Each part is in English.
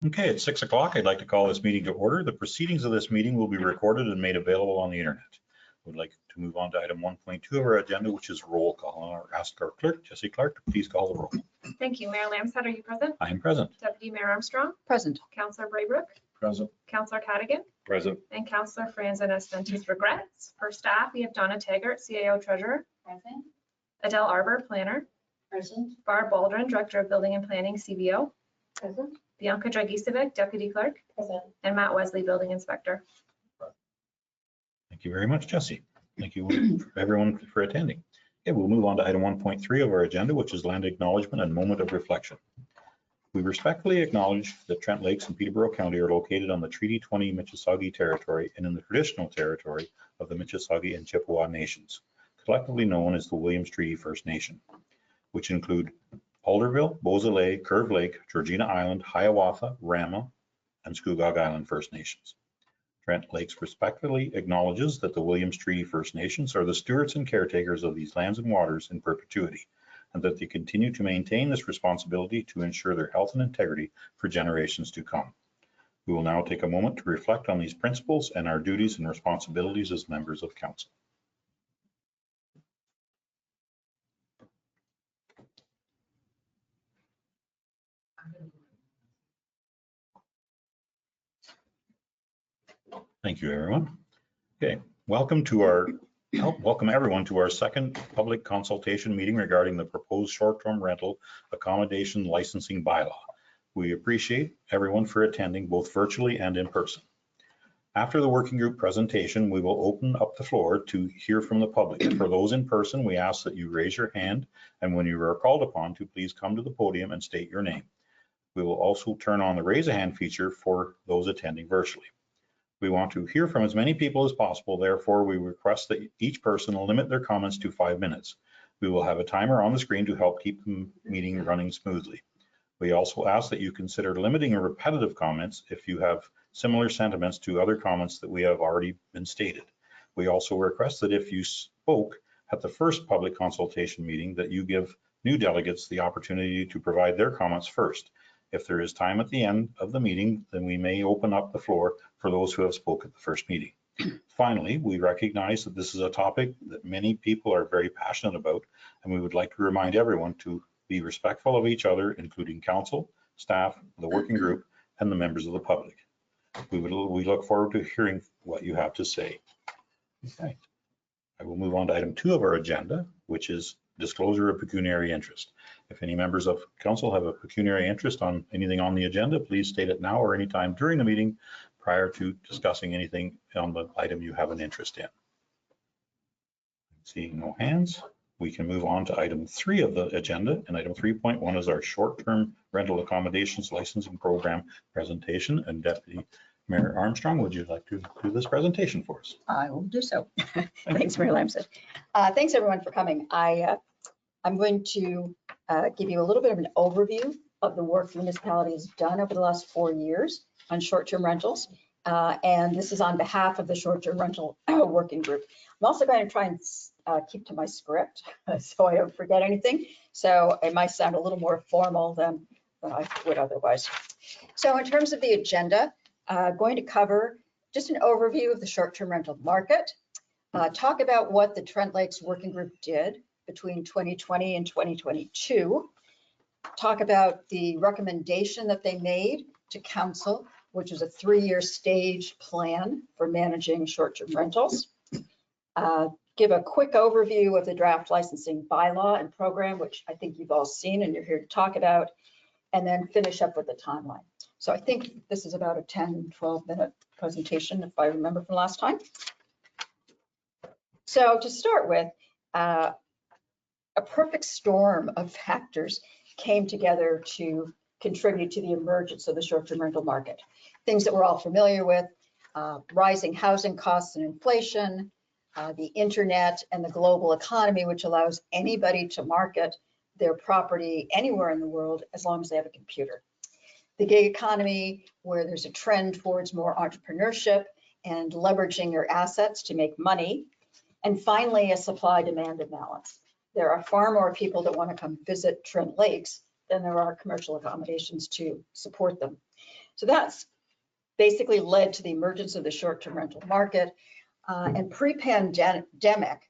Okay, it's 6 o'clock. I'd like to call this meeting to order. The proceedings of this meeting will be recorded and made available on the internet. I would like to move on to item 1.2 of our agenda, which is roll call. I'll ask our clerk, Jessie Clark, to please call the roll. Thank you. Mayor Lamstead, are you present? I am present. Deputy Mayor Armstrong? Present. Councillor Braybrook? Present. Councillor Cadigan? Present. And Councillor Franzen Espentis regrets. For staff, we have Donna Taggart, CAO Treasurer. Present. Adele Arbor, Planner. Present. Barb Baldwin, Director of Building and Planning, CBO. Present. Bianca Dragicevic, Deputy Clerk. Present. And Matt Wesley, Building Inspector. Thank you very much, Jessie. Thank you everyone for attending. Okay, we'll move on to item 1.3 of our agenda, which is land acknowledgement and moment of reflection. We respectfully acknowledge that Trent Lakes and Peterborough County are located on the Treaty 20 Mississauga territory and in the traditional territory of the Mississauga and Chippewa nations, collectively known as the Williams Treaty First Nation, which include Alderville, Beausoleil, Curve Lake, Georgina Island, Hiawatha, Rama, and Scugog Island First Nations. Trent Lakes respectfully acknowledges that the Williams Treaty First Nations are the stewards and caretakers of these lands and waters in perpetuity, and that they continue to maintain this responsibility to ensure their health and integrity for generations to come. We will now take a moment to reflect on these principles and our duties and responsibilities as members of Council. Thank you, everyone. Okay, welcome everyone to our second public consultation meeting regarding the proposed short-term rental accommodation licensing bylaw. We appreciate everyone for attending both virtually and in person. After the working group presentation, we will open up the floor to hear from the public. For those in person, we ask that you raise your hand, and when you are called upon to, please come to the podium and state your name. We will also turn on the raise a hand feature for those attending virtually. We want to hear from as many people as possible. Therefore, we request that each person limit their comments to 5 minutes. We will have a timer on the screen to help keep the meeting running smoothly. We also ask that you consider limiting repetitive comments if you have similar sentiments to other comments that we have already been stated. We also request that if you spoke at the first public consultation meeting, that you give new delegates the opportunity to provide their comments first. If there is time at the end of the meeting, then we may open up the floor for those who have spoken at the first meeting. Finally, we recognize that this is a topic that many people are very passionate about, and we would like to remind everyone to be respectful of each other, including council, staff, the working group, and the members of the public. We look forward to hearing what you have to say. Okay. I will move on to item 2 of our agenda, which is disclosure of pecuniary interest. If any members of council have a pecuniary interest on anything on the agenda, please state it now or anytime during the meeting prior to discussing anything on the item you have an interest in. Seeing no hands, we can move on to item 3 of the agenda, and item 3.1 is our short-term rental accommodations licensing program presentation. And Deputy Mayor Armstrong, would you like to do this presentation for us? I will do so. Thanks, Mayor Lamstead. Thanks everyone for coming. I'm going to give you a little bit of an overview of the work the municipality has done over the last 4 years on short-term rentals. And this is on behalf of the short-term rental working group. I'm also going to try and keep to my script so I don't forget anything. So it might sound a little more formal than I would otherwise. So in terms of the agenda, going to cover just an overview of the short-term rental market, talk about what the Trent Lakes Working Group did between 2020 and 2022, talk about the recommendation that they made to council, which is a 3-year stage plan for managing short-term rentals, give a quick overview of the draft licensing bylaw and program, which I think you've all seen and you're here to talk about, and then finish up with the timeline. So I think this is about a 10, 12-minute presentation, if I remember from last time. So to start with, a perfect storm of factors came together to contribute to the emergence of the short-term rental market. Things that we're all familiar with, rising housing costs and inflation, the internet and the global economy, which allows anybody to market their property anywhere in the world as long as they have a computer. The gig economy, where there's a trend towards more entrepreneurship and leveraging your assets to make money. And finally, a supply-demand imbalance. There are far more people that want to come visit Trent Lakes than there are commercial accommodations to support them. So that's basically led to the emergence of the short-term rental market. And pre-pandemic,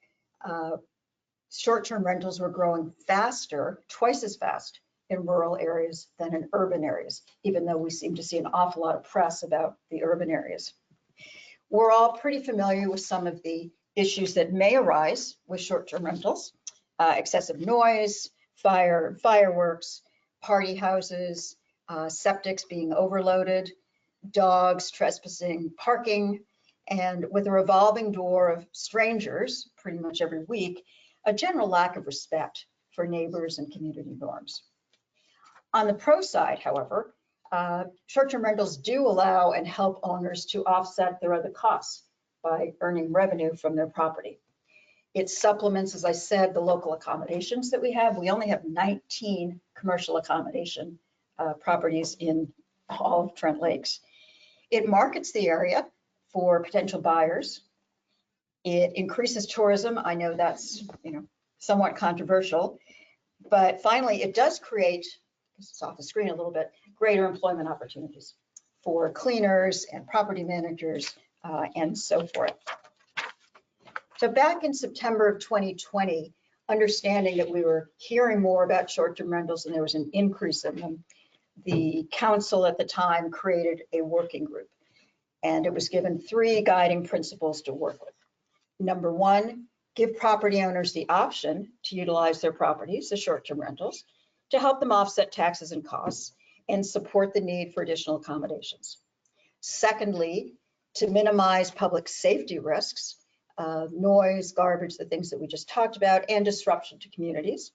short-term rentals were growing faster, twice as fast in rural areas than in urban areas, even though we seem to see an awful lot of press about the urban areas. We're all pretty familiar with some of the issues that may arise with short-term rentals: excessive noise, fireworks, party houses, septics being overloaded, dogs trespassing, parking, and with a revolving door of strangers pretty much every week, a general lack of respect for neighbors and community norms. On the pro side, however, short-term rentals do allow and help owners to offset their other costs by earning revenue from their property. It supplements, as I said, the local accommodations that we have. We only have 19 commercial accommodation properties in all of Trent Lakes. It markets the area for potential buyers. It increases tourism. I know that's, somewhat controversial, but finally, it does create, it's off the screen a little bit, greater employment opportunities for cleaners and property managers and so forth. So back in September of 2020, understanding that we were hearing more about short-term rentals and there was an increase in them, the council at the time created a working group, and it was given 3 guiding principles to work with. Number 1, give property owners the option to utilize their properties as short-term rentals to help them offset taxes and costs and support the need for additional accommodations. Secondly, to minimize public safety risks, noise, garbage, the things that we just talked about, and disruption to communities.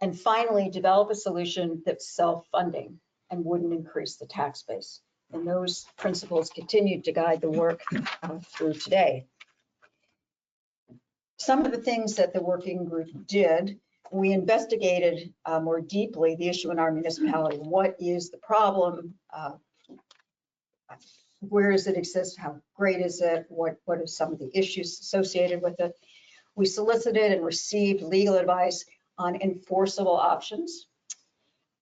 And finally, develop a solution that's self-funding and wouldn't increase the tax base. And those principles continue to guide the work through today. Some of the things that the working group did, we investigated more deeply the issue in our municipality. What is the problem? Where does it exist? How great is it? What are some of the issues associated with it? We solicited and received legal advice on enforceable options.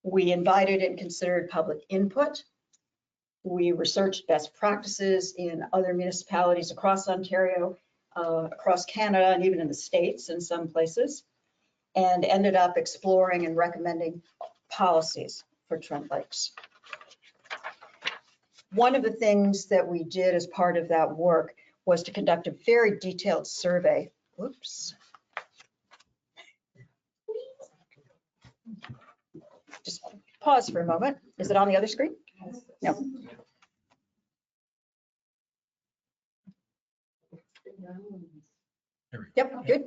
We invited and considered public input. We researched best practices in other municipalities across Ontario, across Canada, and even in the States in some places, and ended up exploring and recommending policies for Trent Lakes. One of the things that we did as part of that work was to conduct a very detailed survey. Oops. Just pause for a moment. Is it on the other screen? No. Yep, good.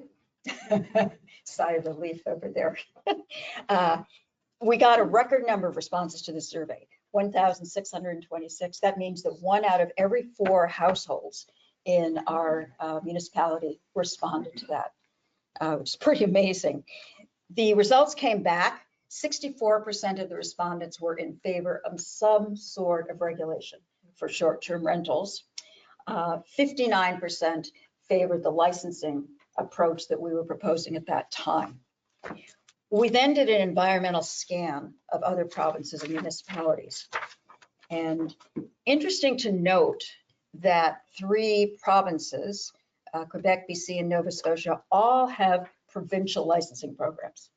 Sigh of relief over there. We got a record number of responses to the survey, 1,626. That means that 1 out of every 4 households in our municipality responded to that, which is pretty amazing. The results came back. 64% of the respondents were in favor of some sort of regulation for short-term rentals. 59% favored the licensing approach that we were proposing at that time. We then did an environmental scan of other provinces and municipalities. And interesting to note that 3 provinces, Quebec, BC, and Nova Scotia, all have provincial licensing programs.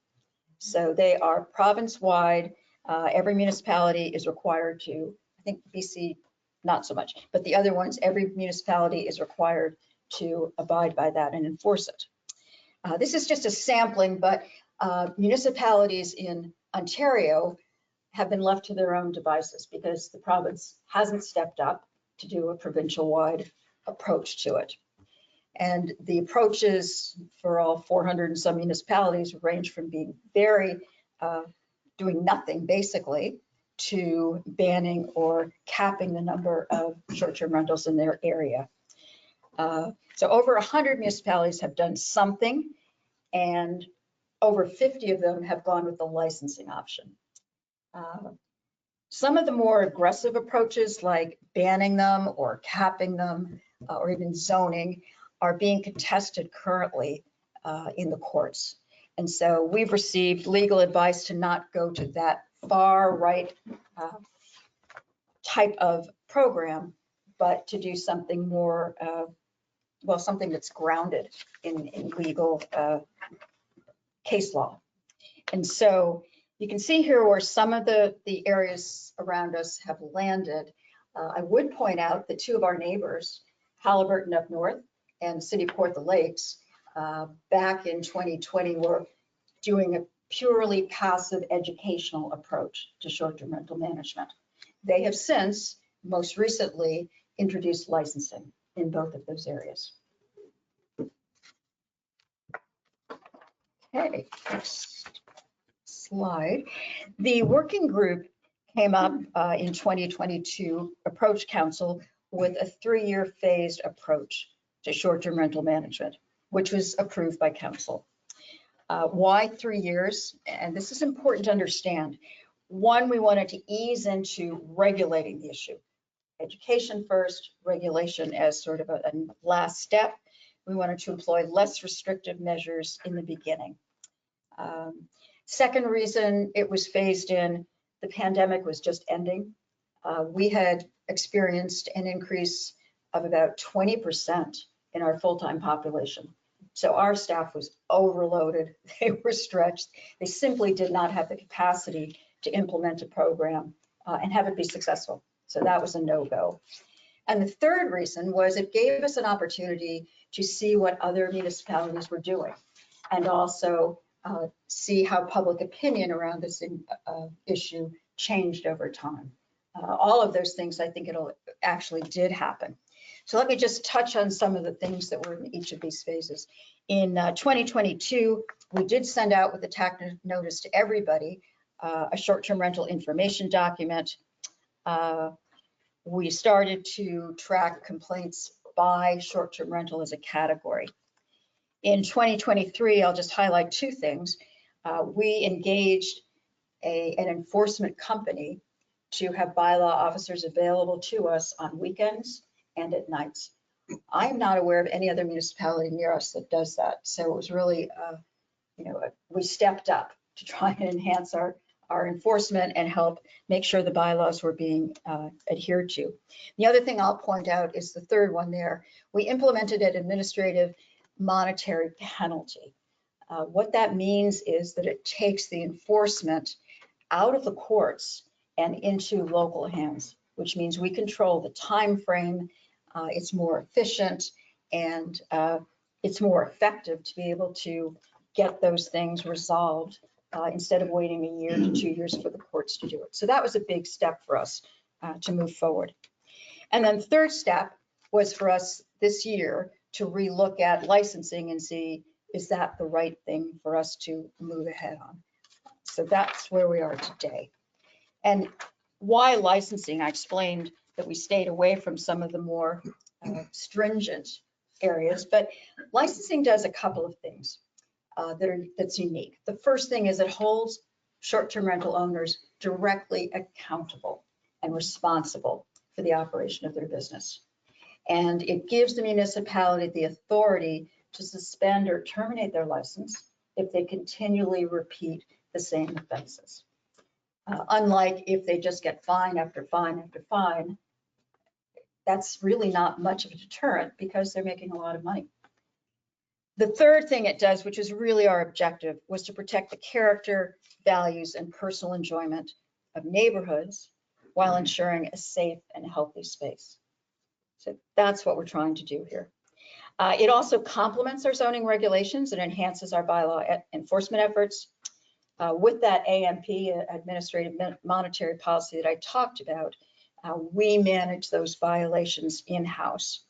So they are province-wide. Every municipality is required to, I think BC, not so much, but the other ones, every municipality is required to abide by that and enforce it. This is just a sampling, but municipalities in Ontario have been left to their own devices because the province hasn't stepped up to do a provincial-wide approach to it. And the approaches for all 400 and some municipalities range from being very, doing nothing basically, to banning or capping the number of short-term rentals in their area. So over 100 municipalities have done something, and over 50 of them have gone with the licensing option. Some of the more aggressive approaches, like banning them or capping them or even zoning, are being contested currently in the courts. And so we've received legal advice to not go to that far right type of program, but to do something more, well, something that's grounded in legal case law. And so you can see here where some of the areas around us have landed. I would point out that two of our neighbors, Halliburton up north and City of Port the Lakes, back in 2020 were doing a purely passive educational approach to short-term rental management. They have since, most recently, introduced licensing in both of those areas. Okay, next slide. The working group came up in 2022, approached council with a 3-year phased approach to short-term rental management, which was approved by council. Why 3 years? And this is important to understand. One, we wanted to ease into regulating the issue. Education first, regulation as sort of a last step. We wanted to employ less restrictive measures in the beginning. Second reason it was phased in, the pandemic was just ending. We had experienced an increase of about 20% in our full-time population. So our staff was overloaded, they were stretched. They simply did not have the capacity to implement a program and have it be successful. So that was a no-go. And the third reason was it gave us an opportunity to see what other municipalities were doing and also see how public opinion around this issue changed over time. All of those things, I think it'll actually did happen. So let me just touch on some of the things that were in each of these phases. In 2022, we did send out with a TAC notice to everybody a short-term rental information document. We started to track complaints by short-term rental as a category. In 2023, I'll just highlight 2 things. We engaged an enforcement company to have bylaw officers available to us on weekends and at nights. I'm not aware of any other municipality near us that does that. So it was really, we stepped up to try and enhance our enforcement and help make sure the bylaws were being adhered to. The other thing I'll point out is the third one there. We implemented an administrative monetary penalty. What that means is that it takes the enforcement out of the courts and into local hands, which means we control the time frame. It's more efficient and it's more effective to be able to get those things resolved instead of waiting a year to 2 years for the courts to do it. So that was a big step for us to move forward. And then third step was for us this year to relook at licensing and see, is that the right thing for us to move ahead on? So that's where we are today. And why licensing? I explained that we stayed away from some of the more stringent areas, but licensing does a couple of things that's unique. The first thing is it holds short-term rental owners directly accountable and responsible for the operation of their business. And it gives the municipality the authority to suspend or terminate their license if they continually repeat the same offenses. Unlike if they just get fine after fine after fine, that's really not much of a deterrent because they're making a lot of money. The third thing it does, which is really our objective, was to protect the character, values, and personal enjoyment of neighborhoods while ensuring a safe and healthy space. So that's what we're trying to do here. It also complements our zoning regulations and enhances our bylaw enforcement efforts. With that AMP, administrative monetary policy that I talked about, we manage those violations in-house.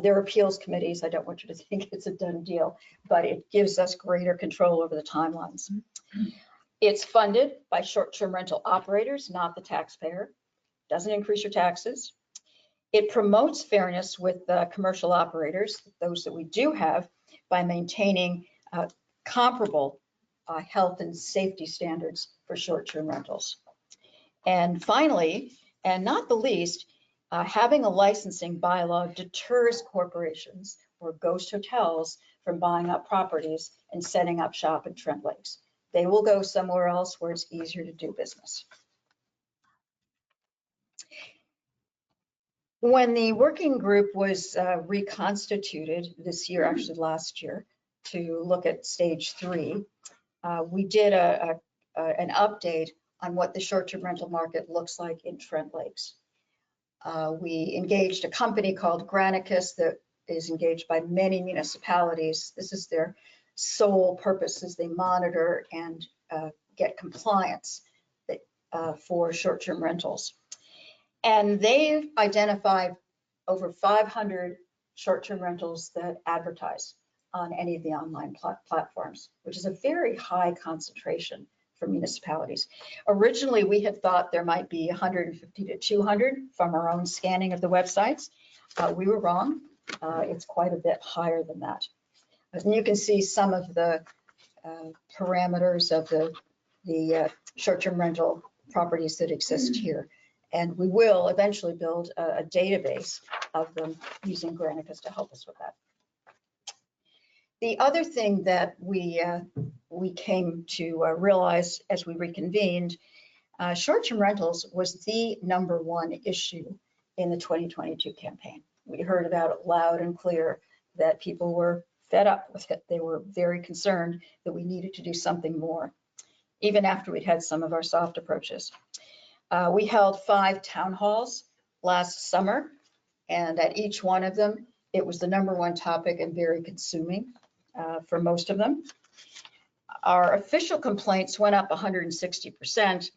There are appeals committees. I don't want you to think it's a done deal, but it gives us greater control over the timelines. It's funded by short-term rental operators, not the taxpayer. Doesn't increase your taxes. It promotes fairness with commercial operators, those that we do have, by maintaining comparable health and safety standards for short-term rentals. And finally, and not the least, having a licensing bylaw deters corporations or ghost hotels from buying up properties and setting up shop in Trent Lakes. They will go somewhere else where it's easier to do business. When the working group was reconstituted this year, actually last year, to look at stage 3, we did an update on what the short-term rental market looks like in Trent Lakes. We engaged a company called Granicus that is engaged by many municipalities. This is their sole purpose, is they monitor and get compliance for short-term rentals. And they've identified over 500 short-term rentals that advertise on any of the online platforms, which is a very high concentration for municipalities. Originally, we had thought there might be 150 to 200 from our own scanning of the websites. We were wrong. It's quite a bit higher than that. And you can see some of the parameters of the short-term rental properties that exist here. And we will eventually build a database of them using Granicus to help us with that. The other thing that we came to realize as we reconvened, short-term rentals was the #1 issue in the 2022 campaign. We heard about it loud and clear that people were fed up with it. They were very concerned that we needed to do something more, even after we'd had some of our soft approaches. We held 5 town halls last summer, and at each one of them, it was the #1 topic and very consuming for most of them. Our official complaints went up 160%.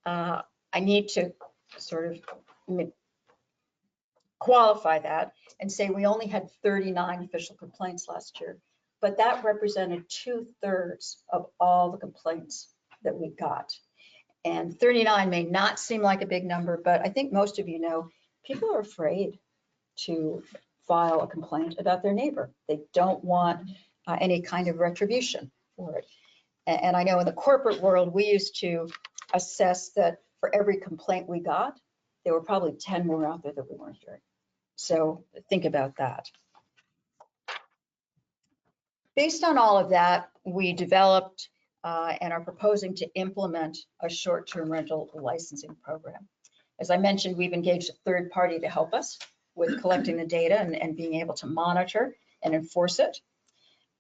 I need to sort of qualify that and say we only had 39 official complaints last year, but that represented 2/3 of all the complaints that we got. And 39 may not seem like a big number, but I think most of you know, people are afraid to file a complaint about their neighbor. They don't want any kind of retribution for it. And I know in the corporate world, we used to assess that for every complaint we got, there were probably 10 more out there that we weren't hearing. So think about that. Based on all of that, we developed and are proposing to implement a short-term rental licensing program. As I mentioned, we've engaged a third party to help us with collecting the data and being able to monitor and enforce it.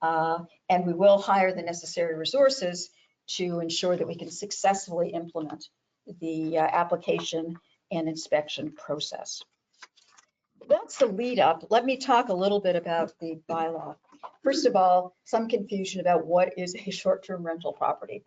And we will hire the necessary resources to ensure that we can successfully implement the application and inspection process. That's the lead up. Let me talk a little bit about the bylaw. First of all, some confusion about what is a short-term rental property.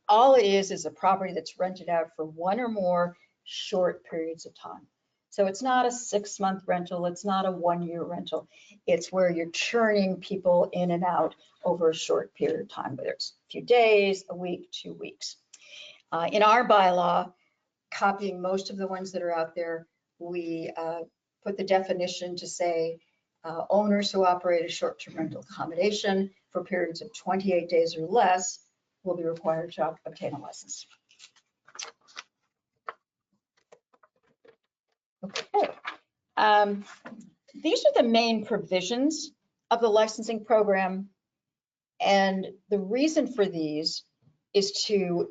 All it is a property that's rented out for 1 or more short periods of time. So it's not a 6-month rental, it's not a 1-year rental. It's where you're churning people in and out over a short period of time, whether it's a few days, a week, 2 weeks. In our bylaw, copying most of the ones that are out there, we put the definition to say owners who operate a short-term rental accommodation for periods of 28 days or less will be required to obtain a license. Okay. These are the main provisions of the licensing program. And the reason for these is to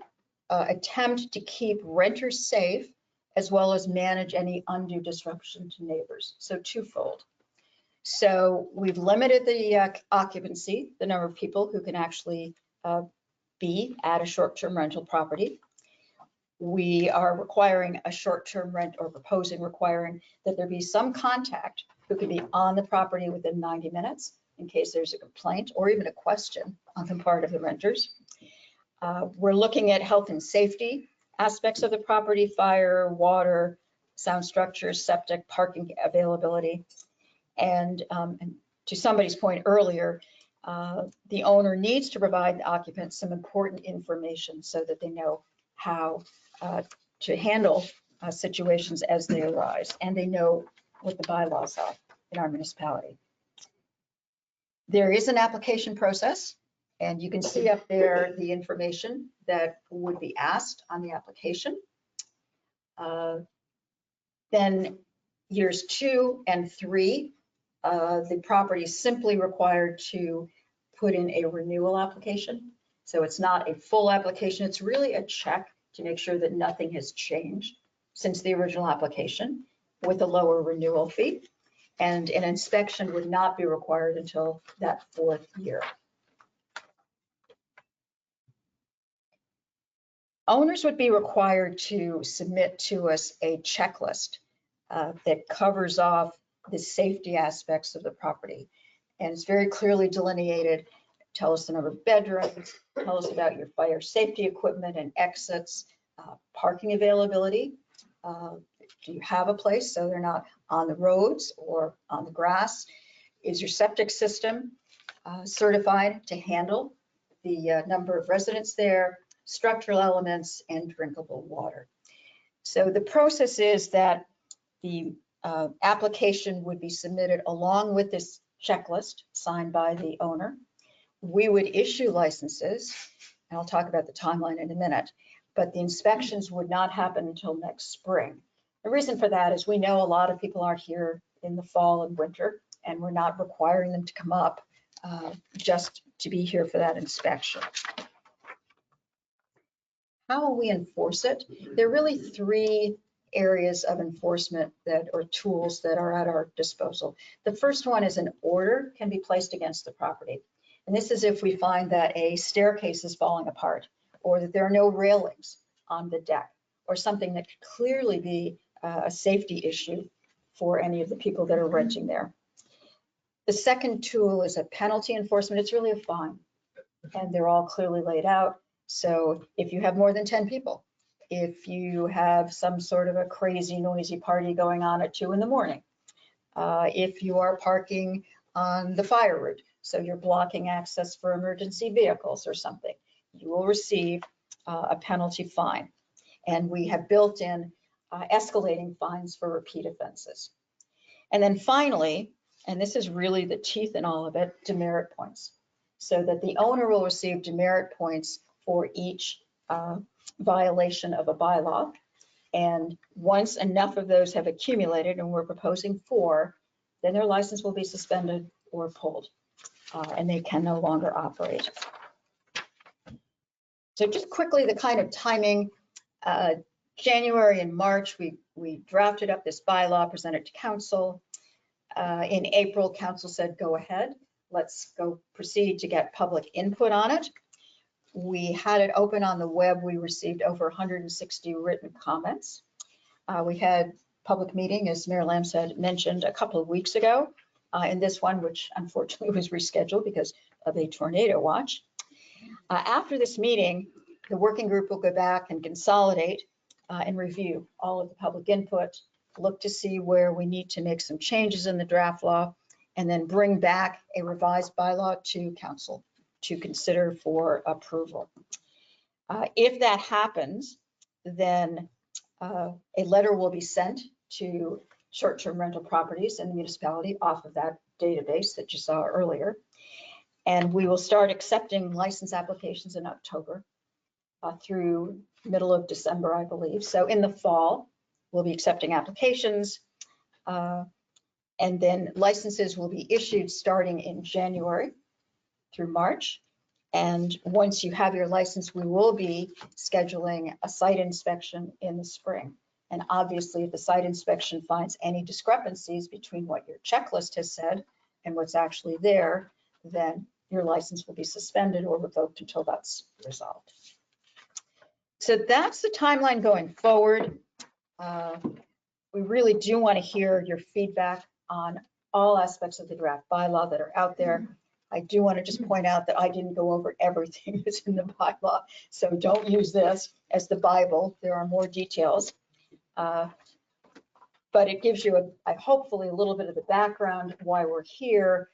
attempt to keep renters safe as well as manage any undue disruption to neighbors. So twofold. So we've limited the occupancy, the number of people who can actually be at a short-term rental property. We are requiring a short-term rent or proposing requiring that there be some contact who can be on the property within 90 minutes in case there's a complaint or even a question on the part of the renters. We're looking at health and safety aspects of the property, fire, water, sound structures, septic, parking availability. And to somebody's point earlier, the owner needs to provide the occupants some important information so that they know how to handle situations as they arise, and they know what the bylaws are in our municipality. There is an application process, and you can see up there the information that would be asked on the application. Then years 2 and 3, the property is simply required to put in a renewal application. So it's not a full application, it's really a check to make sure that nothing has changed since the original application. with a lower renewal fee, and an inspection would not be required until that 4th year. Owners would be required to submit to us a checklist that covers off the safety aspects of the property. And it's very clearly delineated. Tell us the number of bedrooms, tell us about your fire safety equipment and exits, parking availability. Do you have a place so they're not on the roads or on the grass? Is your septic system certified to handle the number of residents there, structural elements, and drinkable water? So the process is that the application would be submitted along with this checklist signed by the owner. We would issue licenses, and I'll talk about the timeline in a minute, but the inspections would not happen until next spring. The reason for that is we know a lot of people aren't here in the fall and winter, and we're not requiring them to come up just to be here for that inspection. How will we enforce it? There are really 3 areas of enforcement or tools that are at our disposal. The first one is an order can be placed against the property. And this is if we find that a staircase is falling apart, or that there are no railings on the deck, or something that could clearly be a safety issue for any of the people that are renting there. The second tool is a penalty enforcement. It's really a fine, and they're all clearly laid out. So if you have more than 10 people, if you have some sort of a crazy noisy party going on at 2 in the morning, if you are parking on the fire route, so you're blocking access for emergency vehicles or something, you will receive a penalty fine. And we have built in escalating fines for repeat offenses. And then finally, and this is really the teeth in all of it, demerit points. So that the owner will receive demerit points for each violation of a bylaw. And once enough of those have accumulated, and we're proposing 4, then their license will be suspended or pulled, and they can no longer operate. So just quickly, the kind of timing, January and March, we drafted up this bylaw, presented to council. In April, council said, go ahead, let's go proceed to get public input on it. We had it open on the web. We received over 160 written comments. We had public meeting, as Mayor Lamb said, mentioned a couple of weeks ago, and this one, which unfortunately was rescheduled because of a tornado watch. After this meeting, the working group will go back and consolidate and review all of the public input, look to see where we need to make some changes in the draft law, and then bring back a revised bylaw to council to consider for approval. If that happens, then a letter will be sent to short-term rental properties in the municipality off of that database that you saw earlier. And we will start accepting license applications in October through middle of December, I believe. So in the fall, we'll be accepting applications, and then licenses will be issued starting in January through March. And once you have your license, we will be scheduling a site inspection in the spring. And obviously, if the site inspection finds any discrepancies between what your checklist has said and what's actually there, then your license will be suspended or revoked until that's resolved. So that's the timeline going forward. We really do want to hear your feedback on all aspects of the draft bylaw that are out there. I do want to just point out that I didn't go over everything that's in the bylaw, so don't use this as the Bible. There are more details. But it gives you, hopefully, a little bit of the background, why we're here,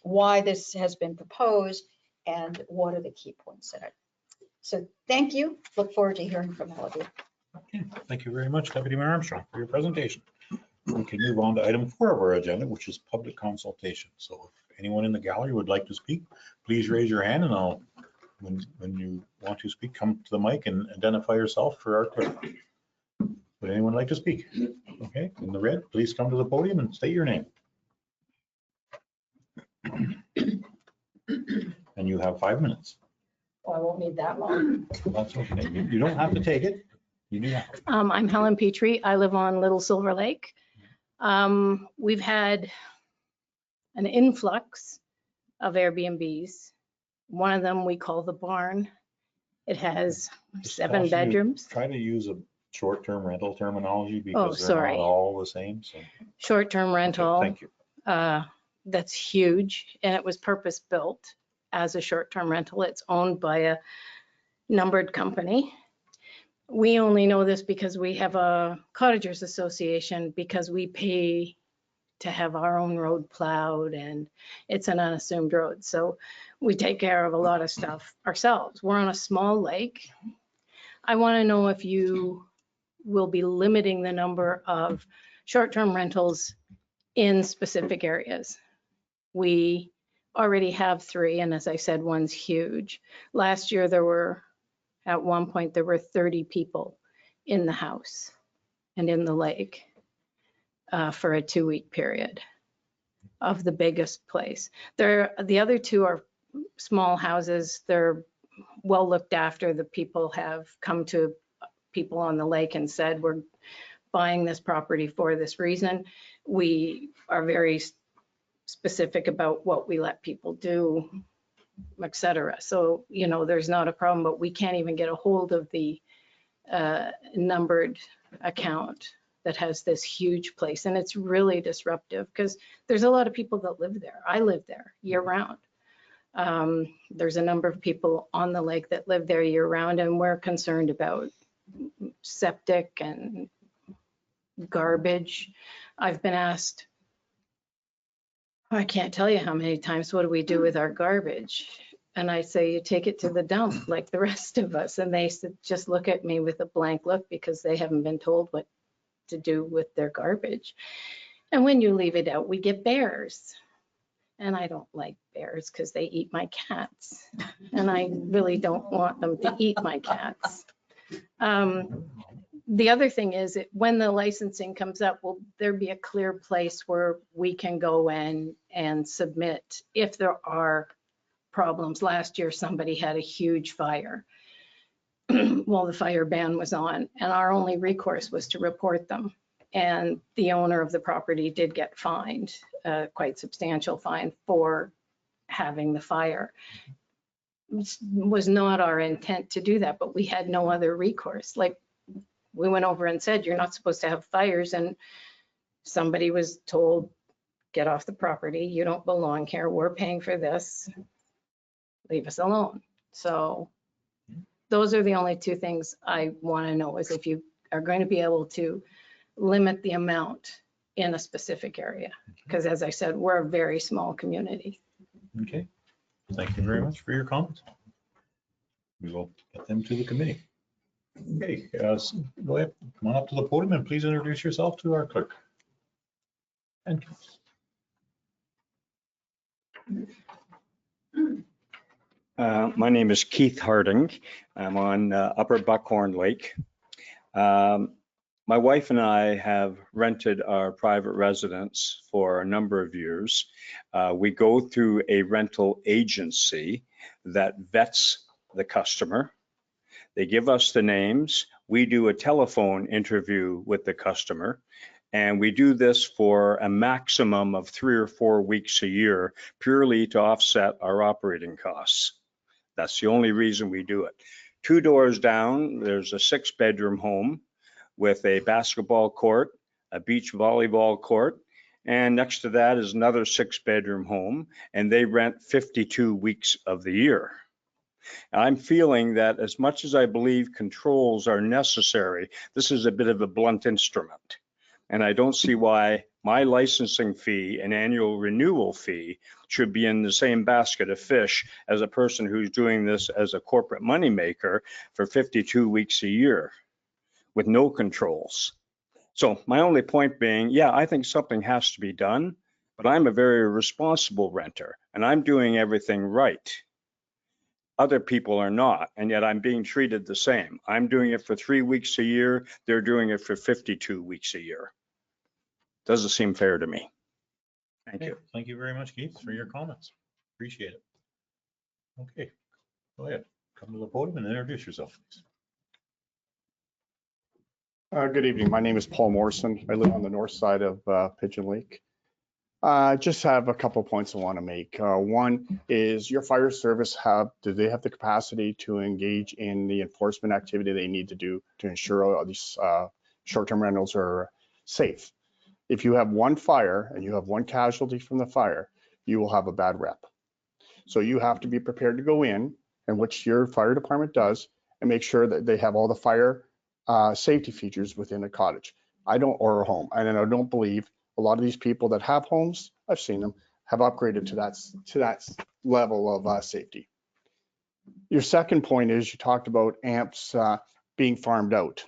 why this has been proposed, and what are the key points in it. So thank you. Look forward to hearing from all of you. Okay, thank you very much, Deputy Mayor Armstrong, for your presentation. We can move on to item 4 of our agenda, which is public consultation. So if anyone in the gallery would like to speak, please raise your hand, and I'll, when you want to speak, come to the mic and identify yourself for our clerk. Would anyone like to speak? Okay, in the red, please come to the podium and state your name. And you have 5 minutes. Well, I won't need that long. That's okay. You don't have to take it. You do now. I'm Helen Petrie. I live on Little Silver Lake. We've had an influx of Airbnbs. One of them we call the barn. It has Just 7 caution you, bedrooms. Try to use a short-term rental terminology because they're sorry. not all the same, so. Short-term Okay, rental. thank you. That's huge, and it was purpose-built as a short-term rental. It's owned by a numbered company. We only know this because we have a cottagers association, because we pay to have our own road plowed, and it's an unassumed road. So we take care of a lot of stuff ourselves. We're on a small lake. I want to know if you will be limiting the number of short-term rentals in specific areas. We already have 3, and as I said, one's huge. Last year, at one point, there were 30 people in the house and in the lake for a 2-week period of the biggest place. The other 2 are small houses. They're well looked after. The people have come to people on the lake and said, we're buying this property for this reason. We are very specific about what we let people do, et cetera. So, there's not a problem, but we can't even get a hold of the numbered account that has this huge place. And it's really disruptive because there's a lot of people that live there. I live there year round. There's a number of people on the lake that live there year round, and we're concerned about septic and garbage. I've been asked, I can't tell you how many times, what do we do with our garbage? And I say, you take it to the dump like the rest of us. And they just look at me with a blank look because they haven't been told what to do with their garbage. And when you leave it out, we get bears. And I don't like bears because they eat my cats. And I really don't want them to eat my cats. The other thing is when the licensing comes up, will there be a clear place where we can go in and submit if there are problems? Last year, somebody had a huge fire. Well, the fire ban was on, and our only recourse was to report them. And the owner of the property did get fined, quite substantial fine for having the fire. It was not our intent to do that, but we had no other recourse. Like, we went over and said, you're not supposed to have fires, and somebody was told, get off the property. You don't belong here. We're paying for this. Leave us alone. So those are the only 2 things I want to know, is if you are going to be able to limit the amount in a specific area. Because as I said, we're a very small community. Okay, thank you very much for your comments. We will get them to the committee. Okay, go ahead, come on up to the podium and please introduce yourself to our clerk. And My name is Keith Harding. I'm on Upper Buckhorn Lake. My wife and I have rented our private residence for a number of years. We go through a rental agency that vets the customer. They give us the names. We do a telephone interview with the customer. And we do this for a maximum of 3 or 4 weeks a year, purely to offset our operating costs. That's the only reason we do it. 2 doors down, there's a 6-bedroom home with a basketball court, a beach volleyball court, and next to that is another 6-bedroom home, and they rent 52 weeks of the year. I'm feeling that as much as I believe controls are necessary, this is a bit of a blunt instrument. And I don't see why my licensing fee and annual renewal fee should be in the same basket of fish as a person who's doing this as a corporate moneymaker for 52 weeks a year with no controls. So my only point being, yeah, I think something has to be done, but I'm a very responsible renter and I'm doing everything right. Other people are not, and yet I'm being treated the same. I'm doing it for 3 weeks a year. They're doing it for 52 weeks a year. Doesn't seem fair to me. Thank you. Thank you very much, Keith, for your comments. Appreciate it. Okay, go ahead. Come to the podium and introduce yourself, please. Good evening. My name is Paul Morrison. I live on the north side of Pigeon Lake. Just have a couple of points I want to make. One is your fire service do they have the capacity to engage in the enforcement activity they need to do to ensure all these short-term rentals are safe? If you have one fire and you have one casualty from the fire, you will have a bad rep. So you have to be prepared to go in, and which your fire department does, and make sure that they have all the fire safety features within a cottage. Or a home. And I don't believe a lot of these people that have homes, I've seen them, have upgraded to that level of safety. Your second point is you talked about amps being farmed out.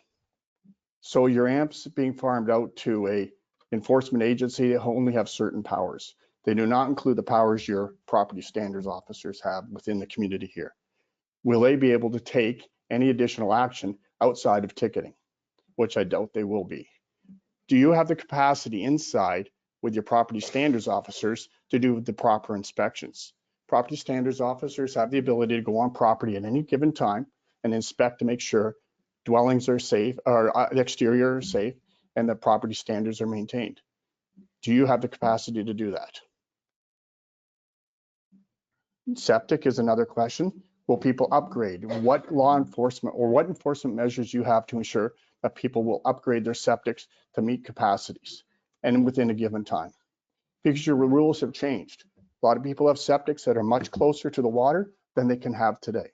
So your amps being farmed out to a enforcement agency that only have certain powers. They do not include the powers your property standards officers have within the community here. Will they be able to take any additional action outside of ticketing, which I doubt they will be? Do you have the capacity inside with your property standards officers to do the proper inspections? Property standards officers have the ability to go on property at any given time and inspect to make sure dwellings are safe, or the exterior is safe, and the property standards are maintained. Do you have the capacity to do that? Septic is another question. Will people upgrade? What law enforcement or what enforcement measures you have to ensure that people will upgrade their septics to meet capacities and within a given time? Because your rules have changed. A lot of people have septics that are much closer to the water than they can have today.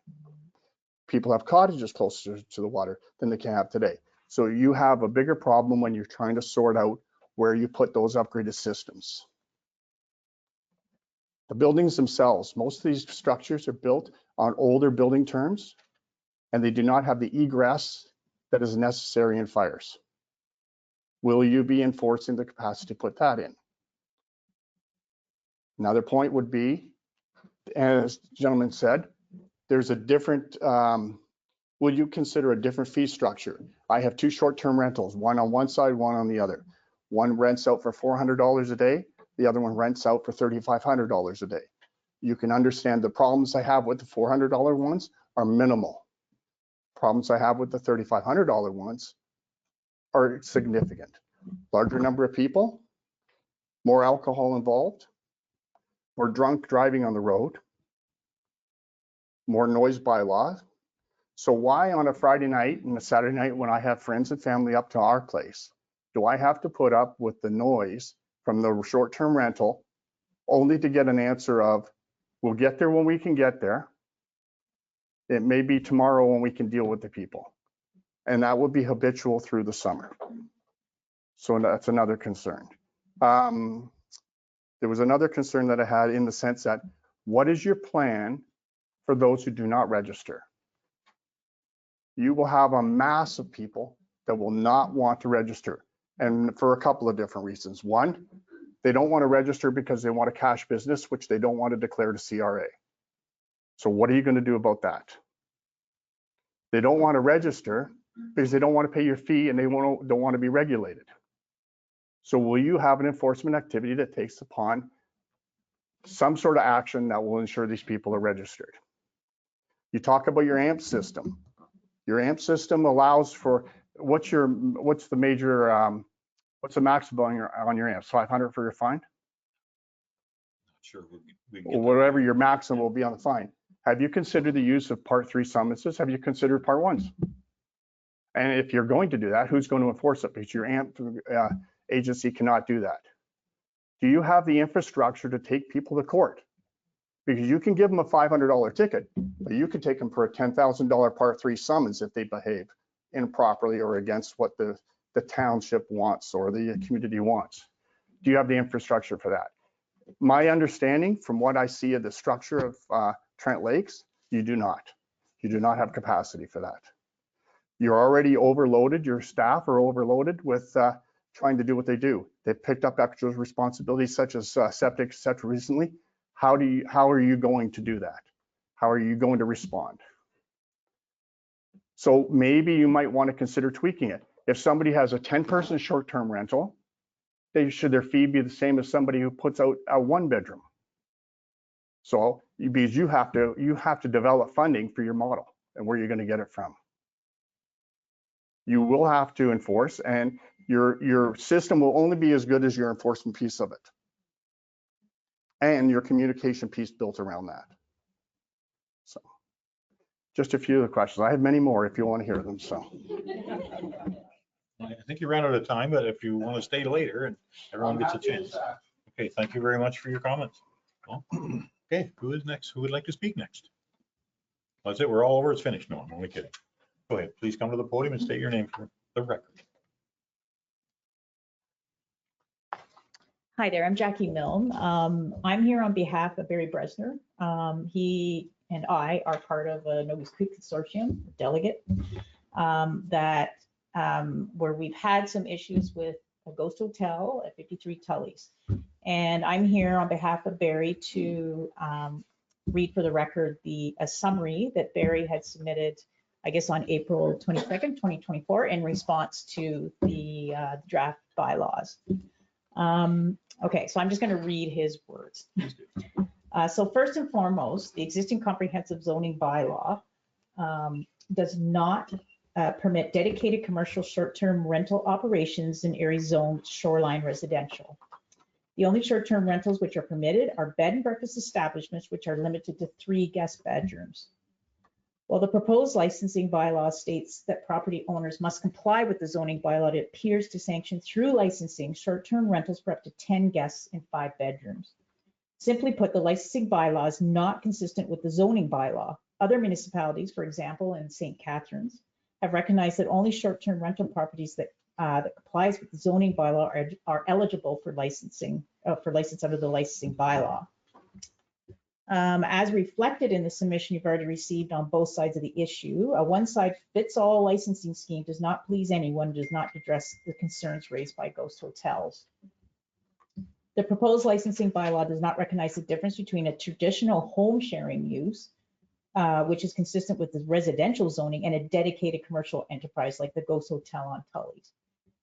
People have cottages closer to the water than they can have today. So you have a bigger problem when you're trying to sort out where you put those upgraded systems. The buildings themselves, most of these structures are built on older building terms, and they do not have the egress that is necessary in fires. Will you be enforcing the capacity to put that in? Another point would be, as the gentleman said, there's a different, will you consider a different fee structure? I have two short-term rentals, one on one side, one on the other. One rents out for $400 a day. The other one rents out for $3,500 a day. You can understand the problems I have with the $400 ones are minimal. Problems I have with the $3,500 ones are significant. Larger number of people, more alcohol involved, more drunk driving on the road, more noise bylaw. So why on a Friday night and a Saturday night when I have friends and family up to our place, do I have to put up with the noise from the short-term rental only to get an answer of, we'll get there when we can get there. It may be tomorrow when we can deal with the people. And that would be habitual through the summer. So that's another concern. There was another concern that I had in the sense that, what is your plan for those who do not register? You will have a mass of people that will not want to register, and for a couple of different reasons. One, they don't want to register because they want a cash business, which they don't want to declare to CRA. So what are you going to do about that? They don't want to register because they don't want to pay your fee and they don't want to be regulated. So will you have an enforcement activity that takes upon some sort of action that will ensure these people are registered? You talk about your AMP system. Your AMP system allows for, what's the maximum on your amps? 500 for your fine? Sure. Or whatever your maximum will be on the fine. Have you considered the use of Part 3 summonses? Have you considered Part 1s? And if you're going to do that, who's going to enforce it? Because your AMP agency cannot do that. Do you have the infrastructure to take people to court? Because you can give them a $500 ticket, but you could take them for a $10,000 Part 3 summons if they behave improperly or against what the township wants or the community wants. Do you have the infrastructure for that? My understanding from what I see of the structure of Trent Lakes, you do not. You do not have capacity for that. You're already overloaded, your staff are overloaded with trying to do what they do. They've picked up extra responsibilities such as septic, et cetera, recently. How are you going to do that? How are you going to respond? So maybe you might want to consider tweaking it. If somebody has a 10-person short-term rental, should their fee be the same as somebody who puts out a 1-bedroom? So because you have to develop funding for your model and where you're going to get it from. You will have to enforce, and your system will only be as good as your enforcement piece of it and your communication piece built around that. So just a few of the questions. I have many more if you want to hear them. So I think you ran out of time, but if you want to stay later and everyone gets a chance. Okay, thank you very much for your comments. Well, okay, who is next? Who would like to speak next? That's it, we're all over, it's finished. No, I'm only kidding. Go ahead, please come to the podium and state your name for the record. Hi there, I'm Jackie Milne. I'm here on behalf of Barry Bresner. He and I are part of a Nogus Creek Consortium delegate where we've had some issues with a ghost hotel at 53 Tully's. And I'm here on behalf of Barry to read for the record a summary that Barry had submitted, I guess, on April 22nd, 2024, in response to the draft bylaws. Okay, so I'm just going to read his words. So first and foremost, the existing comprehensive zoning bylaw does not permit dedicated commercial short-term rental operations in areas zoned shoreline residential. The only short-term rentals which are permitted are bed and breakfast establishments, which are limited to 3 guest bedrooms. While the proposed licensing bylaw states that property owners must comply with the zoning bylaw, it appears to sanction through licensing short-term rentals for up to 10 guests in 5 bedrooms. Simply put, the licensing bylaw is not consistent with the zoning bylaw. Other municipalities, for example, in St. Catharines, have recognized that only short-term rental properties that complies with the zoning bylaw are eligible for license under the licensing bylaw. As reflected in the submission you've already received on both sides of the issue, a one-size-fits-all licensing scheme does not please anyone, does not address the concerns raised by ghost hotels. The proposed licensing bylaw does not recognize the difference between a traditional home sharing use, which is consistent with the residential zoning, and a dedicated commercial enterprise like the ghost hotel on Tully's.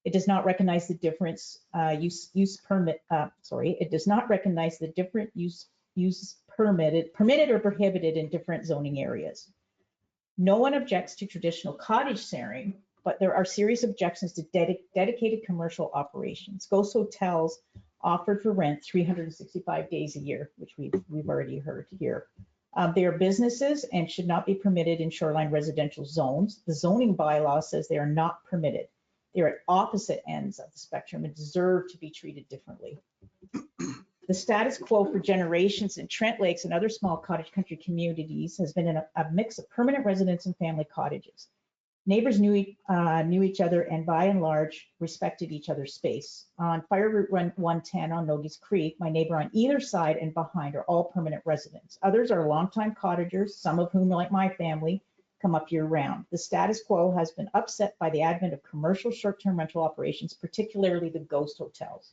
It does not recognize the difference it does not recognize the different use permitted or prohibited in different zoning areas. No one objects to traditional cottage sharing, but there are serious objections to dedicated commercial operations. Ghost hotels offered for rent 365 days a year, which we've already heard here. They are businesses and should not be permitted in shoreline residential zones. The zoning bylaw says they are not permitted. They're at opposite ends of the spectrum and deserve to be treated differently. The status quo for generations in Trent Lakes and other small cottage country communities has been a mix of permanent residents and family cottages. Neighbors knew each other and by and large respected each other's space. On Fire Route 110 on Nogus Creek, my neighbor on either side and behind are all permanent residents. Others are longtime cottagers, some of whom, like my family, come up year round. The status quo has been upset by the advent of commercial short-term rental operations, particularly the ghost hotels.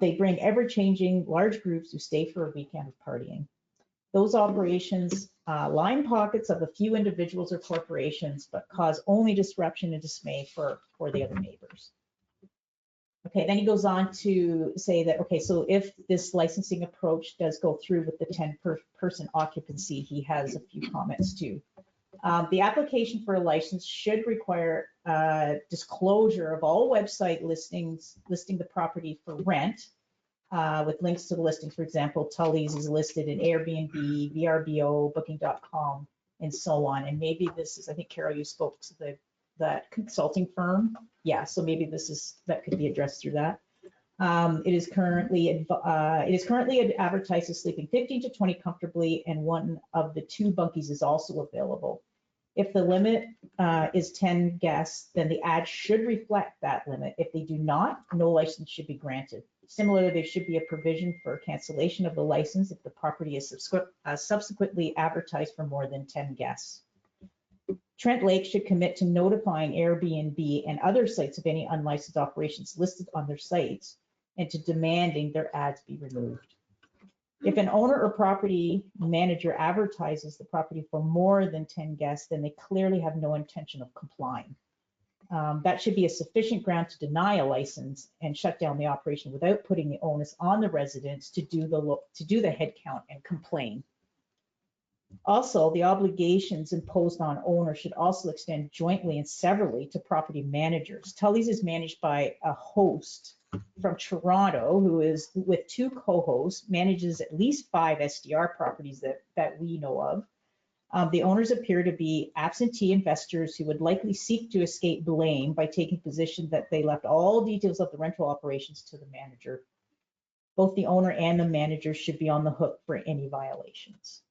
They bring ever-changing large groups who stay for a weekend of partying. Those operations line pockets of a few individuals or corporations, but cause only disruption and dismay for the other neighbors. Okay, then he goes on to say that, okay, so if this licensing approach does go through with the 10-person occupancy, he has a few comments too. The application for a license should require disclosure of all website listings listing the property for rent, with links to the listings. For example, Tully's is listed in Airbnb, VRBO, Booking.com, and so on. And maybe this is, I think, Carol, you spoke to that consulting firm. Yeah, so maybe that could be addressed through that. It is currently advertised as sleeping 15 to 20 comfortably, and one of the 2 bunkies is also available. If the limit is 10 guests, then the ad should reflect that limit. If they do not, no license should be granted. Similarly, there should be a provision for cancellation of the license if the property is subsequently advertised for more than 10 guests. Trent Lake should commit to notifying Airbnb and other sites of any unlicensed operations listed on their sites and to demanding their ads be removed. If an owner or property manager advertises the property for more than 10 guests, then they clearly have no intention of complying. That should be a sufficient ground to deny a license and shut down the operation without putting the onus on the residents to do the head count and complain. Also, the obligations imposed on owners should also extend jointly and severally to property managers. Tully's is managed by a host from Toronto who is with 2 co-hosts, manages at least 5 SDR properties that we know of. The owners appear to be absentee investors who would likely seek to escape blame by taking position that they left all details of the rental operations to the manager. Both the owner and the manager should be on the hook for any violations.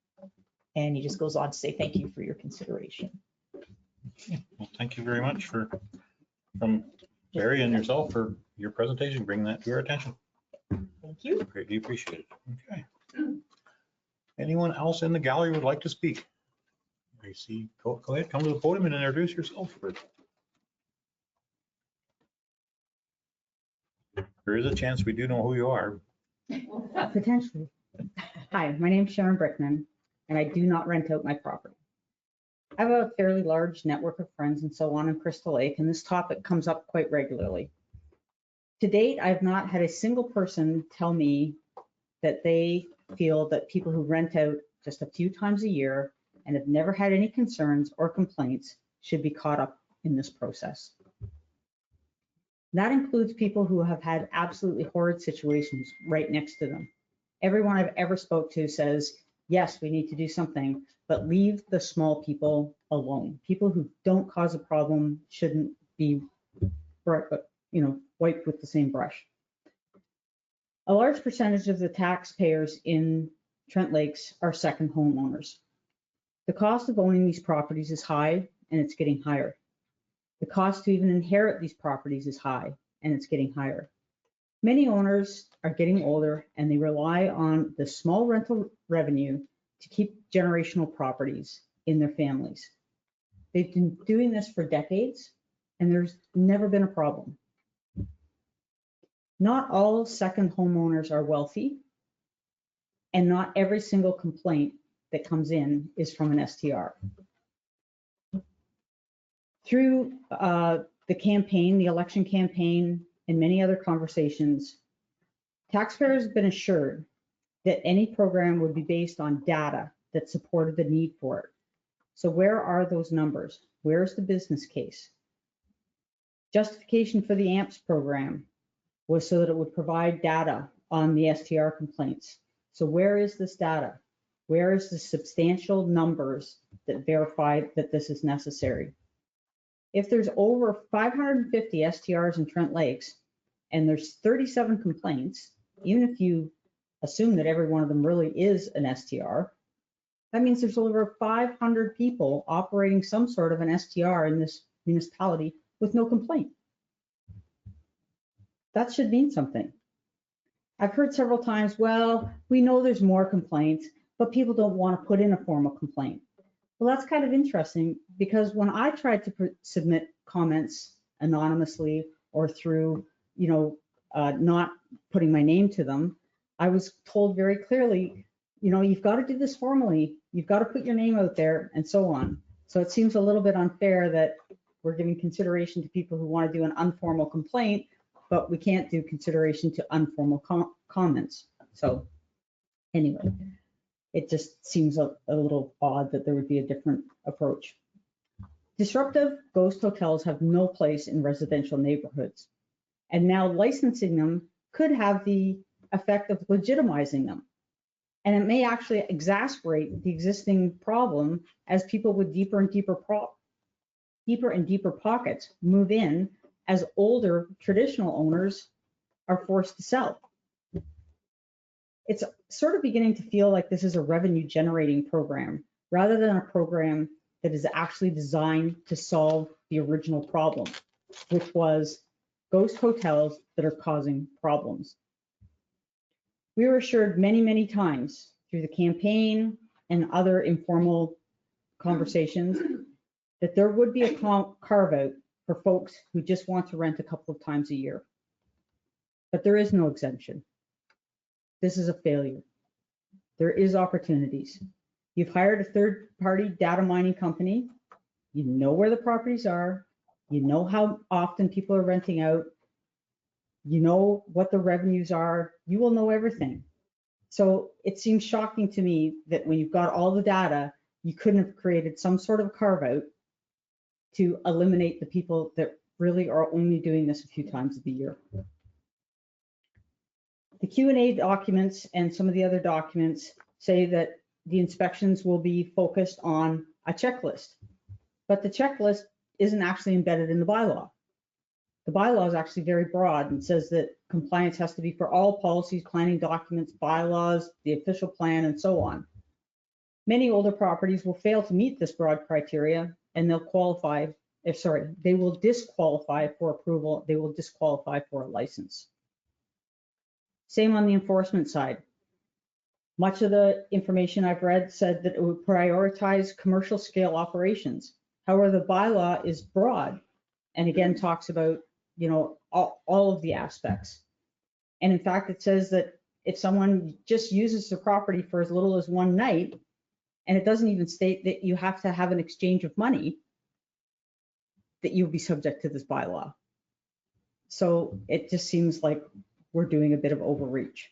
And he just goes on to say, thank you for your consideration. Well, thank you very much from Barry and yourself for your presentation, bringing that to our attention. Thank you. Greatly appreciated. Okay. Anyone else in the gallery would like to speak? I see. Go ahead, come to the podium and introduce yourself. There is a chance we do know who you are. Potentially. Hi, my name's Sharon Brickman, and I do not rent out my property. I have a fairly large network of friends and so on in Crystal Lake, and this topic comes up quite regularly. To date, I have not had a single person tell me that they feel that people who rent out just a few times a year and have never had any concerns or complaints should be caught up in this process. That includes people who have had absolutely horrid situations right next to them. Everyone I've ever spoke to says, yes, we need to do something, but leave the small people alone. People who don't cause a problem shouldn't be, wiped with the same brush. A large percentage of the taxpayers in Trent Lakes are second homeowners. The cost of owning these properties is high, and it's getting higher. The cost to even inherit these properties is high, and it's getting higher. Many owners are getting older, and they rely on the small rental revenue to keep generational properties in their families. They've been doing this for decades, and there's never been a problem. Not all second homeowners are wealthy, and not every single complaint that comes in is from an STR. Through the campaign, the election campaign, and many other conversations, taxpayers have been assured that any program would be based on data that supported the need for it. So where are those numbers? Where's the business case? Justification for the AMPS program was so that it would provide data on the STR complaints. So where is this data? Where is the substantial numbers that verify that this is necessary? If there's over 550 STRs in Trent Lakes and there's 37 complaints, even if you assume that every one of them really is an STR, that means there's over 500 people operating some sort of an STR in this municipality with no complaint. That should mean something. I've heard several times, well, we know there's more complaints, but people don't want to put in a formal complaint. Well, that's kind of interesting because when I tried to submit comments anonymously or through, not putting my name to them, I was told very clearly, you've got to do this formally. You've got to put your name out there and so on. So it seems a little bit unfair that we're giving consideration to people who want to do an informal complaint, but we can't do consideration to informal comments. So anyway, it just seems a little odd that there would be a different approach. Disruptive ghost hotels have no place in residential neighborhoods, and now licensing them could have the effect of legitimizing them. And it may actually exacerbate the existing problem as people with deeper and deeper pockets move in as older traditional owners are forced to sell. It's sort of beginning to feel like this is a revenue generating program rather than a program that is actually designed to solve the original problem, which was ghost hotels that are causing problems. We were assured many, many times through the campaign and other informal conversations that there would be a carve out for folks who just want to rent a couple of times a year. But there is no exemption. This is a failure. There is opportunities. You've hired a third-party data mining company. You know where the properties are. You know how often people are renting out. You know what the revenues are. You will know everything. So it seems shocking to me that when you've got all the data, you couldn't have created some sort of carve out to eliminate the people that really are only doing this a few times a year. The Q&A documents and some of the other documents say that the inspections will be focused on a checklist, but the checklist isn't actually embedded in the bylaw. The bylaw is actually very broad and says that compliance has to be for all policies, planning documents, bylaws, the official plan, and so on. Many older properties will fail to meet this broad criteria and they'll qualify, they will disqualify for approval, they will disqualify for a license. Same on the enforcement side. Much of the information I've read said that it would prioritize commercial scale operations. However, the bylaw is broad and again talks about, you know, all of the aspects. And in fact, it says that if someone just uses the property for as little as one night, and it doesn't even state that you have to have an exchange of money, that you'll be subject to this bylaw. So it just seems like we're doing a bit of overreach.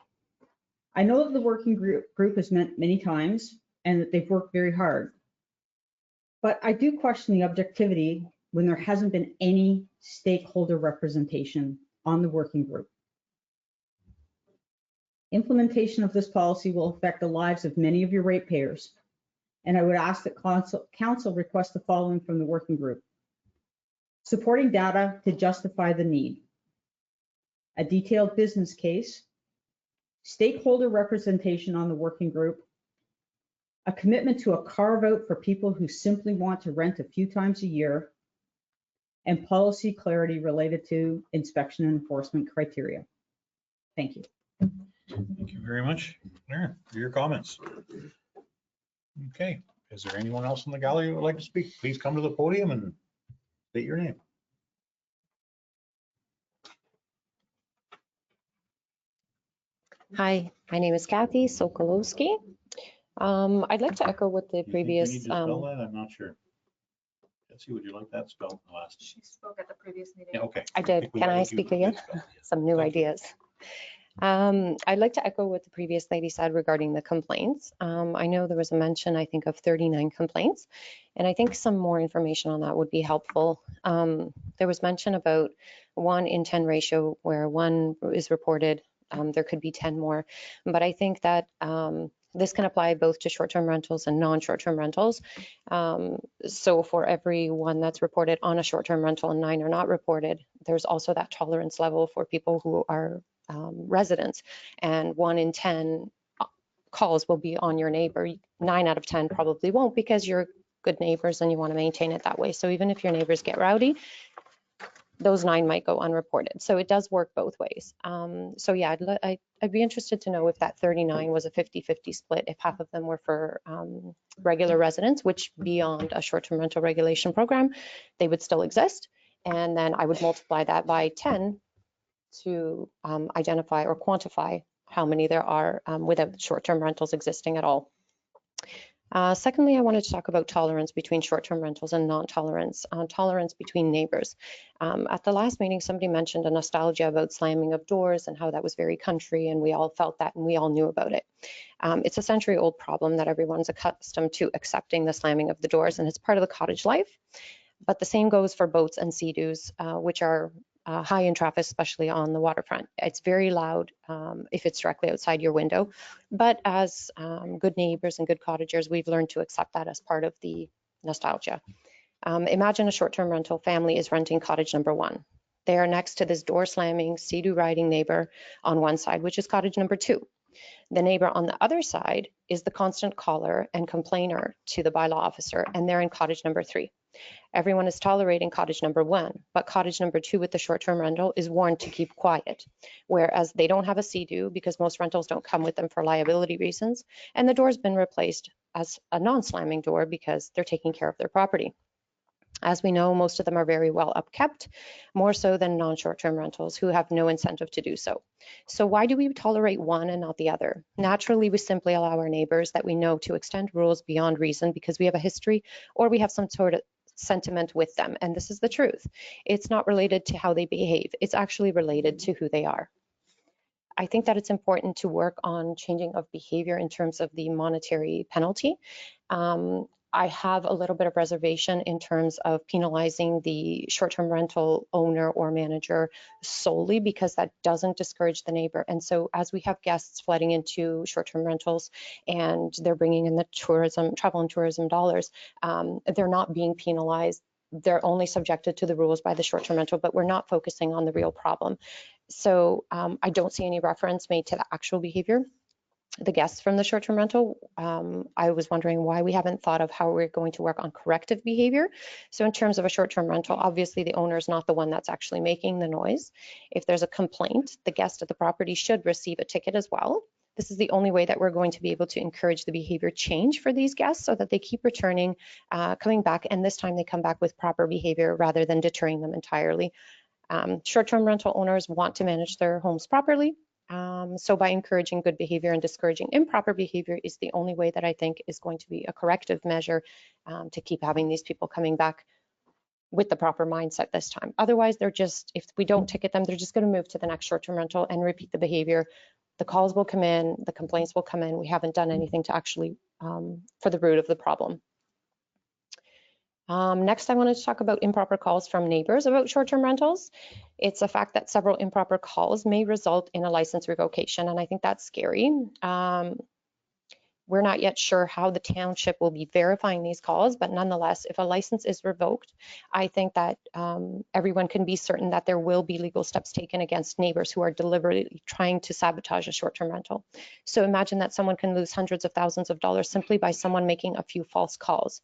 I know that the working group has met many times and that they've worked very hard, but I do question the objectivity when there hasn't been any stakeholder representation on the working group. Implementation of this policy will affect the lives of many of your ratepayers, and I would ask that council request the following from the working group. Supporting data to justify the need, a detailed business case, stakeholder representation on the working group, a commitment to a carve out for people who simply want to rent a few times a year, and policy clarity related to inspection and enforcement criteria. Thank you. Thank you very much, Claire, for your comments. Okay, is there anyone else in the gallery who would like to speak? Please come to the podium and state your name. Hi, my name is Kathy Sokolowski. I'd like to echo what the You need previous, to spell that? I'm not sure. Let's see, would you like that spelled in the last? She spoke at the previous meeting. Yeah, okay. I did. Can I speak again? Some new Thank you. ideas. I'd like to echo what the previous lady said regarding the complaints. I know there was a mention, I think, of 39 complaints, and I think some more information on that would be helpful. There was mention about 1 in 10 ratio where 1 is reported. There could be 10 more, but I think that this can apply both to short-term rentals and non-short-term rentals. So for every 1 that's reported on a short-term rental and 9 are not reported, there's also that tolerance level for people who are residents, and 1 in 10 calls will be on your neighbor. 9 out of 10 probably won't, because you're good neighbors and you want to maintain it that way. So even if your neighbors get rowdy, those 9 might go unreported. So it does work both ways. So yeah, I'd be interested to know if that 39 was a 50-50 split, if half of them were for regular residents, which beyond a short-term rental regulation program, they would still exist. And then I would multiply that by 10 to identify or quantify how many there are without short-term rentals existing at all. Secondly, I wanted to talk about tolerance between short-term rentals and non-tolerance, tolerance between neighbors. At the last meeting, somebody mentioned a nostalgia about slamming of doors and how that was very country, and we all felt that and we all knew about it. It's a century-old problem that everyone's accustomed to accepting the slamming of the doors, and it's part of the cottage life. But the same goes for boats and sea-doos, which are high in traffic, especially on the waterfront. It's very loud if it's directly outside your window. But as good neighbors and good cottagers, we've learned to accept that as part of the nostalgia. Imagine a short-term rental family is renting cottage number 1. They are next to this door slamming, sea-doo riding neighbor on one side, which is cottage number 2. The neighbor on the other side is the constant caller and complainer to the bylaw officer, and they're in cottage number 3. Everyone is tolerating cottage number 1, but cottage number 2 with the short-term rental is warned to keep quiet, whereas they don't have a sea-doo because most rentals don't come with them for liability reasons, and the door's been replaced as a non-slamming door because they're taking care of their property. As we know, most of them are very well upkept, more so than non-short-term rentals who have no incentive to do so. So why do we tolerate one and not the other? Naturally, we simply allow our neighbors that we know to extend rules beyond reason because we have a history or we have some sort of sentiment with them. And this is the truth. It's not related to how they behave. It's actually related to who they are. I think that it's important to work on changing of behavior in terms of the monetary penalty. I have a little bit of reservation in terms of penalizing the short-term rental owner or manager solely because that doesn't discourage the neighbor. And so as we have guests flooding into short-term rentals and they're bringing in the tourism, travel and tourism dollars, they're not being penalized. They're only subjected to the rules by the short-term rental, but we're not focusing on the real problem. So I don't see any reference made to the actual behavior. The guests from the short-term rental, I was wondering why we haven't thought of how we're going to work on corrective behavior. So in terms of a short-term rental, obviously the owner is not the one that's actually making the noise. If there's a complaint, the guest at the property should receive a ticket as well. This is the only way that we're going to be able to encourage the behavior change for these guests so that they keep returning, coming back, and this time they come back with proper behavior rather than deterring them entirely. Short-term rental owners want to manage their homes properly. So by encouraging good behavior and discouraging improper behavior is the only way that I think is going to be a corrective measure to keep having these people coming back with the proper mindset this time. Otherwise, they're just, if we don't ticket them, they're just going to move to the next short-term rental and repeat the behavior. The calls will come in, the complaints will come in. We haven't done anything to actually for the root of the problem. Next, I wanted to talk about improper calls from neighbors about short-term rentals. It's a fact that several improper calls may result in a license revocation, and I think that's scary. We're not yet sure how the township will be verifying these calls, but nonetheless, if a license is revoked, I think that everyone can be certain that there will be legal steps taken against neighbors who are deliberately trying to sabotage a short-term rental. So imagine that someone can lose hundreds of thousands of dollars simply by someone making a few false calls.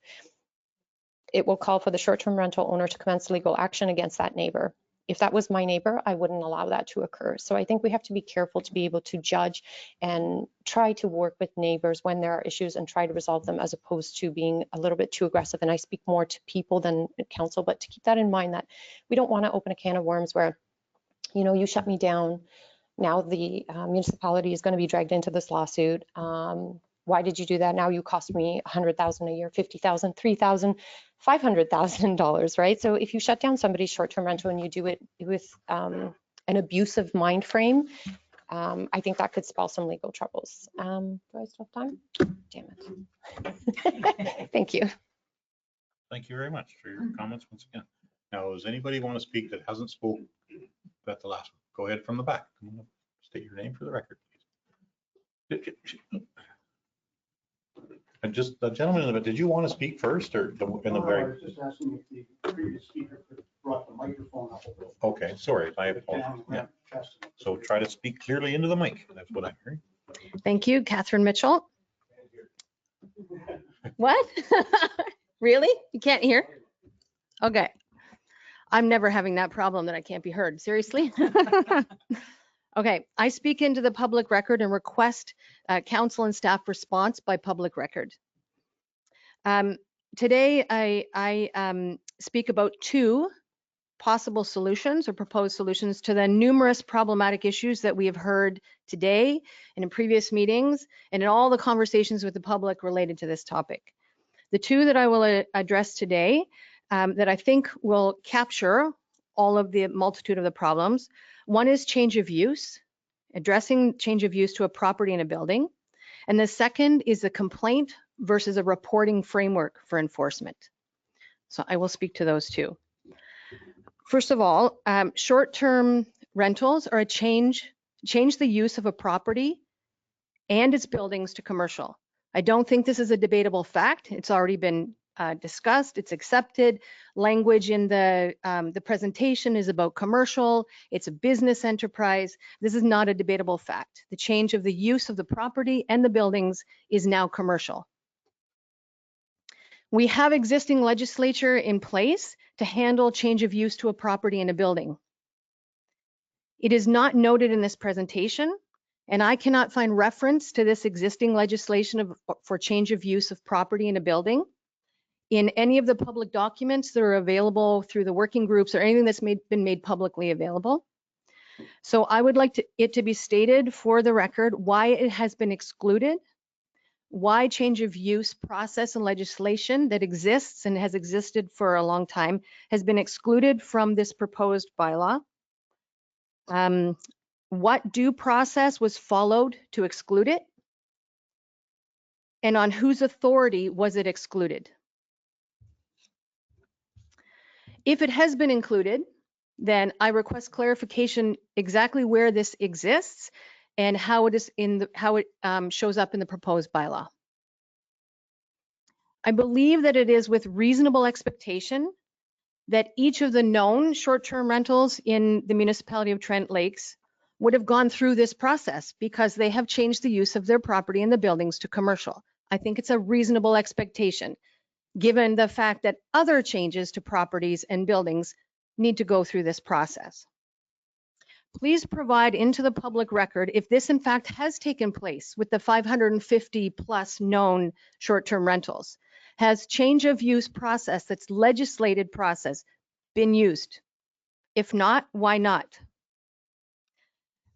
It will call for the short-term rental owner to commence legal action against that neighbor. If that was my neighbor, I wouldn't allow that to occur. So I think we have to be careful to be able to judge and try to work with neighbors when there are issues and try to resolve them as opposed to being a little bit too aggressive. And I speak more to people than council, but to keep that in mind that we don't want to open a can of worms where, you know, you shut me down. Now the municipality is going to be dragged into this lawsuit. Why did you do that? Now you cost me $100,000 a year, $50,000, $3,000, $500,000, right? So if you shut down somebody's short-term rental and you do it with an abusive mind frame, I think that could spell some legal troubles. Do I still have time? Damn it. Thank you. Thank you very much for your comments once again. Now, does anybody want to speak that hasn't spoken at the last one? Go ahead from the back. Come on up. State your name for the record, please. And just the gentleman in the, did you want to speak first or in the very? I was just asking if the previous speaker could brought the microphone up a little. Okay, sorry, I apologize. Yeah. So try to speak clearly into the mic. That's what I'm hearing. Thank you, Catherine Mitchell. What? Really? You can't hear? Okay. I'm never having that problem that I can't be heard. Seriously? Okay, I speak into the public record and request council and staff response by public record. Today, I speak about two possible solutions or proposed solutions to the numerous problematic issues that we have heard today and in previous meetings and in all the conversations with the public related to this topic. The two that I will address today that I think will capture all of the multitude of the problems. One is change of use, addressing change of use to a property in a building. And the second is a complaint versus a reporting framework for enforcement. So I will speak to those two. First of all, short-term rentals are a change the use of a property and its buildings to commercial. I don't think this is a debatable fact. It's already been discussed, it's accepted. Language in the presentation is about commercial, it's a business enterprise. This is not a debatable fact. The change of the use of the property and the buildings is now commercial. We have existing legislature in place to handle change of use to a property and a building. It is not noted in this presentation, and I cannot find reference to this existing legislation for change of use of property in a building in any of the public documents that are available through the working groups or anything that's been made publicly available. So I would like it to be stated for the record why it has been excluded, why change of use process and legislation that exists and has existed for a long time has been excluded from this proposed bylaw. what due process was followed to exclude it, and on whose authority was it excluded. If it has been included, then I request clarification exactly where this exists and how it is shows up in the proposed bylaw. I believe that it is with reasonable expectation that each of the known short-term rentals in the municipality of Trent Lakes would have gone through this process because they have changed the use of their property and the buildings to commercial. I think it's a reasonable expectation, given the fact that other changes to properties and buildings need to go through this process. Please provide into the public record if this in fact has taken place with the 550 plus known short-term rentals. Has change of use process, that's legislated process, been used? If not, why not?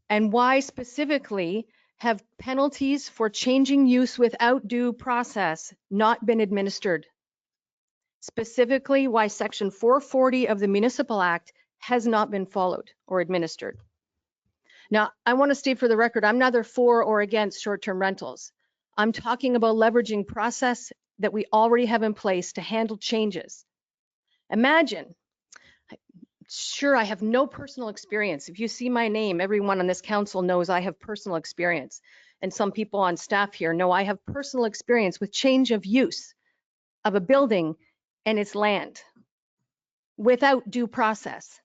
And why specifically have penalties for changing use without due process not been administered? Specifically, why Section 440 of the Municipal Act has not been followed or administered. Now, I want to state for the record, I'm neither for or against short-term rentals. I'm talking about leveraging process that we already have in place to handle changes. Imagine, sure, I have no personal experience. If you see my name, everyone on this council knows I have personal experience. And some people on staff here know I have personal experience with change of use of a building and its land without due process.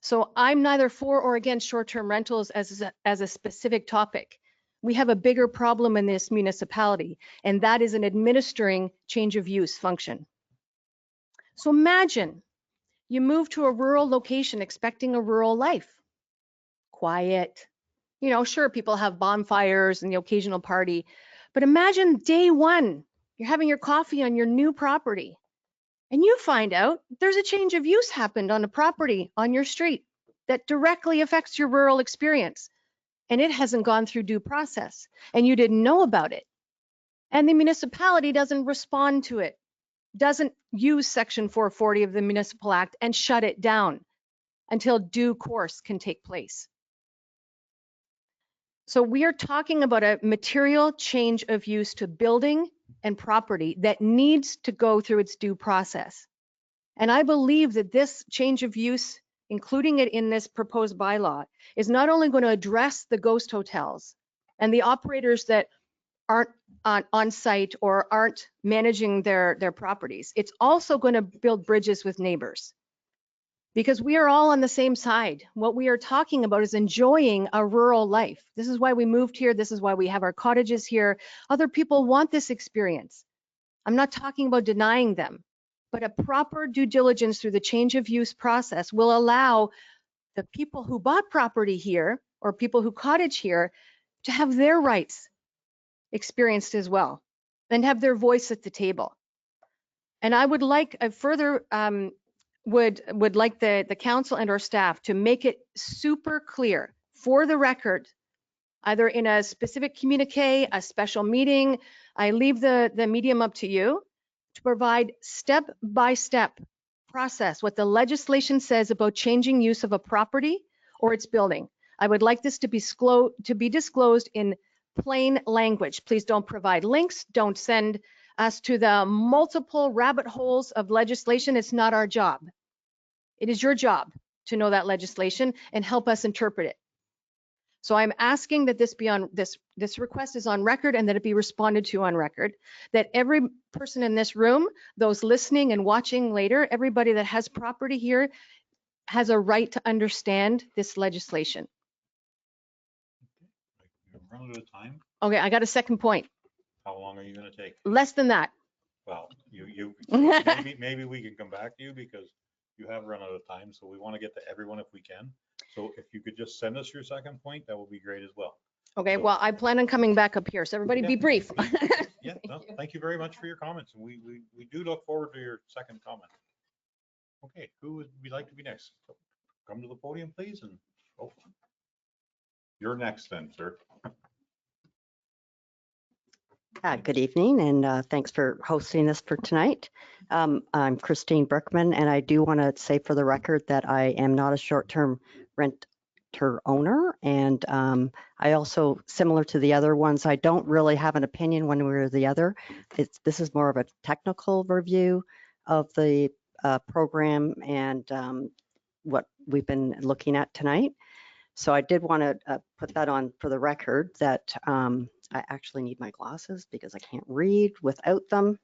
So I'm neither for or against short-term rentals as a specific topic. We have a bigger problem in this municipality, and that is an administering change of use function. So imagine you move to a rural location expecting a rural life. Quiet. You know, sure, people have bonfires and the occasional party, but imagine day one, you're having your coffee on your new property, and you find out there's a change of use happened on a property on your street that directly affects your rural experience, and it hasn't gone through due process, and you didn't know about it. And the municipality doesn't respond to it, doesn't use Section 440 of the Municipal Act and shut it down until due course can take place. So we are talking about a material change of use to building and property that needs to go through its due process. And I believe that this change of use, including it in this proposed bylaw, is not only going to address the ghost hotels and the operators that aren't on site or aren't managing their properties. It's also going to build bridges with neighbors, because we are all on the same side. What we are talking about is enjoying a rural life. This is why we moved here. This is why we have our cottages here. Other people want this experience. I'm not talking about denying them, but a proper due diligence through the change of use process will allow the people who bought property here or people who cottage here to have their rights experienced as well and have their voice at the table. And I would like a further would like the council and our staff to make it super clear for the record, either in a specific communique, a special meeting. I leave the medium up to you to provide step-by-step process, what the legislation says about changing use of a property or its building. I would like this to be disclosed in plain language. Please don't provide links. Don't send us to the multiple rabbit holes of legislation. It's not our job. It is your job to know that legislation and help us interpret it. So I'm asking that this be on this request is on record and that it be responded to on record, that every person in this room, those listening and watching later, everybody that has property here has a right to understand this legislation. Run out of time. Okay, I got a second point. How long are you going to take? Less than that. Well, maybe we can come back to you because you have run out of time. So we want to get to everyone if we can. So if you could just send us your second point, that would be great as well. Okay, So, well, I plan on coming back up here. So everybody be brief. Yeah, no, thank you very much for your comments. And we do look forward to your second comment. Okay, who would we like to be next? Come to the podium, please. And oh, you're next then, sir. Good evening, and thanks for hosting this for tonight. I'm Christine Brookman, and I do want to say for the record that I am not a short-term just her owner. And I also, similar to the other ones, I don't really have an opinion one way or the other. This is more of a technical review of the program and what we've been looking at tonight. So I did want to put that on for the record that I actually need my glasses because I can't read without them.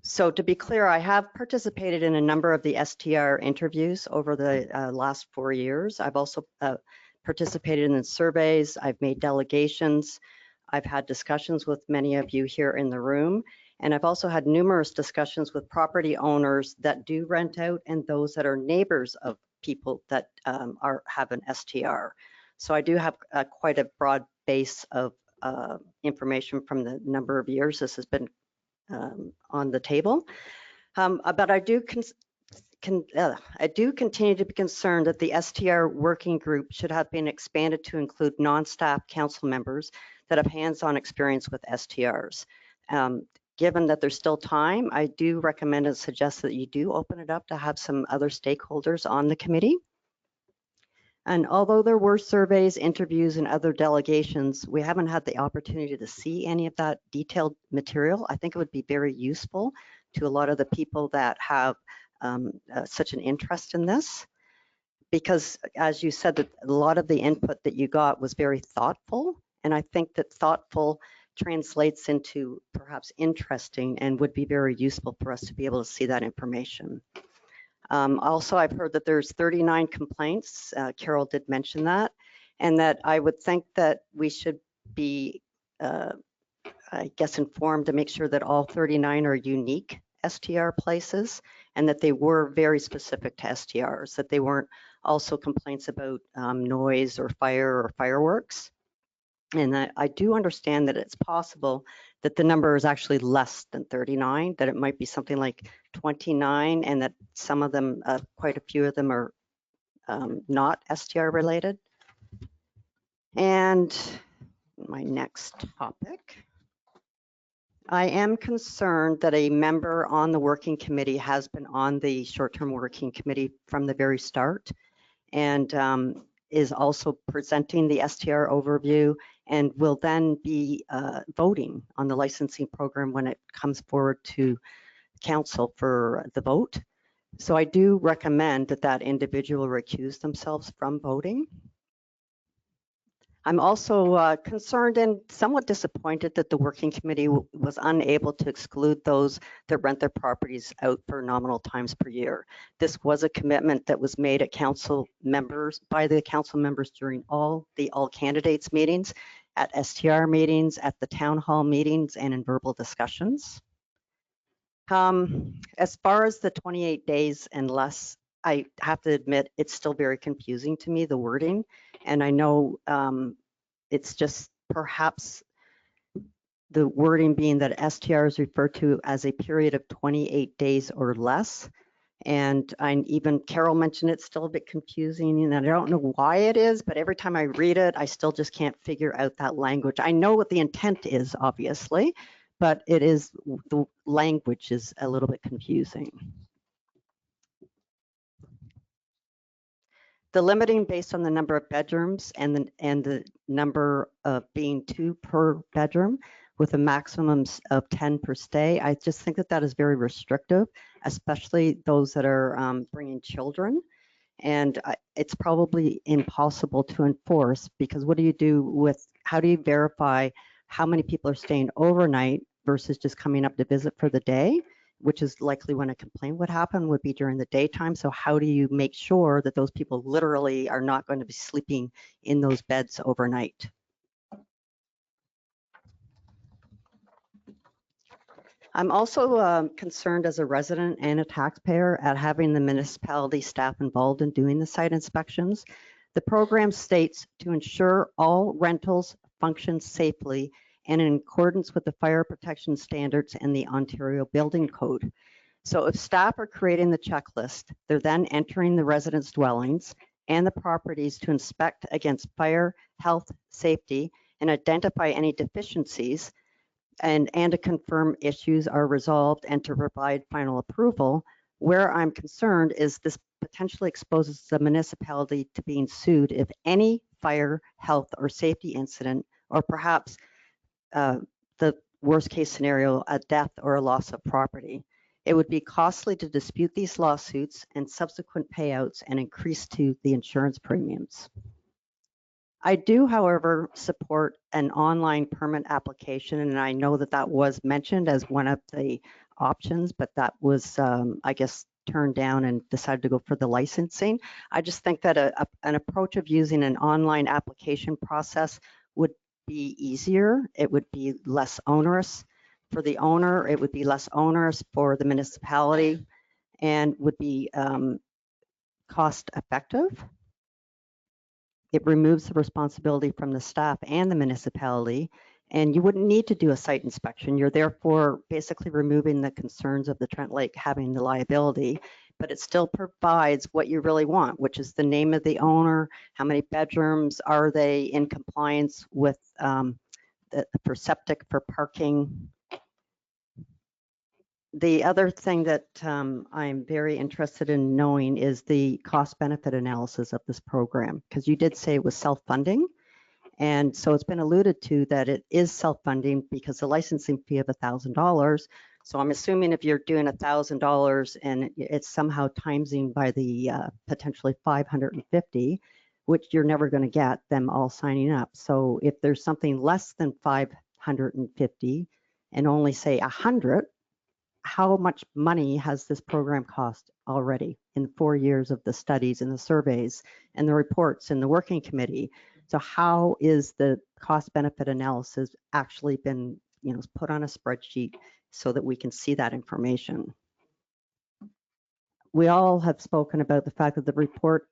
So to be clear, I have participated in a number of the STR interviews over the last 4 years. I've also participated in the surveys. I've made delegations. I've had discussions with many of you here in the room. And I've also had numerous discussions with property owners that do rent out and those that are neighbors of people that have an STR. So I do have quite a broad base of information from the number of years this has been on the table. But I do continue to be concerned that the STR working group should have been expanded to include non-staff council members that have hands-on experience with STRs. Given that there's still time, I do recommend and suggest that you do open it up to have some other stakeholders on the committee. And although there were surveys, interviews, and other delegations, we haven't had the opportunity to see any of that detailed material. I think it would be very useful to a lot of the people that have such an interest in this, because as you said, that a lot of the input that you got was very thoughtful, and I think that thoughtful translates into perhaps interesting and would be very useful for us to be able to see that information. Also, I've heard that there's 39 complaints. Carol did mention that, and that I would think that we should be, I guess, informed to make sure that all 39 are unique STR places and that they were very specific to STRs, that they weren't also complaints about noise or fire or fireworks. And I do understand that it's possible that the number is actually less than 39, that it might be something like 29, and that some of them, quite a few of them are not STR related. And my next topic, I am concerned that a member on the working committee has been on the short-term working committee from the very start and is also presenting the STR overview and will then be voting on the licensing program when it comes forward to council for the vote. So I do recommend that that individual recuse themselves from voting. I'm also concerned and somewhat disappointed that the working committee was unable to exclude those that rent their properties out for nominal times per year. This was a commitment that was made at council members, by the council members during all candidates meetings, at STR meetings, at the town hall meetings, and in verbal discussions. As far as the 28 days and less, I have to admit, it's still very confusing to me, the wording. And I know it's just perhaps the wording being that STR is referred to as a period of 28 days or less. And even Carol mentioned it's still a bit confusing, and I don't know why it is, but every time I read it, I still just can't figure out that language. I know what the intent is, obviously, but it is, the language is a little bit confusing. The limiting based on the number of bedrooms and the number of being 2 per bedroom with a maximum of 10 per stay, I just think that that is very restrictive, especially those that are bringing children. And it's probably impossible to enforce, because what do you do with, how do you verify how many people are staying overnight versus just coming up to visit for the day, which is likely when a complaint would happen, would be during the daytime. So how do you make sure that those people literally are not going to be sleeping in those beds overnight? I'm also concerned as a resident and a taxpayer at having the municipality staff involved in doing the site inspections. The program states to ensure all rentals function safely and in accordance with the fire protection standards and the Ontario Building Code. So if staff are creating the checklist, they're then entering the residents' dwellings and the properties to inspect against fire, health, safety, and identify any deficiencies, and to confirm issues are resolved and to provide final approval. Where I'm concerned is this potentially exposes the municipality to being sued if any fire, health, or safety incident, or perhaps the worst case scenario, a death or a loss of property. It would be costly to dispute these lawsuits and subsequent payouts and increase to the insurance premiums. I do, however, support an online permit application, and I know that that was mentioned as one of the options, but that was, I guess, turned down and decided to go for the licensing. I just think that an approach of using an online application process would be easier. It would be less onerous for the owner. It would be less onerous for the municipality and would be cost effective. It removes the responsibility from the staff and the municipality, and you wouldn't need to do a site inspection. You're therefore basically removing the concerns of the Trent Lake having the liability, but it still provides what you really want, which is the name of the owner, how many bedrooms are they in compliance with for septic, for parking. The other thing that I'm very interested in knowing is the cost benefit analysis of this program, because you did say it was self-funding. And so it's been alluded to that it is self-funding because the licensing fee of $1,000. So I'm assuming if you're doing $1,000 and it's somehow timesing by the potentially 550, which you're never going to get them all signing up. So if there's something less than 550 and only say 100, how much money has this program cost already in 4 years of the studies and the surveys and the reports and the working committee? So how is the cost benefit analysis actually been, put on a spreadsheet so that we can see that information? We all have spoken about the fact that the report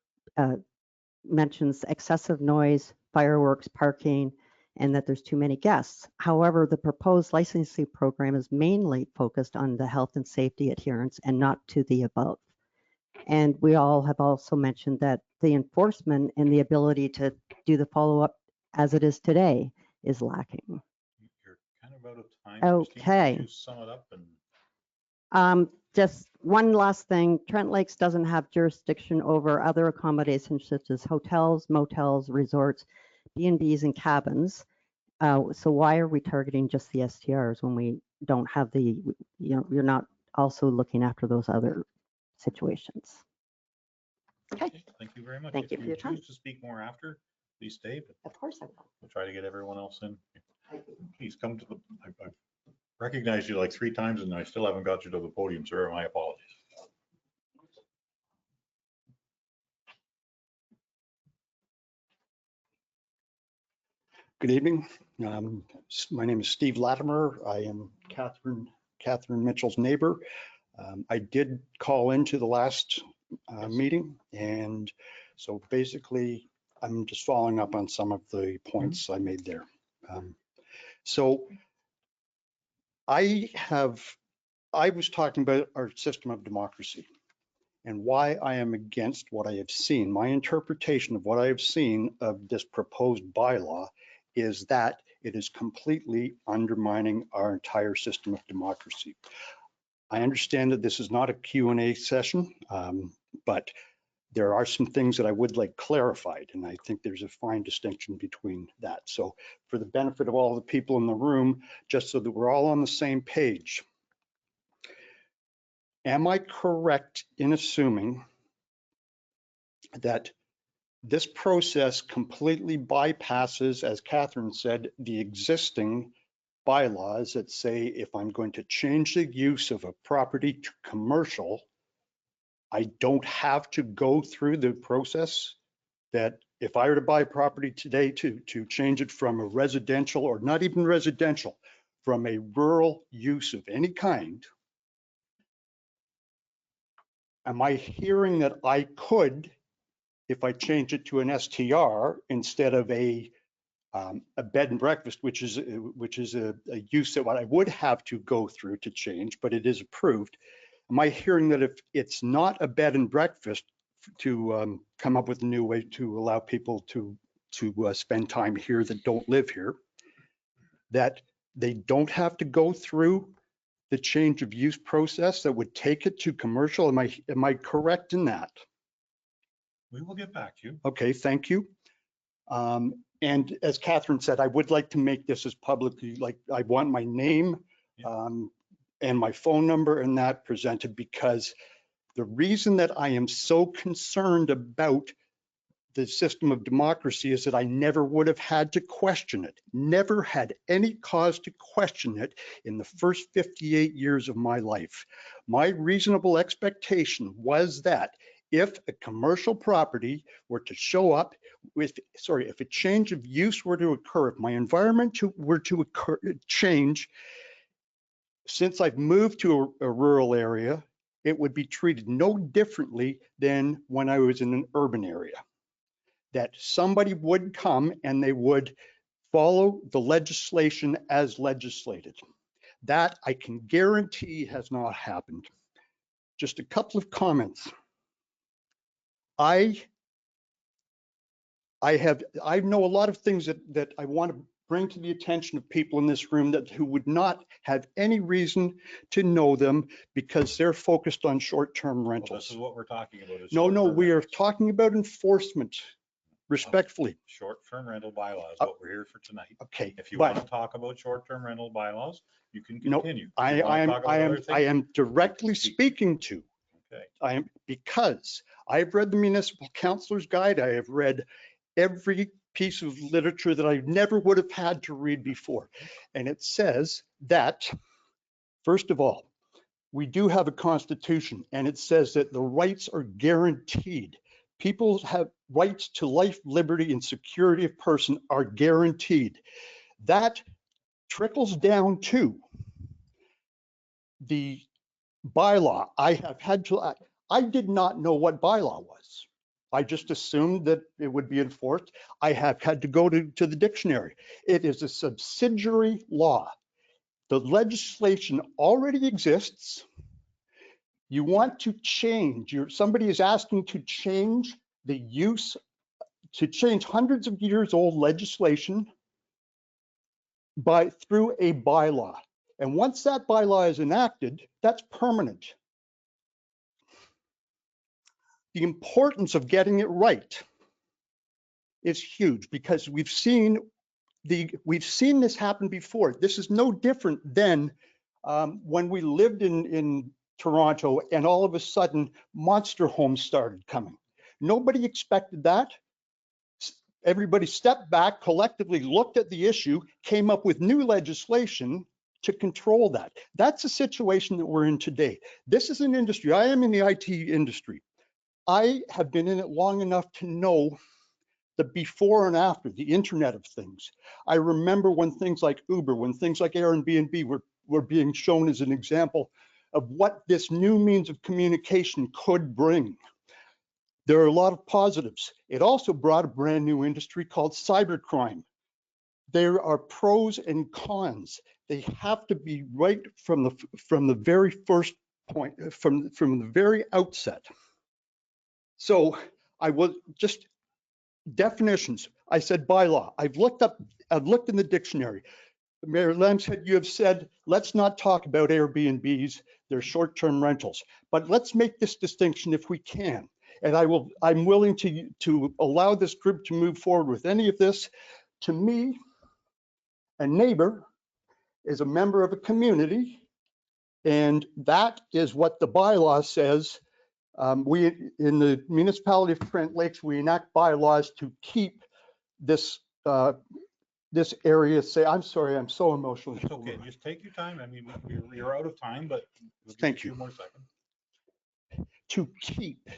mentions excessive noise, fireworks, parking, and that there's too many guests. However, the proposed licensing program is mainly focused on the health and safety adherence and not to the above. And we all have also mentioned that the enforcement and the ability to do the follow-up as it is today is lacking. You're kind of out of time. Okay. Can you sum it up? And Just one last thing, Trent Lakes doesn't have jurisdiction over other accommodations such as hotels, motels, resorts, B&Bs, and cabins. So why are we targeting just the STRs when we don't have the, you're not also looking after those other situations? Okay. Thank you very much. Thank you for your time. If you choose to speak more after, please stay. But Of course I will. we'll try to get everyone else in. Please come to the, I've recognized you like 3 times and I still haven't got you to the podium, sir. My apologies. Good evening. My name is Steve Latimer. I am Catherine Mitchell's neighbor. I did call into the last meeting, and so basically I'm just following up on some of the points I made there. So I was talking about our system of democracy and why I am against what I have seen. My interpretation of what I have seen of this proposed bylaw is that it is completely undermining our entire system of democracy. I understand that this is not a Q&A session, but there are some things that I would like clarified, and I think there's a fine distinction between that. So for the benefit of all the people in the room, just so that we're all on the same page, am I correct in assuming that this process completely bypasses, as Catherine said, the existing bylaws that say if I'm going to change the use of a property to commercial, I don't have to go through the process? That if I were to buy a property today to change it from a residential, or not even residential, from a rural use of any kind, am I hearing that I could, if I change it to an STR instead of a bed and breakfast, which is a use that I would have to go through to change, but it is approved. Am I hearing that if it's not a bed and breakfast, to come up with a new way to allow people to spend time here that don't live here, that they don't have to go through the change of use process that would take it to commercial? Am I correct in that? We will get back to you. Okay, thank you. And as Catherine said, I would like to make this as publicly, like I want my name and my phone number and that presented, because the reason that I am so concerned about the system of democracy is that I never would have had to question it, never had any cause to question it in the first 58 years of my life. My reasonable expectation was that if a commercial property were to show up with, if a change of use were to occur, if my environment were to change, since I've moved to a rural area, it would be treated no differently than when I was in an urban area. That somebody would come and they would follow the legislation as legislated. That I can guarantee has not happened. Just a couple of comments. I know a lot of things that I want to bring to the attention of people in this room who would not have any reason to know them because they're focused on short-term rentals. Well, this is what we're talking about. No, we are talking about enforcement, respectfully. Short-term rental bylaws, what we're here for tonight. Okay. If you want to talk about short-term rental bylaws, you can continue. No, I am directly speaking to. Okay. Because I've read the municipal counselor's guide. I have read every piece of literature that I never would have had to read before. And it says that, first of all, we do have a constitution, and it says that the rights are guaranteed. People have rights to life, liberty, and security of person are guaranteed. That trickles down to the bylaw. I did not know what bylaw was. I just assumed that it would be enforced. I have had to go to the dictionary. It is a subsidiary law. The legislation already exists. You want to change, somebody is asking to change the use, to change hundreds of years old legislation through a bylaw. And once that bylaw is enacted, that's permanent. The importance of getting it right is huge because we've seen this happen before. This is no different than when we lived in Toronto and all of a sudden monster homes started coming. Nobody expected that. Everybody stepped back, collectively looked at the issue, came up with new legislation to control that. That's the situation that we're in today. This is an industry. I am in the IT industry. I have been in it long enough to know the before and after, the Internet of Things. I remember when things like Uber, when things like Airbnb were being shown as an example of what this new means of communication could bring. There are a lot of positives. It also brought a brand new industry called cybercrime. There are pros and cons. They have to be right from the very first point, from the very outset. So I was just definitions. I said bylaw. I've looked in the dictionary. Mayor Lamb said, you have said, let's not talk about Airbnbs, they're short-term rentals, but let's make this distinction if we can. And I'm willing to allow this group to move forward with any of this. To me, a neighbor is a member of a community, and that is what the bylaw says. We, in the municipality of Trent Lakes, we enact bylaws to keep this this area safe. I'm sorry, I'm so emotional. It's okay, just take your time. I mean, you're out of time, but we'll Thank you you. 2 more seconds. To keep.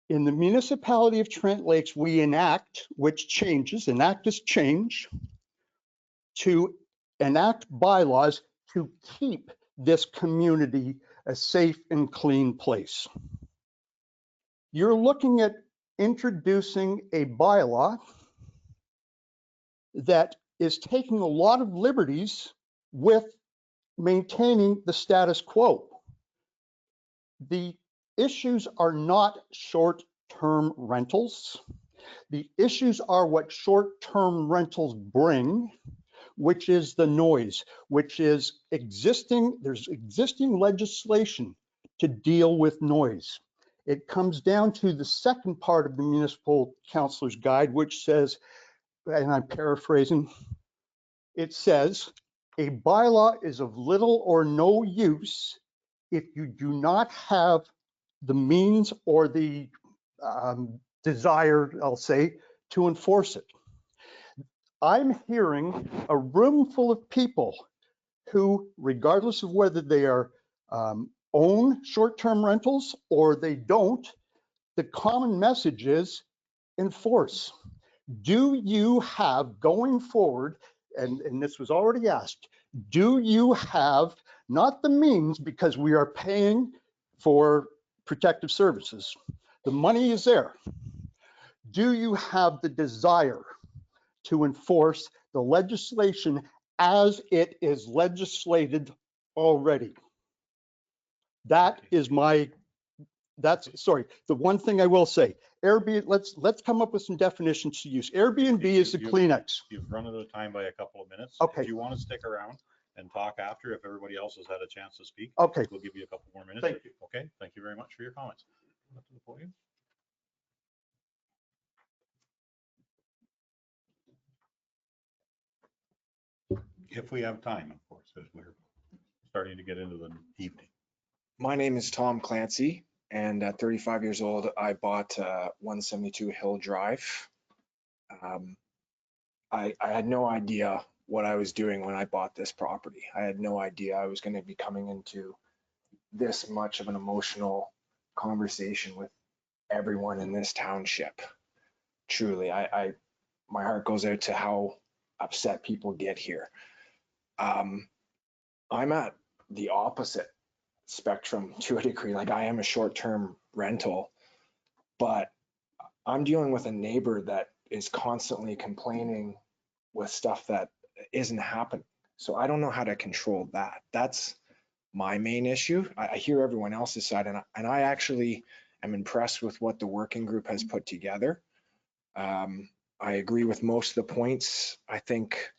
In the municipality of Trent Lakes, we enact, which changes, enact is change, to enact bylaws to keep this community a safe and clean place. You're looking at introducing a bylaw that is taking a lot of liberties with maintaining the status quo. The issues are not short-term rentals. The issues are what short-term rentals bring, which is the noise, which is there's existing legislation to deal with noise. It comes down to the second part of the municipal councilor's guide, which says, and I'm paraphrasing, it says, a bylaw is of little or no use if you do not have the means or the desire, I'll say, to enforce it. I'm hearing a room full of people who, regardless of whether they are own short-term rentals or they don't, the common message is enforce. Do you have going forward, and this was already asked, do you have not the means, because we are paying for protective services, the money is there. Do you have the desire to enforce the legislation as it is legislated already? That is my, sorry, the one thing I will say, Airbnb, let's come up with some definitions to use. Airbnb is the Kleenex. You've run out of time by a couple of minutes. Okay. If you want to stick around and talk after, if everybody else has had a chance to speak, Okay. we'll give you a couple more minutes. Thank you. Okay, thank you very much for your comments. Up to the podium. If we have time, of course, as we're starting to get into the evening. My name is Tom Clancy, and at 35 years old, I bought 172 Hill Drive. I had no idea what I was doing when I bought this property. I had no idea I was going to be coming into this much of an emotional conversation with everyone in this township. Truly, my heart goes out to how upset people get here. I'm at the opposite spectrum to a degree. Like, I am a short-term rental, but I'm dealing with a neighbor that is constantly complaining with stuff that isn't happening. So I don't know how to control that. That's my main issue. I hear everyone else's side, and I actually am impressed with what the working group has put together. I agree with most of the points. I think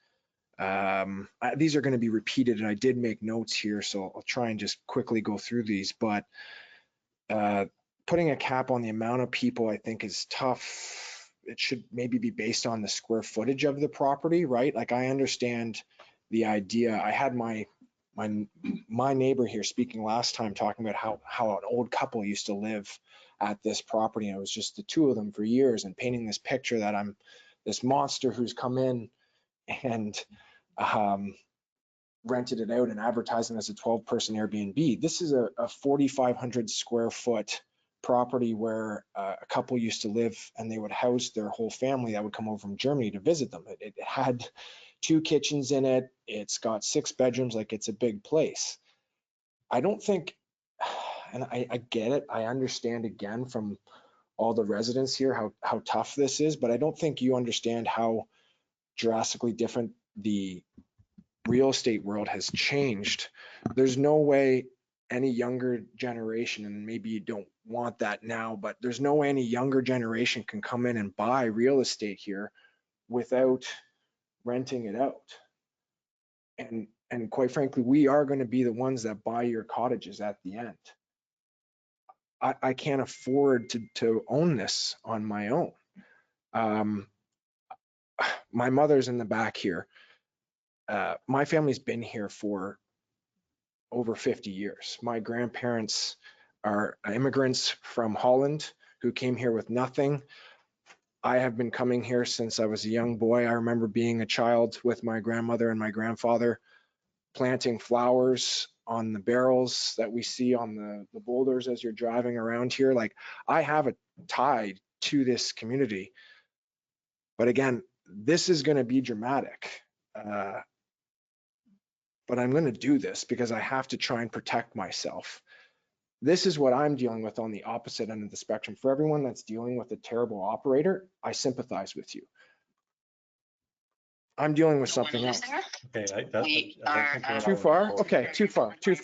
these are going to be repeated, and I did make notes here, so I'll try and just quickly go through these. But putting a cap on the amount of people, I think, is tough. It should maybe be based on the square footage of the property, right? Like, I understand the idea. I had my neighbor here speaking last time, talking about how an old couple used to live at this property, and it was just the two of them for years, and painting this picture that I'm this monster who's come in and rented it out and advertising as a 12-person Airbnb. This is a 4,500 square foot property where a couple used to live, and they would house their whole family that would come over from Germany to visit them. It had 2 kitchens in it. It's got 6 bedrooms. Like, it's a big place. I don't think, and I get it. I understand, again, from all the residents here how tough this is, but I don't think you understand how drastically different the real estate world has changed. There's no way any younger generation, and maybe you don't want that now, but there's no way any younger generation can come in and buy real estate here without renting it out. And quite frankly, we are going to be the ones that buy your cottages at the end. I can't afford to own this on my own. My mother's in the back here. My family's been here for over 50 years. My grandparents are immigrants from Holland who came here with nothing. I have been coming here since I was a young boy. I remember being a child with my grandmother and my grandfather, planting flowers on the barrels that we see on the boulders as you're driving around here. Like, I have a tie to this community. But again, this is going to be dramatic. But I'm going to do this because I have to try and protect myself. This is what I'm dealing with on the opposite end of the spectrum. For everyone that's dealing with a terrible operator, I sympathize with you. I'm dealing with something else. Okay, Too far? Okay, too far. Too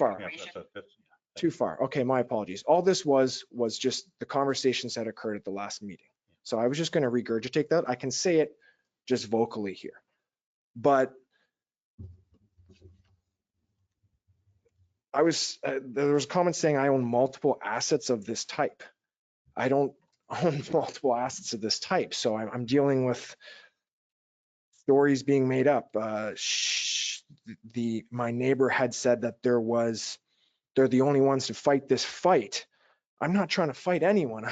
far. Okay, my apologies. All this was just the conversations that occurred at the last meeting. So I was just going to regurgitate that. I can say it just vocally here. But there was a comment saying I own multiple assets of this type. I don't own multiple assets of this type. So I'm dealing with stories being made up. My neighbor had said that they're the only ones to fight this fight. I'm not trying to fight anyone.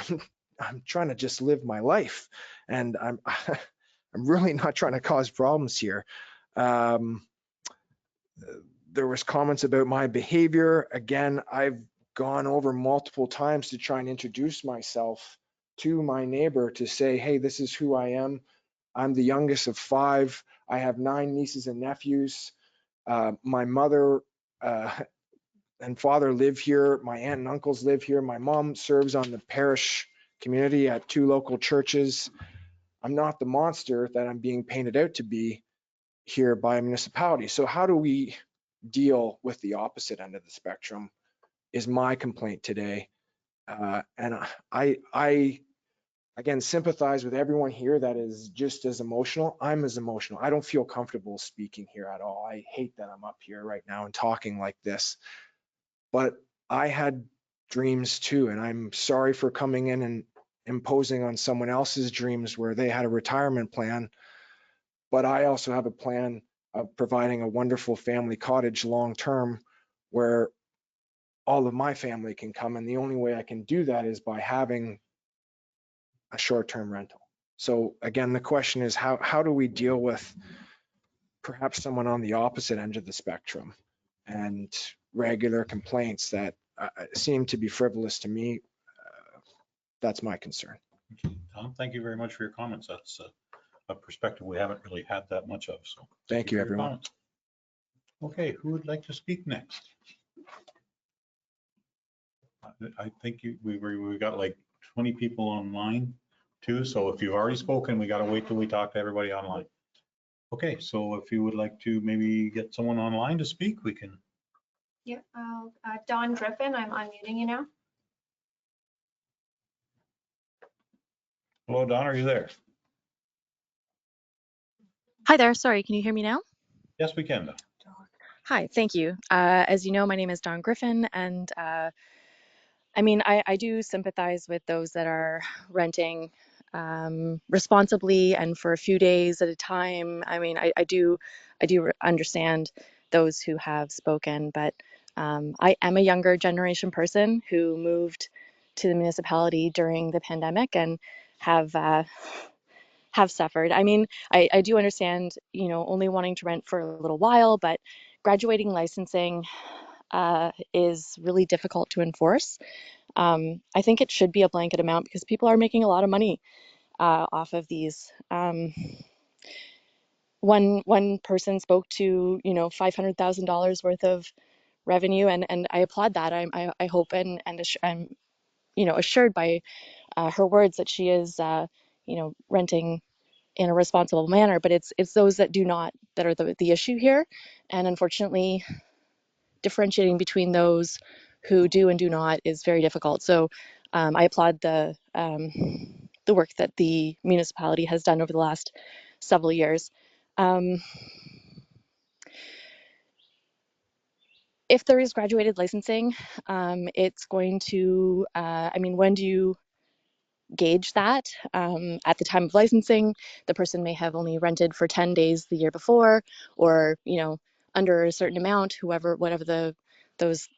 I'm trying to just live my life, and I'm I'm really not trying to cause problems here. There was comments about my behavior. Again, I've gone over multiple times to try and introduce myself to my neighbor to say, hey, this is who I am. I'm the youngest of 5. I have 9 nieces and nephews. My mother and father live here. My aunt and uncles live here. My mom serves on the parish community at 2 local churches. I'm not the monster that I'm being painted out to be here by a municipality. So how do we deal with the opposite end of the spectrum is my complaint today. And I again sympathize with everyone here that is just as emotional. I'm as emotional. I don't feel comfortable speaking here at all. I hate that I'm up here right now and talking like this. But I had dreams too, and I'm sorry for coming in and imposing on someone else's dreams where they had a retirement plan. But I also have a plan of providing a wonderful family cottage long-term where all of my family can come. And the only way I can do that is by having a short-term rental. So again, the question is how do we deal with perhaps someone on the opposite end of the spectrum and regular complaints that seem to be frivolous to me? That's my concern. Tom, thank you very much for your comments. That's a perspective we haven't really had that much of. So thank you, for your everyone. comments. Okay, who would like to speak next? I think we got like 20 people online too. So if you've already spoken, we got to wait till we talk to everybody online. Okay, so if you would like to maybe get someone online to speak, we can. Yeah, Don Griffin, I'm unmuting you now. Hello, Don, are you there? Hi there. Sorry, can you hear me now? Yes, we can. Hi, thank you. As you know, my name is Dawn Griffin, and I mean, I do sympathize with those that are renting responsibly and for a few days at a time. I mean, I do understand those who have spoken, but I am a younger generation person who moved to the municipality during the pandemic and have suffered. I mean, I do understand, you know, only wanting to rent for a little while, but graduating licensing is really difficult to enforce. I think it should be a blanket amount because people are making a lot of money off of these. One person spoke to, you know, $500,000 worth of revenue, and I applaud that. I hope and I'm, you know, assured by her words that she is, you know, renting in a responsible manner, but it's those that do not that are the issue here. And unfortunately, differentiating between those who do and do not is very difficult. So I applaud the work that the municipality has done over the last several years. If there is graduated licensing, it's going to, I mean, when do you gauge that? At the time of licensing, the person may have only rented for 10 days the year before, or, you know, under a certain amount, whatever those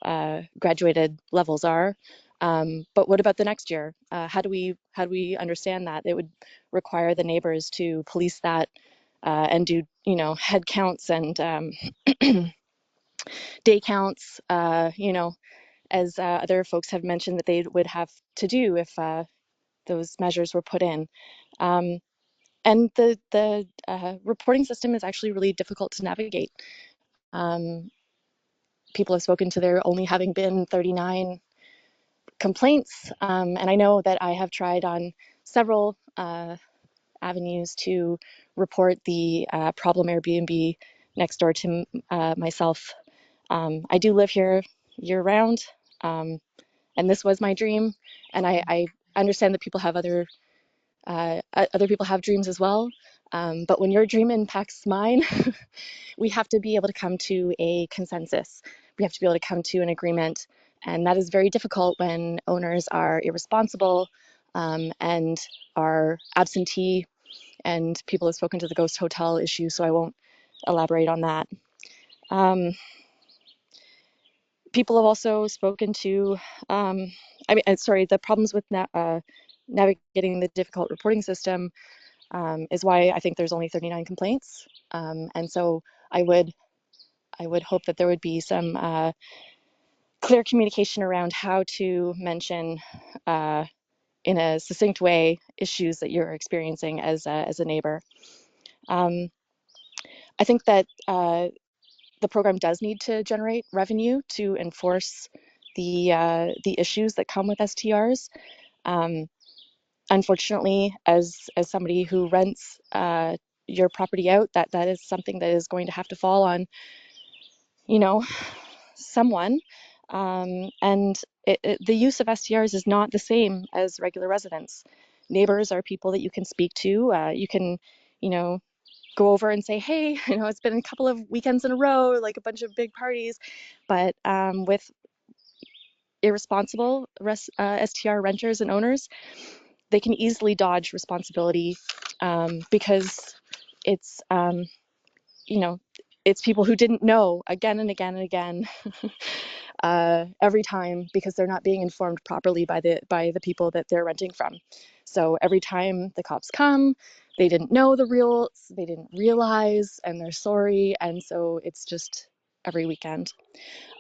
graduated levels are. But what about the next year? How do we understand that? It would require the neighbors to police that and do, you know, head counts and day counts, you know, as other folks have mentioned that they would have to do if those measures were put in. And the reporting system is actually really difficult to navigate. People have spoken to there only having been 39 complaints. And I know that I have tried on several avenues to report the problem Airbnb next door to myself. I do live here year round, and this was my dream. And I understand that people have other people have dreams as well. But when your dream impacts mine, we have to be able to come to a consensus we have to be able to come to an agreement. And that is very difficult when owners are irresponsible and are absentee, and people have spoken to the ghost hotel issue, so I won't elaborate on that. People have also spoken to, the problems with navigating the difficult reporting system is why I think there's only 39 complaints. And so I would hope that there would be some clear communication around how to mention in a succinct way issues that you're experiencing as a neighbor. I think that the program does need to generate revenue to enforce the issues that come with STRs. Unfortunately, as somebody who rents your property out, that is something that is going to have to fall on, someone. And the use of STRs is not the same as regular residents. Neighbors are people that you can speak to. You can, go over and say, hey, it's been a couple of weekends in a row, like a bunch of big parties. But with irresponsible STR renters and owners, they can easily dodge responsibility because it's, it's people who didn't know again and again and again every time because they're not being informed properly by the people that they're renting from. So every time the cops come, they didn't know the rules, they didn't realize, and they're sorry. And so it's just every weekend.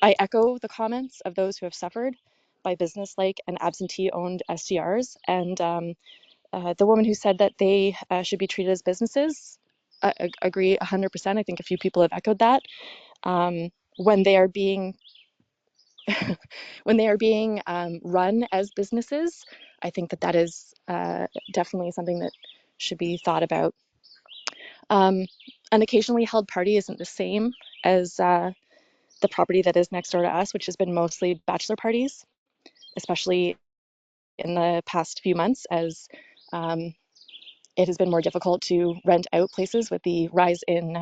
I echo the comments of those who have suffered by business-like and absentee-owned STRs. And the woman who said that they should be treated as businesses, I agree 100%. I think a few people have echoed that. When they are being run as businesses, I think that is definitely something that should be thought about. An occasionally held party isn't the same as the property that is next door to us, which has been mostly bachelor parties, especially in the past few months as it has been more difficult to rent out places with the rise in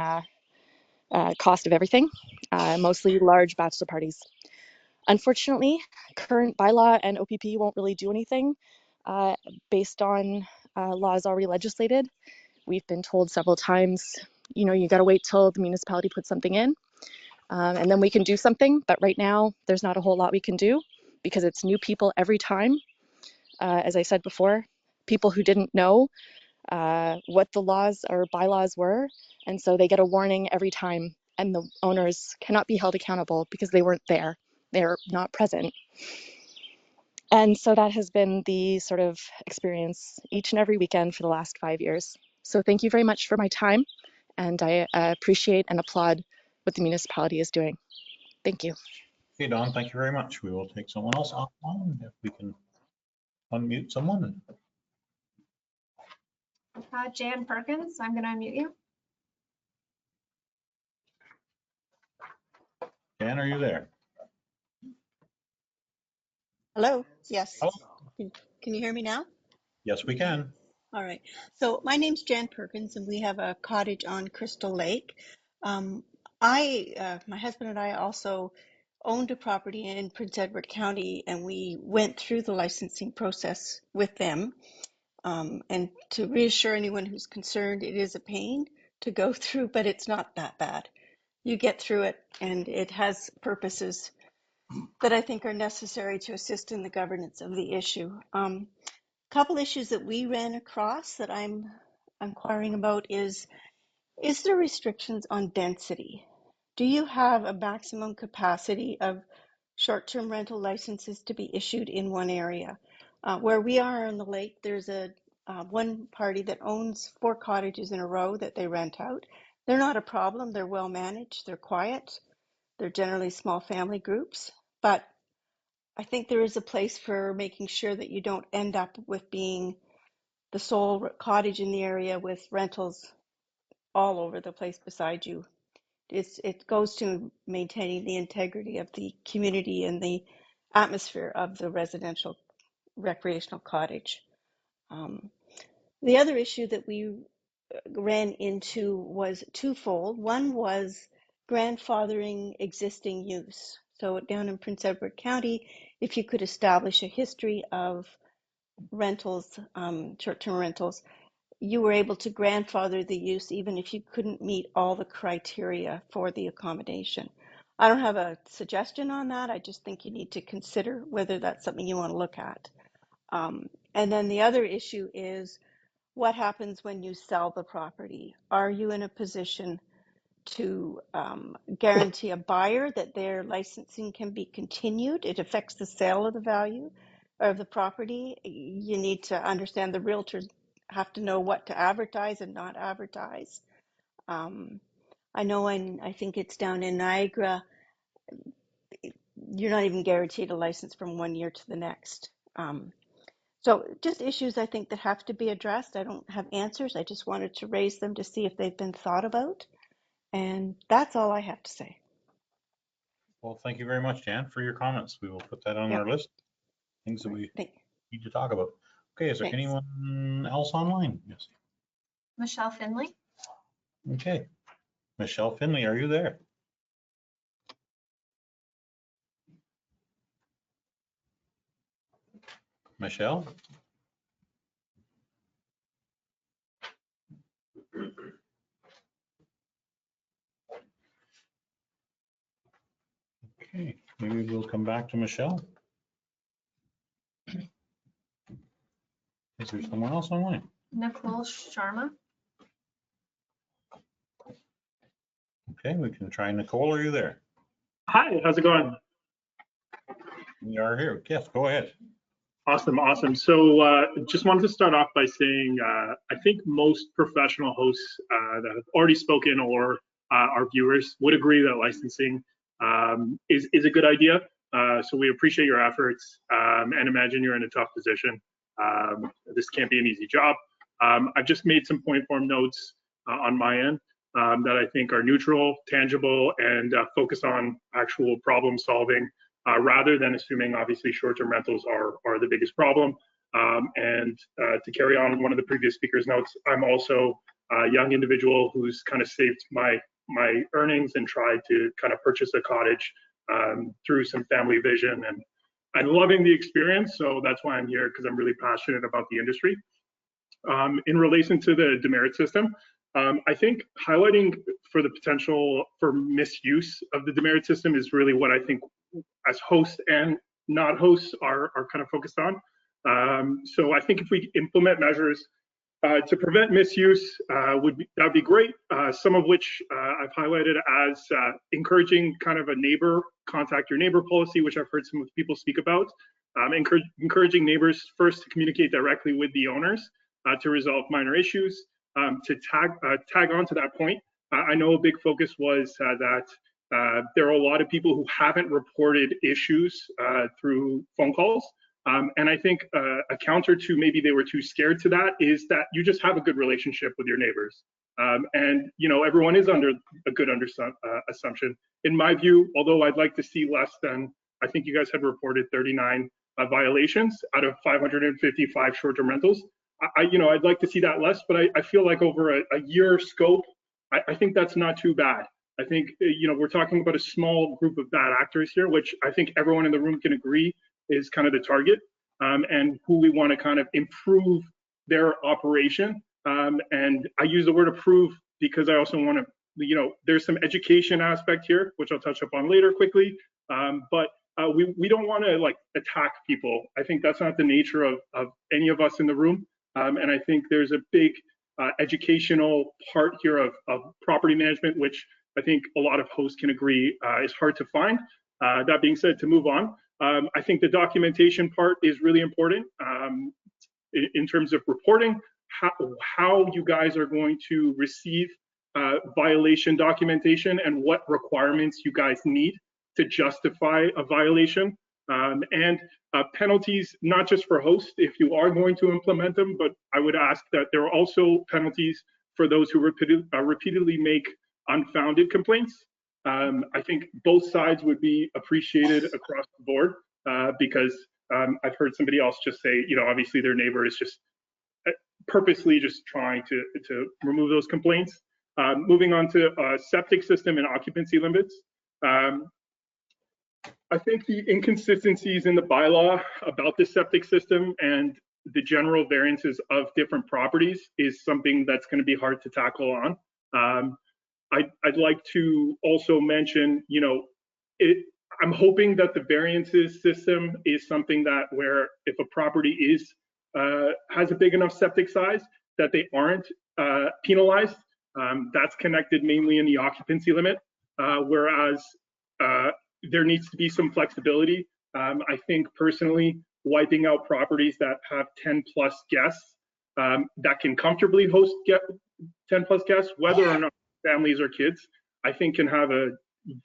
cost of everything, mostly large bachelor parties. Unfortunately, current bylaw and OPP won't really do anything based on laws already legislated. We've been told several times, you got to wait till the municipality puts something in and then we can do something. But right now, there's not a whole lot we can do because it's new people every time. As I said before, people who didn't know what the laws or bylaws were. And so they get a warning every time and the owners cannot be held accountable because they weren't there. They're not present. And so that has been the sort of experience each and every weekend for the last 5 years. So thank you very much for my time. And I appreciate and applaud what the municipality is doing. Thank you. Okay, Don, thank you very much. We will take someone else offline if we can unmute someone. Jan Perkins, I'm going to unmute you. Jan, are you there? Hello. Yes. Hello? Can you hear me now? Yes, we can. All right. So my name's Jan Perkins, and we have a cottage on Crystal Lake. My husband and I also owned a property in Prince Edward County, and we went through the licensing process with them. And to reassure anyone who's concerned, it is a pain to go through, but it's not that bad. You get through it, and it has purposes that I think are necessary to assist in the governance of the issue. Couple issues that we ran across that I'm inquiring about is there restrictions on density? Do you have a maximum capacity of short-term rental licenses to be issued in one area? Where we are on the lake, there's one party that owns 4 cottages in a row that they rent out. They're not a problem. They're well managed. They're quiet. They're generally small family groups. But I think there is a place for making sure that you don't end up with being the sole cottage in the area with rentals all over the place beside you. It goes to maintaining the integrity of the community and the atmosphere of the residential recreational cottage. The other issue that we ran into was twofold. One was grandfathering existing use. So down in Prince Edward County, if you could establish a history of rentals, short-term rentals, you were able to grandfather the use even if you couldn't meet all the criteria for the accommodation. I don't have a suggestion on that. I just think you need to consider whether that's something you want to look at. And then the other issue is what happens when you sell the property? Are you in a position to guarantee a buyer that their licensing can be continued? It affects the sale of the value of the property. You need to understand the realtors have to know what to advertise and not advertise. I know, I think it's down in Niagara, you're not even guaranteed a license from 1 year to the next. So just issues I think that have to be addressed. I don't have answers. I just wanted to raise them to see if they've been thought about. And that's all I have to say. Well, thank you very much, Jan, for your comments. We will put that on our list. Things that we need to talk about. Okay, is there anyone else online? Yes. Michelle Finley. Okay. Michelle Finley, are you there? Michelle? Okay, maybe we'll come back to Michelle. Is there someone else online? Nicole Sharma. Okay, we can try Nicole. Are you there? Hi, how's it going? We are here. Yes, go ahead. Awesome, awesome. So just wanted to start off by saying I think most professional hosts that have already spoken or our viewers would agree that licensing is a good idea. So we appreciate your efforts and imagine you're in a tough position. This can't be an easy job. I've just made some point form notes on my end that I think are neutral, tangible, and focus on actual problem solving rather than assuming obviously short-term rentals are the biggest problem. And to carry on one of the previous speakers' notes, I'm also a young individual who's kind of saved my earnings and tried to kind of purchase a cottage through some family vision, and I'm loving the experience. So that's why I'm here, because I'm really passionate about the industry. In relation to the demerit system, I think highlighting for the potential for misuse of the demerit system is really what I think as hosts and not hosts are kind of focused on. So I think if we implement measures to prevent misuse, that'd be great. Some of which I've highlighted as encouraging kind of a neighbor, contact your neighbor policy, which I've heard some people speak about. Encouraging neighbors first to communicate directly with the owners to resolve minor issues. To tag on to that point, I know a big focus was that there are a lot of people who haven't reported issues through phone calls. And I think a counter to maybe they were too scared to that is that you just have a good relationship with your neighbors. And, you know, everyone is under a good assumption. In my view, although I'd like to see less than, I think you guys had reported 39 violations out of 555 short-term rentals. I'd like to see that less, but I feel like over a year scope, I think that's not too bad. I think, we're talking about a small group of bad actors here, which I think everyone in the room can agree is kind of the target, and who we want to kind of improve their operation. And I use the word approve because I also want to, there's some education aspect here, which I'll touch upon later quickly. But we don't want to like attack people. I think that's not the nature of any of us in the room. And I think there's a big educational part here of property management, which I think a lot of hosts can agree is hard to find. That being said, to move on, I think the documentation part is really important in terms of reporting, how you guys are going to receive violation documentation and what requirements you guys need to justify a violation. And penalties, not just for hosts, if you are going to implement them, but I would ask that there are also penalties for those who repeatedly make unfounded complaints. I think both sides would be appreciated across the board because I've heard somebody else just say, obviously their neighbor is just purposely just trying to remove those complaints. Moving on to septic system and occupancy limits. I think the inconsistencies in the bylaw about the septic system and the general variances of different properties is something that's going to be hard to tackle on. I'd like to also mention, I'm hoping that the variances system is something that where if a property has a big enough septic size that they aren't penalized. That's connected mainly in the occupancy limit, whereas there needs to be some flexibility. I think personally, wiping out properties that have 10 plus guests that can comfortably host 10 plus guests, whether or not families or kids, I think can have a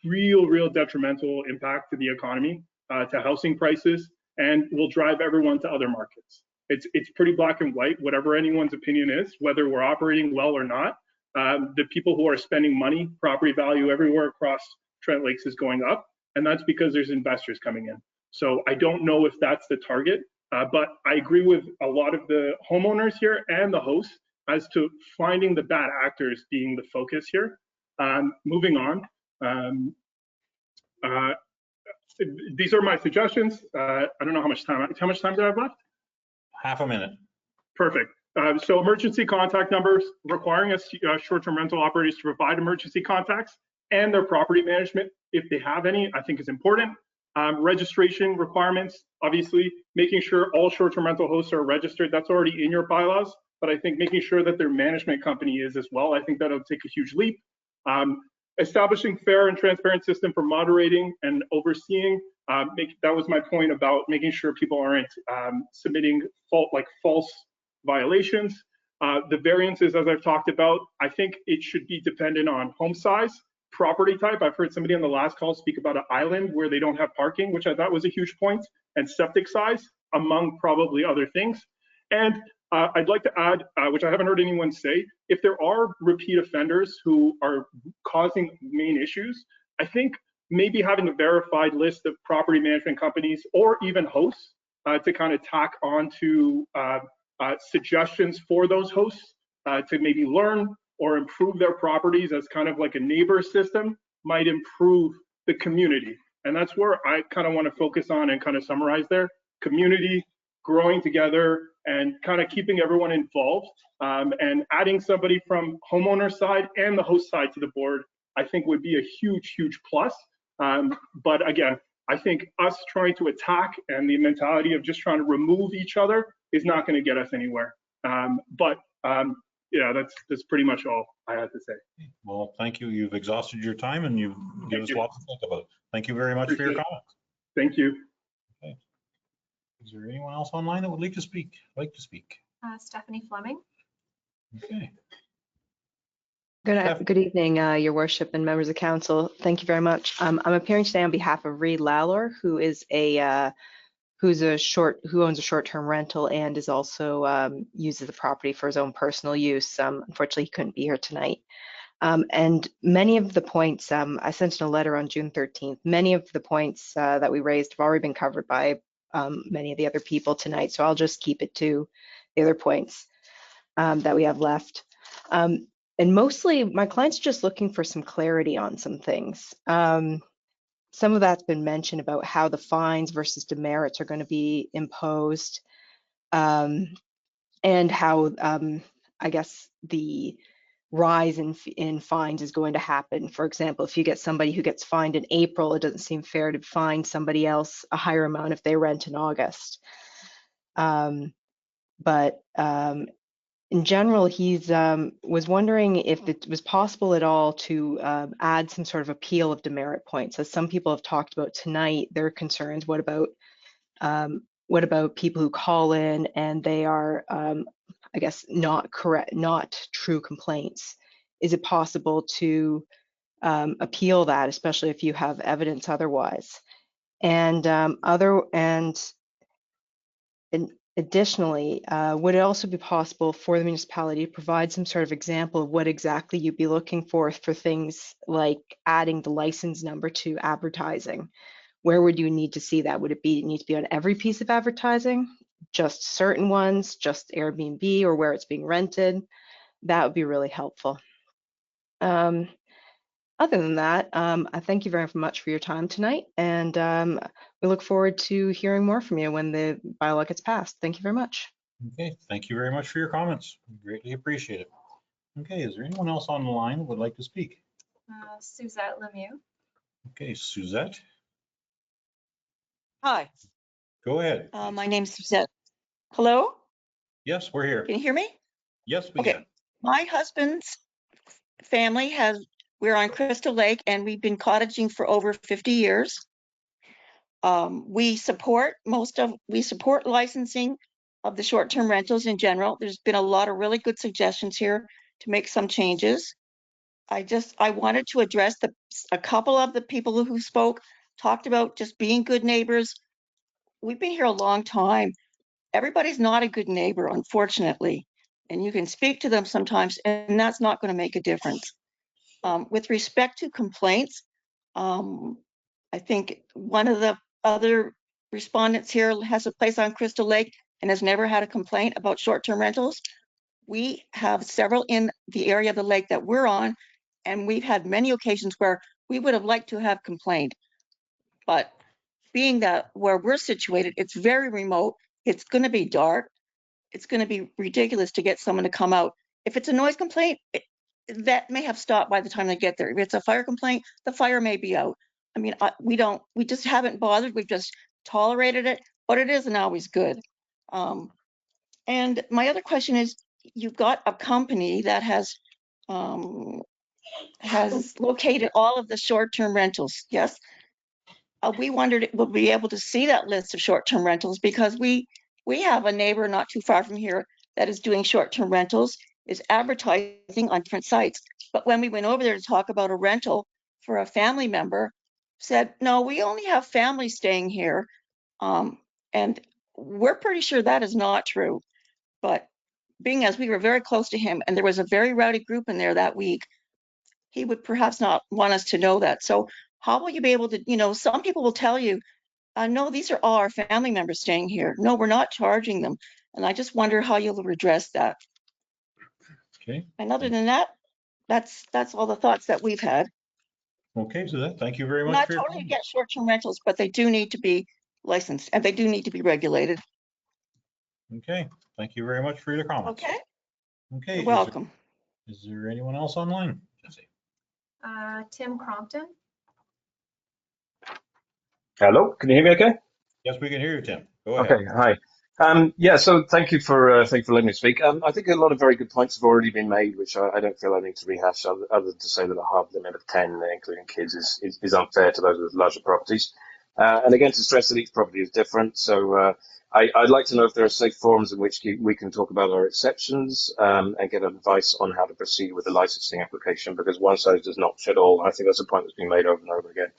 real detrimental impact to the economy, to housing prices, and will drive everyone to other markets. It's pretty black and white, whatever anyone's opinion is, whether we're operating well or not. The people who are spending money, property value everywhere across Trent Lakes is going up, and that's because there's investors coming in. So I don't know if that's the target, but I agree with a lot of the homeowners here and the hosts as to finding the bad actors being the focus here. Moving on. These are my suggestions. I don't know how much time do I have left? Half a minute. Perfect. So emergency contact numbers, requiring short-term rental operators to provide emergency contacts and their property management, if they have any, I think is important. Registration requirements, obviously, making sure all short-term rental hosts are registered. That's already in your bylaws, but I think making sure that their management company is as well. I think that'll take a huge leap. Establishing fair and transparent system for moderating and overseeing. That was my point about making sure people aren't submitting false violations. The variances, as I've talked about, I think it should be dependent on home size, property type. I've heard somebody on the last call speak about an island where they don't have parking, which I thought was a huge point, and septic size, among probably other things. And I'd like to add, which I haven't heard anyone say, if there are repeat offenders who are causing main issues, I think maybe having a verified list of property management companies or even hosts to kind of tack on to suggestions for those hosts to maybe learn or improve their properties as kind of like a neighbor system might improve the community. And that's where I kind of want to focus on and kind of summarize there. Community, growing together, and kind of keeping everyone involved, and adding somebody from homeowner side and the host side to the board, I think would be a huge plus. But again, I think us trying to attack and the mentality of just trying to remove each other is not going to get us anywhere. Yeah, that's pretty much all I had to say. Well, thank you. You've exhausted your time and you've given us lots to think about. Thank you very much for your comments. Thank you. Okay. Is there anyone else online that would like to speak? Stephanie Fleming. Okay. Good evening, Your Worship and members of council. Thank you very much. I'm appearing today on behalf of Reed Lawlor, who is who owns a short-term rental and is also uses the property for his own personal use. Unfortunately, he couldn't be here tonight. And many of the points, I sent in a letter on June 13th. Many of the points that we raised have already been covered by many of the other people tonight, so I'll just keep it to the other points that we have left. And mostly, my client's just looking for some clarity on some things. Some of that's been mentioned about how the fines versus demerits are going to be imposed, and how I guess the rise in fines is going to happen. For example, if you get somebody who gets fined in April, it doesn't seem fair to fine somebody else a higher amount if they rent in August. In general, he's was wondering if it was possible at all to add some sort of appeal of demerit points. As some people have talked about tonight, their concerns. What about people who call in and they are, I guess, not true complaints? Is it possible to appeal that, especially if you have evidence otherwise? Additionally, would it also be possible for the municipality to provide some sort of example of what exactly you'd be looking for things like adding the license number to advertising? Where would you need to see that? Would it need to be on every piece of advertising, just certain ones, just Airbnb, or where it's being rented? That would be really helpful. other than that, I thank you very much for your time tonight, and we look forward to hearing more from you when the bylaw gets passed. Thank you very much. Okay, thank you very much for your comments. We greatly appreciate it. Okay, is there anyone else on the line who would like to speak? Suzette Lemieux. Okay, Suzette, Hi, go ahead. my name's Suzette. Hello? Yes, we're here. Can you hear me? Yes, we Okay. can. My husband's family we're on Crystal Lake and we've been cottaging for over 50 years. We support licensing of the short-term rentals in general. There's been a lot of really good suggestions here to make some changes. I wanted to address a couple of the people who spoke, talked about just being good neighbors. We've been here a long time. Everybody's not a good neighbor, unfortunately, and you can speak to them sometimes, and that's not going to make a difference. With respect to complaints, I think one of the other respondents here has a place on Crystal Lake and has never had a complaint about short-term rentals. We have several in the area of the lake that we're on, and we've had many occasions where we would have liked to have complained. But being that where we're situated, it's very remote, it's going to be dark, it's going to be ridiculous to get someone to come out. If it's a noise complaint, that may have stopped by the time they get there. If it's a fire complaint, the fire may be out. I mean, we just haven't bothered. We've just tolerated it, but it isn't always good. And my other question is, you've got a company that has located all of the short-term rentals. Yes. We wondered if we'll be able to see that list of short-term rentals because we have a neighbor not too far from here that is doing short-term rentals, is advertising on different sites. But when we went over there to talk about a rental for a family member, said, no, we only have families staying here. And we're pretty sure that is not true. But being as we were very close to him and there was a very rowdy group in there that week, he would perhaps not want us to know that. So how will you be able to, some people will tell you, no, these are all our family members staying here. No, we're not charging them. And I just wonder how you'll redress that. Okay. And other than that, that's all the thoughts that we've had. Okay, Suzette, thank you very much Not for your totally comments. against short-term rentals, but they do need to be licensed and they do need to be regulated. Okay, thank you very much for your comments. Okay. Okay. You're welcome. Is there anyone else online? Jesse? Tim Crompton. Hello, can you hear me okay? Yes, we can hear you, Tim. Go ahead. Okay, hi. Yeah, so thank you for letting me speak. I think a lot of very good points have already been made, which I don't feel I need to rehash, other than to say that a hard limit of 10, including kids, is unfair to those with larger properties. And again, to stress that each property is different. So I'd like to know if there are safe forums in which we can talk about our exceptions and get advice on how to proceed with the licensing application, because one size does not fit all. I think that's a point that's been made over and over again.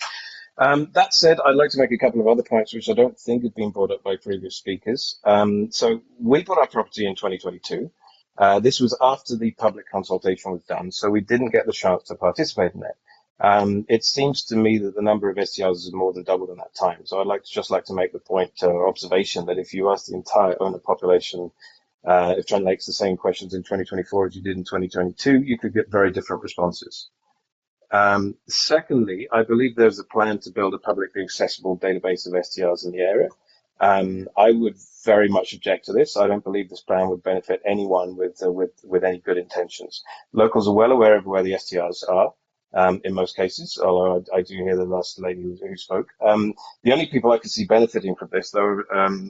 That said, I'd like to make a couple of other points which I don't think have been brought up by previous speakers. So we bought our property in 2022. This was after the public consultation was done, so we didn't get the chance to participate in it. It seems to me that the number of STRs has more than doubled in that time. So I'd just like to make the point or observation that if you ask the entire owner population if Trent Lake's the same questions in 2024 as you did in 2022, you could get very different responses. Secondly, I believe there's a plan to build a publicly accessible database of STRs in the area. I would very much object to this. I don't believe this plan would benefit anyone with any good intentions. Locals are well aware of where the STRs are. In most cases, although I do hear the last lady who spoke. The only people I could see benefiting from this, though,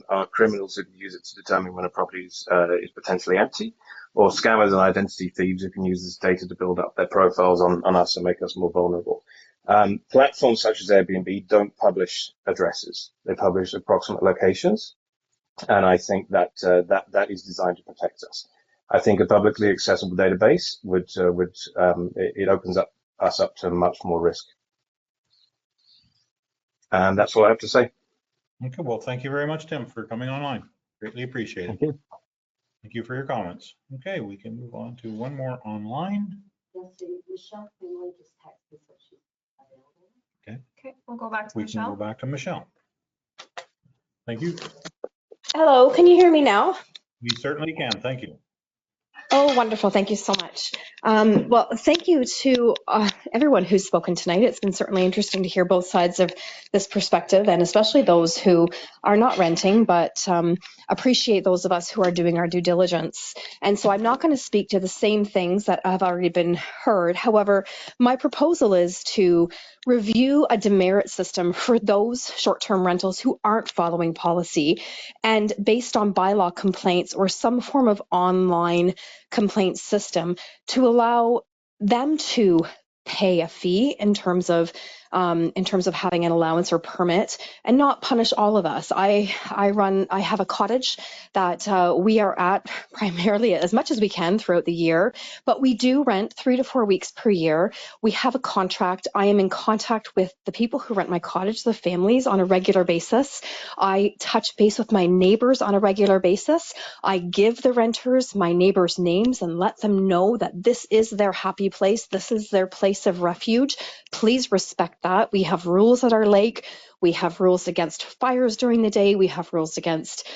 are criminals who can use it to determine when a property is potentially empty, or scammers and identity thieves who can use this data to build up their profiles on us and make us more vulnerable. Platforms such as Airbnb don't publish addresses. They publish approximate locations, and I think that is designed to protect us. I think a publicly accessible database it opens us up to much more risk. And that's all I have to say. Okay, well, thank you very much, Tim, for coming online. Greatly appreciate it. Thank you. Thank you for your comments. Okay, we can move on to one more online. Okay. Okay, we'll go back to We Michelle. can go back to Michelle. Thank you. Hello, can you hear me now? We certainly can. Thank you. Oh, wonderful. Thank you so much. Well, thank you to everyone who's spoken tonight. It's been certainly interesting to hear both sides of this perspective, and especially those who are not renting, but appreciate those of us who are doing our due diligence. And so I'm not going to speak to the same things that have already been heard. However, my proposal is to review a demerit system for those short-term rentals who aren't following policy, and based on bylaw complaints or some form of online complaint system, to allow them to pay a fee in terms of having an allowance or permit, and not punish all of us. I have a cottage that we are at primarily as much as we can throughout the year, but we do rent 3 to 4 weeks per year. We have a contract. I am in contact with the people who rent my cottage, the families, on a regular basis. I touch base with my neighbors on a regular basis. I give the renters my neighbors' names and let them know that this is their happy place. This is their place of refuge. Please respect that. We have rules at our lake. We have rules against fires during the day. We have rules against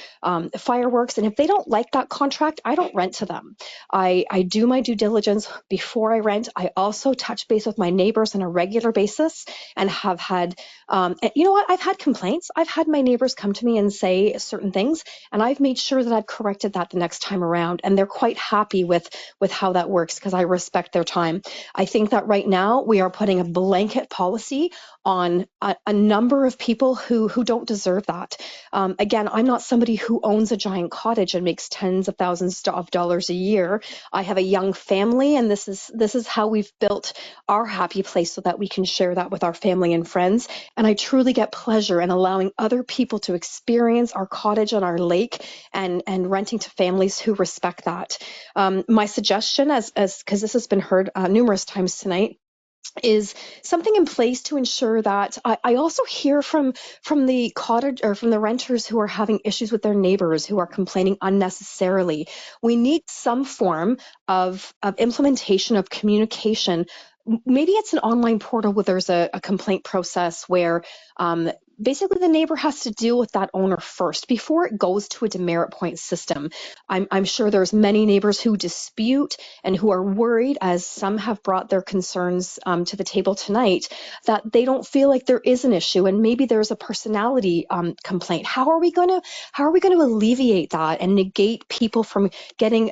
fireworks. And if they don't like that contract, I don't rent to them. I do my due diligence before I rent. I also touch base with my neighbors on a regular basis, and have had, you know what, I've had complaints. I've had my neighbors come to me and say certain things, and I've made sure that I've corrected that the next time around. And they're quite happy with how that works, because I respect their time. I think that right now we are putting a blanket policy on a number of people who don't deserve that. Again, I'm not somebody who owns a giant cottage and makes tens of thousands of dollars a year. I have a young family, and this is how we've built our happy place, so that we can share that with our family and friends. And I truly get pleasure in allowing other people to experience our cottage on our lake, and renting to families who respect that. My suggestion, as because this has been heard numerous times tonight, is something in place to ensure that I also hear from the cottage, or from the renters who are having issues with their neighbors, who are complaining unnecessarily. We need some form of implementation of communication. Maybe it's an online portal where there's a complaint process where basically the neighbor has to deal with that owner first before it goes to a demerit point system. I'm sure there's many neighbors who dispute and who are worried, as some have brought their concerns to the table tonight, that they don't feel like there is an issue, and maybe there's a personality complaint. How are we going to alleviate that and negate people from getting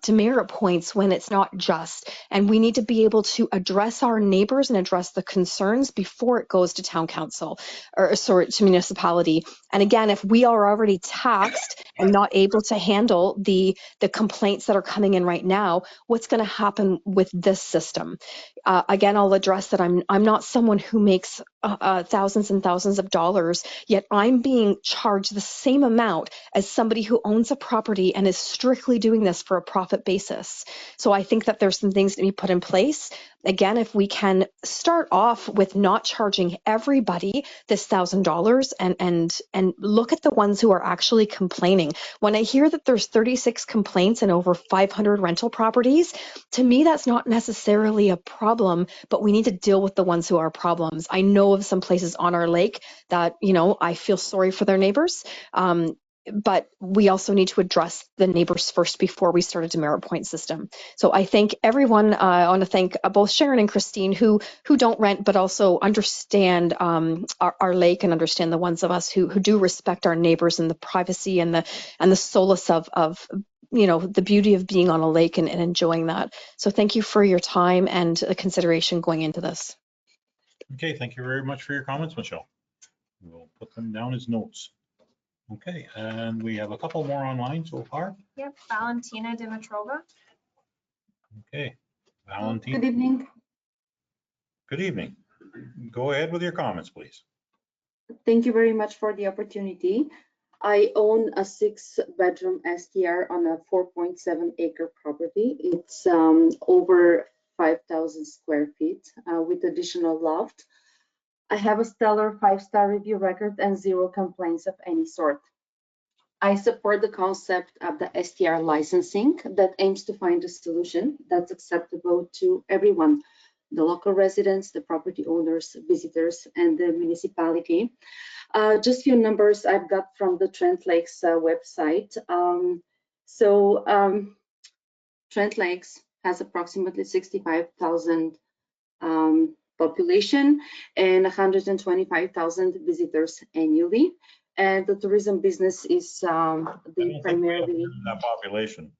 demerit points when it's not just? And we need to be able to address our neighbors and address the concerns before it goes to town council, or sorry, to municipality. And again, if we are already taxed and not able to handle the complaints that are coming in right now, what's going to happen with this system? Again, I'll address that I'm not someone who makes thousands and thousands of dollars, yet I'm being charged the same amount as somebody who owns a property and is strictly doing this for a profit basis. So I think that there's some things to be put in place. Again, if we can start off with not charging everybody this $1,000, and look at the ones who are actually complaining. When I hear that there's 36 complaints and over 500 rental properties, to me that's not necessarily a problem, but we need to deal with the ones who are problems. I know of some places on our lake that, I feel sorry for their neighbors. But we also need to address the neighbors first before we start a demerit point system. So I thank everyone. I want to thank both Sharon and Christine, who don't rent, but also understand our lake, and understand the ones of us who do respect our neighbors and the privacy and the solace of the beauty of being on a lake and enjoying that. So thank you for your time and the consideration going into this. Okay, thank you very much for your comments, Michelle. We'll put them down as notes. Okay, and we have a couple more online so far. Yep, Valentina Dimitrova. Okay, Valentina. Good evening. Good evening. Go ahead with your comments, please. Thank you very much for the opportunity. I own a 6-bedroom STR on a 4.7 acre property. It's over 5,000 square feet with additional loft. I have a stellar 5-star review record and 0 complaints of any sort. I support the concept of the STR licensing that aims to find a solution that's acceptable to everyone, the local residents, the property owners, visitors, and the municipality. Just few numbers I've got from the Trent Lakes website. Trent Lakes has approximately 65,000 population and 125,000 visitors annually. And the tourism business is the primarily that population.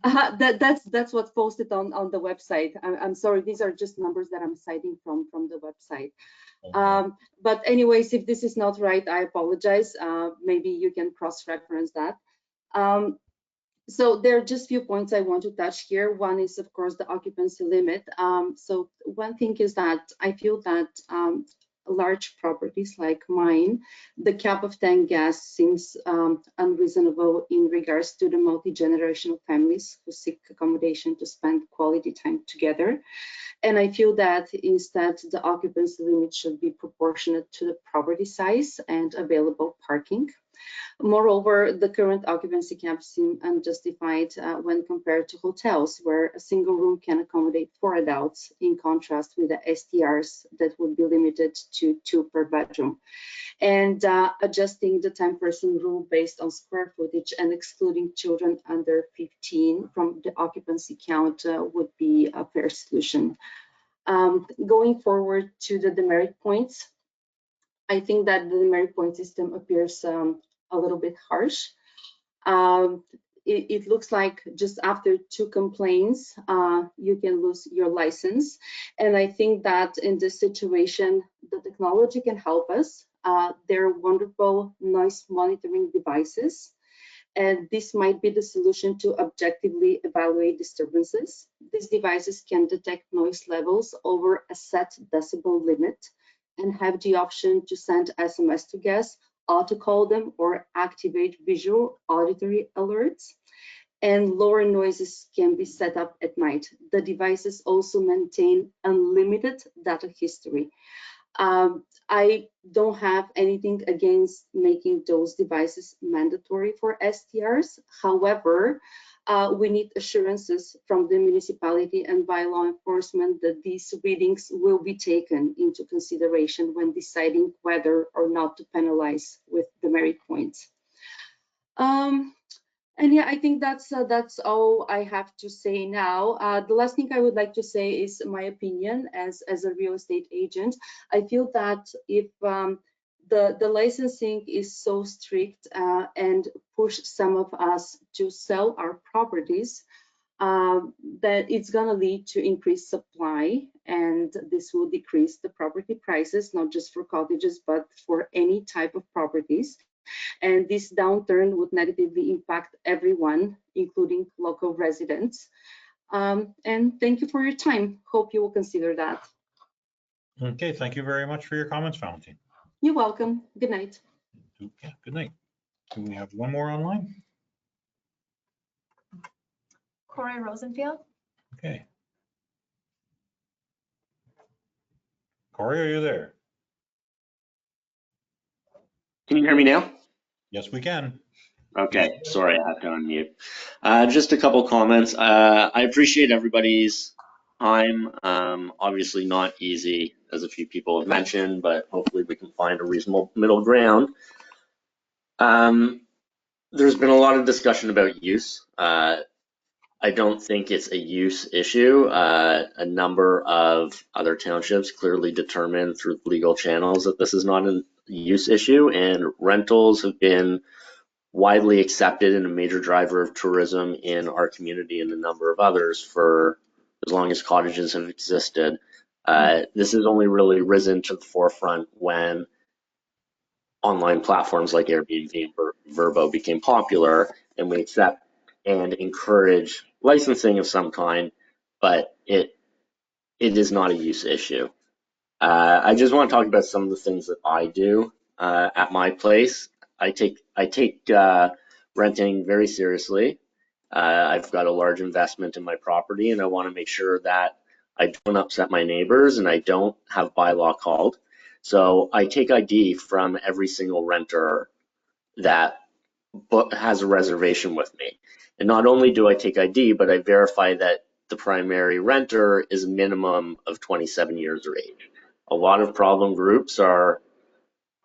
that's what's posted on the website. I'm sorry, these are just numbers that I'm citing from the website. But anyways, if this is not right, I apologize. Maybe you can cross-reference that. So there are just few points I want to touch here. One is, of course, the occupancy limit. So one thing is that I feel that large properties like mine, the cap of 10 guests seems unreasonable in regards to the multi-generational families who seek accommodation to spend quality time together. And I feel that instead the occupancy limit should be proportionate to the property size and available parking. Moreover, the current occupancy caps seem unjustified when compared to hotels, where a single room can accommodate 4 adults, in contrast with the STRs that would be limited to 2 per bedroom. And adjusting the 10-person rule based on square footage and excluding children under 15 from the occupancy count would be a fair solution. Going forward to the demerit points, I think that the demerit point system appears a little bit harsh. It looks like just after 2 complaints, you can lose your license. And I think that in this situation, the technology can help us. There are wonderful noise monitoring devices. And this might be the solution to objectively evaluate disturbances. These devices can detect noise levels over a set decibel limit and have the option to send SMS to guests, auto-call them, or activate visual auditory alerts. And lower noises can be set up at night. The devices also maintain unlimited data history. I don't have anything against making those devices mandatory for STRs. However, we need assurances from the municipality and by law enforcement that these readings will be taken into consideration when deciding whether or not to penalize with demerit points. And yeah, I think that's all I have to say now. The last thing I would like to say is my opinion as a real estate agent. I feel that if the licensing is so strict and push some of us to sell our properties, that it's going to lead to increased supply, and this will decrease the property prices, not just for cottages, but for any type of properties. And this downturn would negatively impact everyone, including local residents. And thank you for your time. Hope you will consider that. Okay, thank you very much for your comments, Valentine. You're welcome. Good night. Yeah, good night. Do we have one more online? Corey Rosenfield. Okay. Corey, are you there? Can you hear me now? Yes, we can. Okay, sorry, I have to unmute. Just a couple comments. I appreciate everybody's time. Obviously not easy, as a few people have mentioned, but hopefully we can find a reasonable middle ground. There's been a lot of discussion about use. I don't think it's a use issue. A number of other townships clearly determined through legal channels that this is not a use issue, and rentals have been widely accepted and a major driver of tourism in our community and a number of others for as long as cottages have existed. This has only really risen to the forefront when online platforms like Airbnb and Vrbo became popular, and we accept and encourage licensing of some kind, but it is not a use issue. I just want to talk about some of the things that I do at my place. I take renting very seriously. I've got a large investment in my property, and I want to make sure that I don't upset my neighbors and I don't have bylaw called. So I take ID from every single renter that has a reservation with me. And not only do I take ID, but I verify that the primary renter is a minimum of 27 years of age. A lot of problem groups are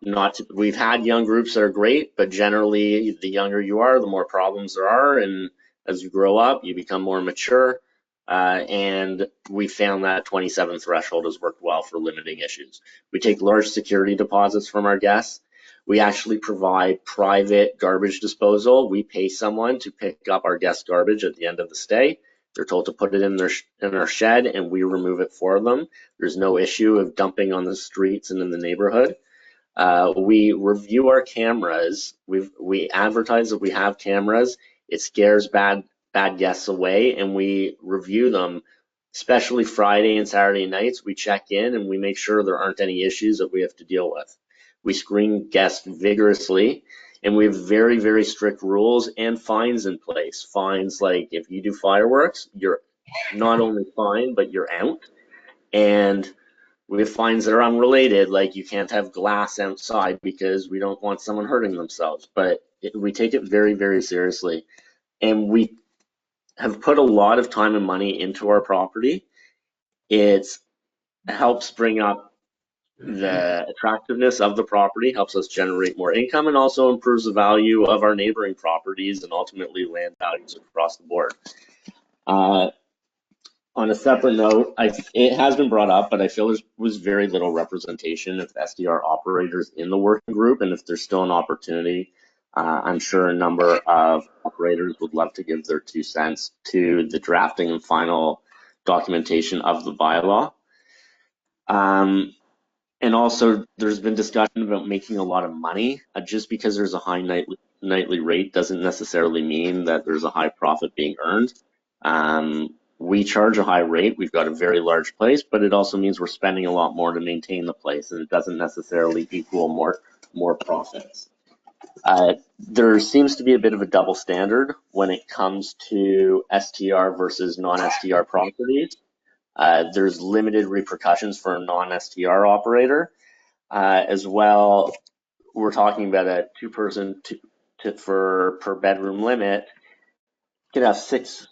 not, we've had young groups that are great, but generally the younger you are, the more problems there are. And As you grow up, you become more mature. And we found that 27 threshold has worked well for limiting issues. We take large security deposits from our guests. We actually provide private garbage disposal. We pay someone to pick up our guest garbage at the end of the stay. They're told to put it in our shed, and we remove it for them. There's no issue of dumping on the streets and in the neighborhood. We review our cameras. We advertise that we have cameras. It scares bad guests away, and we review them, especially Friday and Saturday nights. We check in and we make sure there aren't any issues that we have to deal with. We screen guests vigorously, and we have very, very strict rules and fines in place. Fines like if you do fireworks, you're not only fined, but you're out. And we have fines that are unrelated, like you can't have glass outside because we don't want someone hurting themselves. But we take it very, very seriously. And we have put a lot of time and money into our property. It helps bring up the attractiveness of the property, helps us generate more income, and also improves the value of our neighboring properties and ultimately land values across the board. On a separate note, it has been brought up, but I feel there was very little representation of SDR operators in the working group, and if there's still an opportunity, I'm sure a number of operators would love to give their 2 cents to the drafting and final documentation of the bylaw. And also, there's been discussion about making a lot of money. Just because there's a high nightly rate doesn't necessarily mean that there's a high profit being earned. We charge a high rate. We've got a very large place, but it also means we're spending a lot more to maintain the place, and it doesn't necessarily equal more profits. There seems to be a bit of a double standard when it comes to STR versus non-STR properties. There's limited repercussions for a non-STR operator. As well, we're talking about a 2-person per bedroom limit. You could have six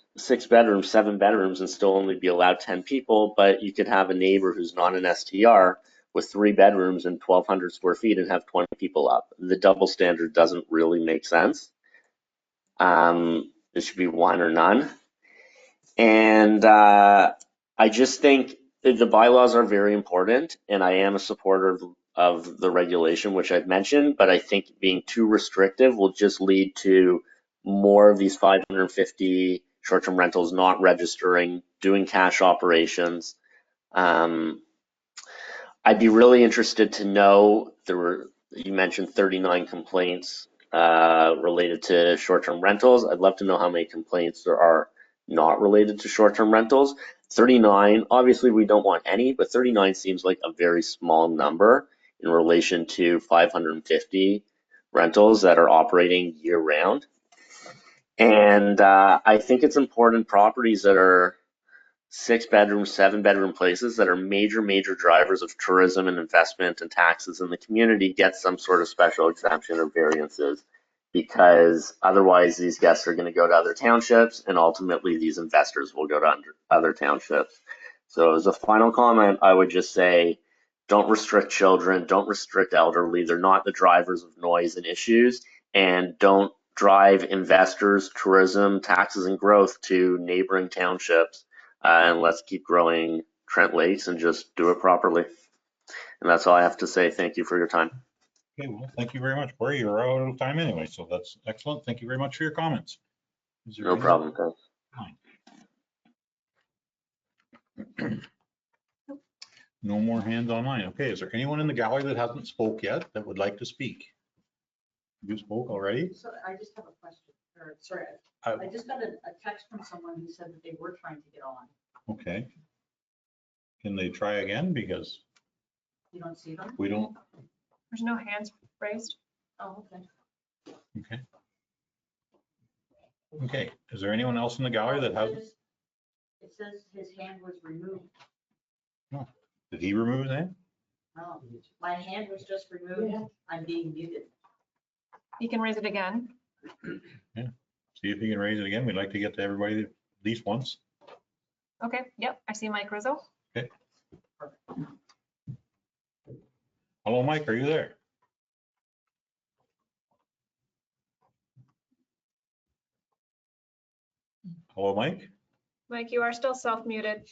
bedrooms, 7 bedrooms, and still only be allowed 10 people, but you could have a neighbor who's not an STR with 3 bedrooms and 1,200 square feet and have 20 people up. The double standard doesn't really make sense. It should be 1 or none. And I just think the bylaws are very important, and I am a supporter of the regulation, which I've mentioned, but I think being too restrictive will just lead to more of these 550 short-term rentals not registering, doing cash operations. I'd be really interested to know, you mentioned 39 complaints related to short-term rentals. I'd love to know how many complaints there are not related to short-term rentals. 39, obviously we don't want any, but 39 seems like a very small number in relation to 550 rentals that are operating year-round. And I think it's important properties that are 6-bedroom, 7-bedroom places that are major drivers of tourism and investment and taxes in the community get some sort of special exemption or variances, because otherwise these guests are going to go to other townships, and ultimately these investors will go to other townships. So as a final comment, I would just say, don't restrict children, don't restrict elderly. They're not the drivers of noise and issues, and don't drive investors, tourism, taxes, and growth to neighboring townships. And let's keep growing Trent Lakes and just do it properly. And that's all I have to say. Thank you for your time. Okay, well, thank you very much, Corey. You're out of time anyway, so that's excellent. Thank you very much for your comments. No problem, thanks. No more hands online. Okay, is there anyone in the gallery that hasn't spoke yet that would like to speak? You spoke already? So I just have a question, or sorry, I just got a text from someone who said that they were trying to get on. Okay. Can they try again? Because you don't see them? We don't. There's no hands raised. Oh, okay. Okay. Okay, is there anyone else in the gallery that has? It says his hand was removed. No. Did he remove his hand? No, my hand was just removed. Yeah. I'm being muted. You can raise it again. Yeah, see if you can raise it again. We'd like to get to everybody at least once. Okay, yep, I see Mike Rizzo. Okay. Hello, Mike, are you there? Hello, Mike? Mike, you are still self-muted.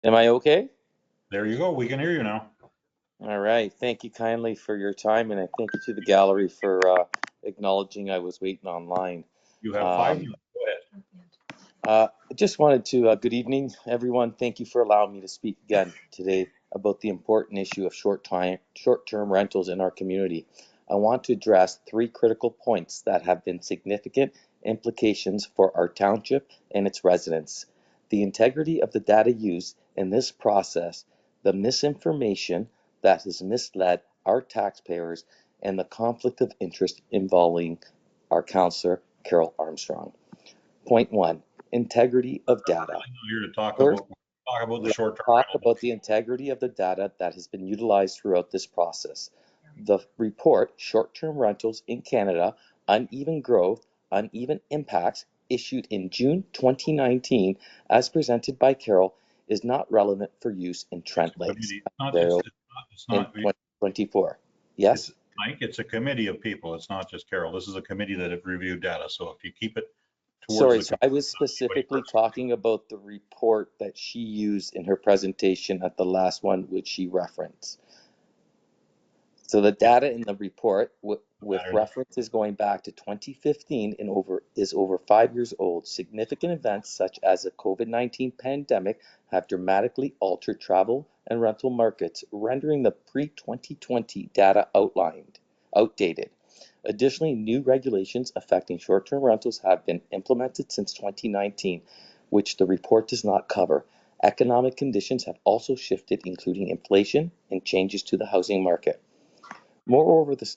Am I okay? There you go. We can hear you now. All right. Thank you kindly for your time, and I thank you to the gallery for acknowledging I was waiting online. You have 5 minutes. Go ahead. I just wanted to, good evening, everyone. Thank you for allowing me to speak again today about the important issue of short-term rentals in our community. I want to address 3 critical points that have been significant implications for our township and its residents. The integrity of the data used in this process, the misinformation that has misled our taxpayers, and the conflict of interest involving our councillor, Carol Armstrong. Point 1, integrity of data. I'm here to talk First, about the short-term talk rental. about the integrity of the data that has been utilized throughout this process. The report, Short-Term Rentals in Canada, Uneven Growth, Uneven Impacts, issued in June 2019, as presented by Carol, is not relevant for use in Trent Lakes, Ontario in 2024. Yes? Mike, it's a committee of people. It's not just Carol. This is a committee that have reviewed data. So if you keep it towards Sorry, the so I was specifically talking about the report that she used in her presentation at the last one, which she referenced. So the data in the report with references going back to 2015 and is over 5 years old. Significant events such as the COVID-19 pandemic have dramatically altered travel and rental markets, rendering the pre-2020 data outdated. Additionally, new regulations affecting short-term rentals have been implemented since 2019, which the report does not cover. Economic conditions have also shifted, including inflation and changes to the housing market. Moreover, the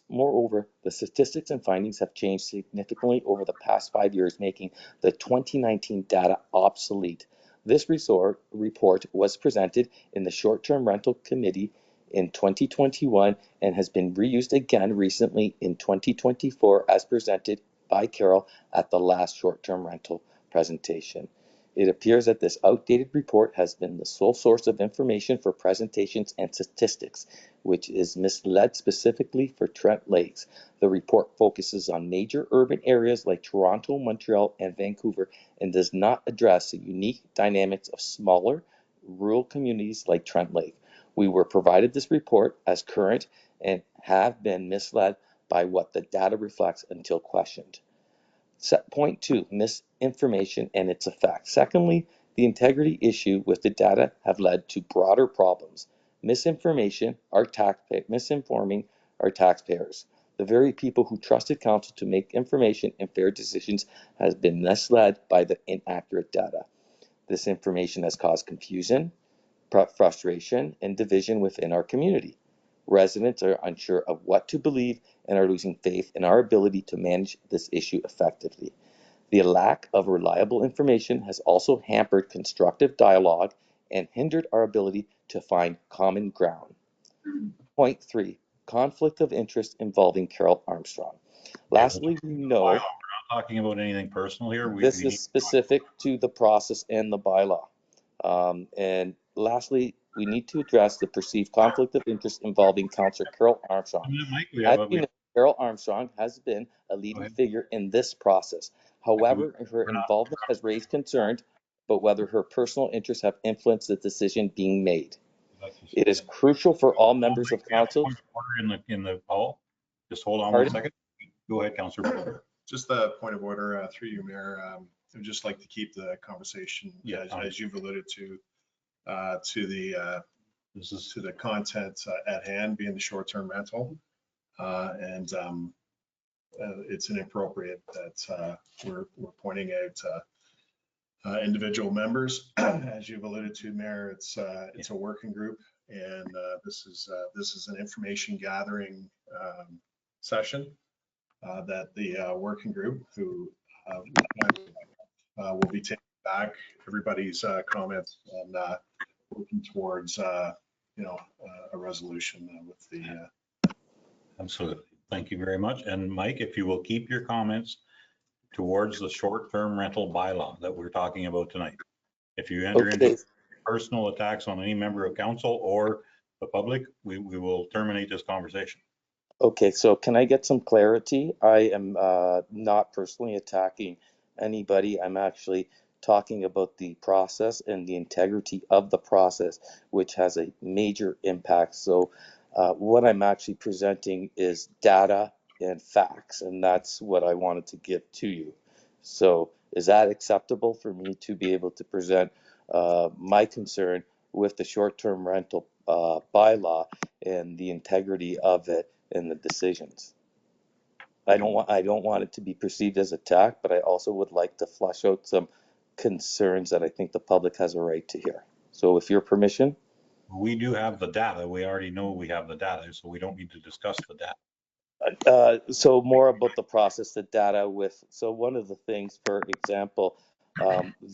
statistics and findings have changed significantly over the past 5 years, making the 2019 data obsolete. This report was presented in the Short-Term Rental Committee in 2021 and has been reused again recently in 2024 as presented by Carol at the last short-term rental presentation. It appears that this outdated report has been the sole source of information for presentations and statistics, which is misled specifically for Trent Lakes. The report focuses on major urban areas like Toronto, Montreal, and Vancouver, and does not address the unique dynamics of smaller, rural communities like Trent Lake. We were provided this report as current and have been misled by what the data reflects until questioned. Point 2, misinformation and its effects. Secondly, the integrity issue with the data have led to broader problems. Misinforming our taxpayers. The very people who trusted council to make information and fair decisions has been misled by the inaccurate data. This information has caused confusion, frustration, and division within our community. Residents are unsure of what to believe and are losing faith in our ability to manage this issue effectively. The lack of reliable information has also hampered constructive dialogue and hindered our ability to find common ground. Point 3, conflict of interest involving Carol Armstrong. Lastly, we know we're not talking about anything personal here. This is specific to the process and the bylaw. And lastly, we need to address the perceived conflict of interest involving Councillor Carol Armstrong. Carol Armstrong has been a leading figure in this process. However, her involvement has raised concerns about whether her personal interests have influenced the decision being made. It is crucial for all members of council. In the hall, just hold on 1 second. Go ahead, Councillor. Just a point of order through you, Mayor. I would just like to keep the conversation, as you've alluded to the content at hand, being the short-term rental, and it's inappropriate that we're pointing out individual members. As you've alluded to, Mayor, it's a working group, and this is an information gathering session that the working group who will be taking back everybody's comments and working towards a resolution with the. Absolutely. Thank you very much. And Mike, if you will keep your comments towards the short-term rental bylaw that we're talking about tonight. If you enter into personal attacks on any member of council or the public, we will terminate this conversation. Okay, so can I get some clarity? I am not personally attacking anybody. I'm actually talking about the process and the integrity of the process, which has a major impact. So what I'm actually presenting is data and facts, and that's what I wanted to give to you. So is that acceptable for me to be able to present my concern with the short-term rental bylaw and the integrity of it and the decisions? I don't want it to be perceived as attack, but I also would like to flush out some concerns that I think the public has a right to hear. So with your permission. We do have the data. We already know we have the data, so we don't need to discuss the data. So more about the process, the data with, so one of the things, for example,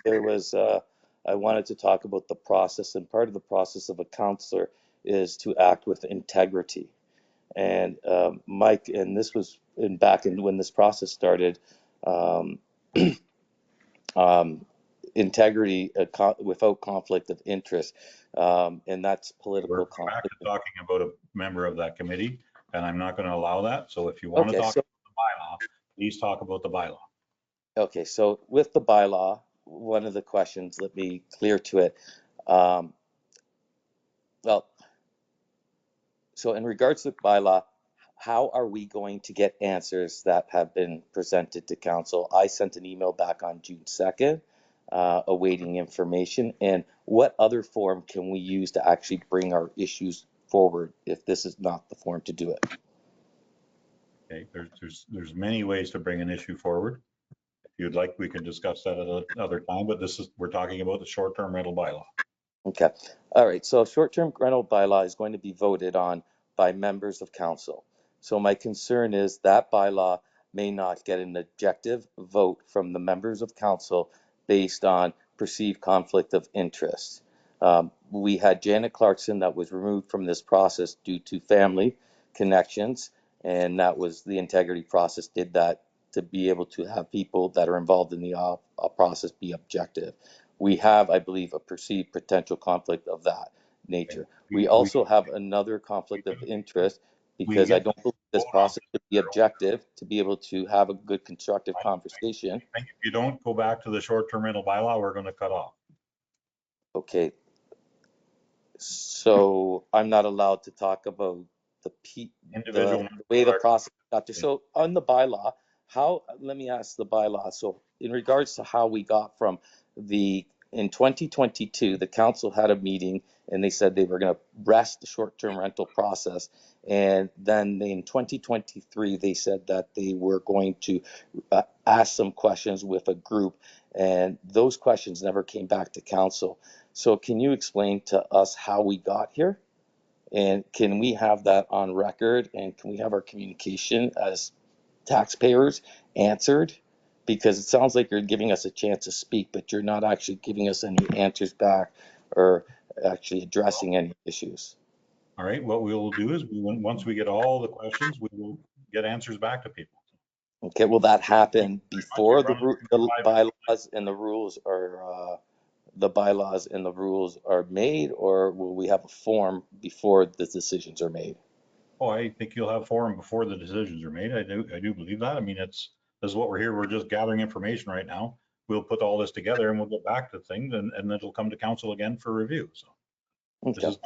there was, I wanted to talk about the process, and part of the process of a counselor is to act with integrity. And Mike, and this was back in when this process started, integrity without conflict of interest, and that's political conflict. We're back to talking about a member of that committee, and I'm not going to allow that. So if you want to talk about the bylaw, please talk about the bylaw. Okay, so with the bylaw, one of the questions, let me clear to it. Well, so in regards to the bylaw, how are we going to get answers that have been presented to council? I sent an email back on June 2nd, awaiting information. And what other form can we use to actually bring our issues forward if this is not the form to do it? Okay, there's many ways to bring an issue forward. If you'd like, we can discuss that at another time, but we're talking about the short-term rental bylaw. Okay. All right. So short-term rental bylaw is going to be voted on by members of council. So my concern is that bylaw may not get an objective vote from the members of council based on perceived conflict of interest. We had Janet Clarkson that was removed from this process due to family connections, and that was the integrity process did that to be able to have people that are involved in the process be objective. We have, I believe, a perceived potential conflict of that nature. We also have another conflict of interest because I don't believe this process should be objective to be able to have a good constructive conversation. I think if you don't go back to the short-term rental bylaw, we're going to cut off. Okay. So I'm not allowed to talk about the way the process got there. So on the bylaw, let me ask the bylaw. So in regards to how we got from in 2022, the council had a meeting and they said they were going to rest the short-term rental process. And then in 2023, they said that they were going to ask some questions with a group, and those questions never came back to council. So can you explain to us how we got here? And can we have that on record? And can we have our communication as taxpayers answered? Because it sounds like you're giving us a chance to speak, but you're not actually giving us any answers back or actually addressing any issues. All right, what we will do is once we get all the questions, we will get answers back to people. Okay, will that happen before the bylaws and the rules are made, or will we have a form before the decisions are made? Oh, I think you'll have forum before the decisions are made. I do believe that. I mean, this is what we're here. We're just gathering information right now. We'll put all this together and we'll get back to things, and it'll come to council again for review. So this is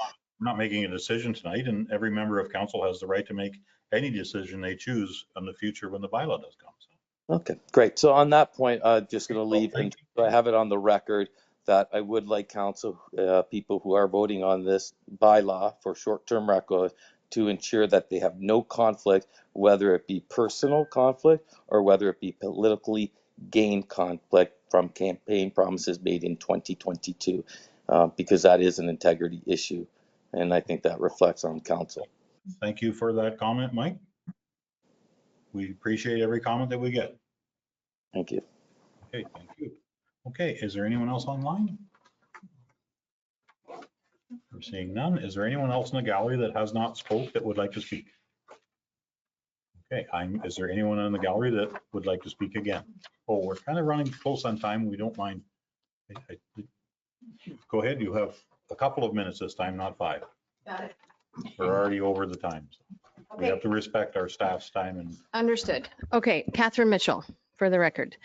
not making a decision tonight, and every member of council has the right to make any decision they choose in the future when the bylaw does come. So. Okay, great. So on that point, just going to leave, and I have it on the record that I would like council people who are voting on this bylaw for short-term rental to ensure that they have no conflict, whether it be personal conflict or whether it be politically gained conflict from campaign promises made in 2022, because that is an integrity issue. And I think that reflects on council. Thank you for that comment, Mike. We appreciate every comment that we get. Thank you. Okay, thank you. Okay, is there anyone else online? We're seeing none. Is there anyone else in the gallery that has not spoke that would like to speak? Okay, is there anyone in the gallery that would like to speak again? Oh, we're kind of running close on time. We don't mind. Go ahead. You have a couple of minutes this time, not 5. Got it. We're already over the time. So. We have to respect our staff's time and. Understood. Okay, Catherine Mitchell, for the record.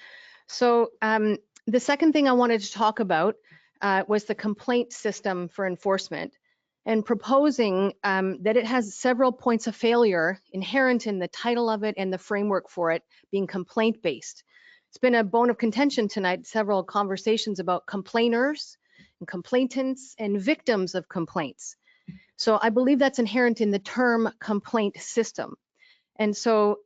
So the second thing I wanted to talk about was the complaint system for enforcement, and proposing that it has several points of failure inherent in the title of it and the framework for it being complaint-based. It's been a bone of contention tonight, several conversations about complainers and complainants and victims of complaints. So I believe that's inherent in the term complaint system. And so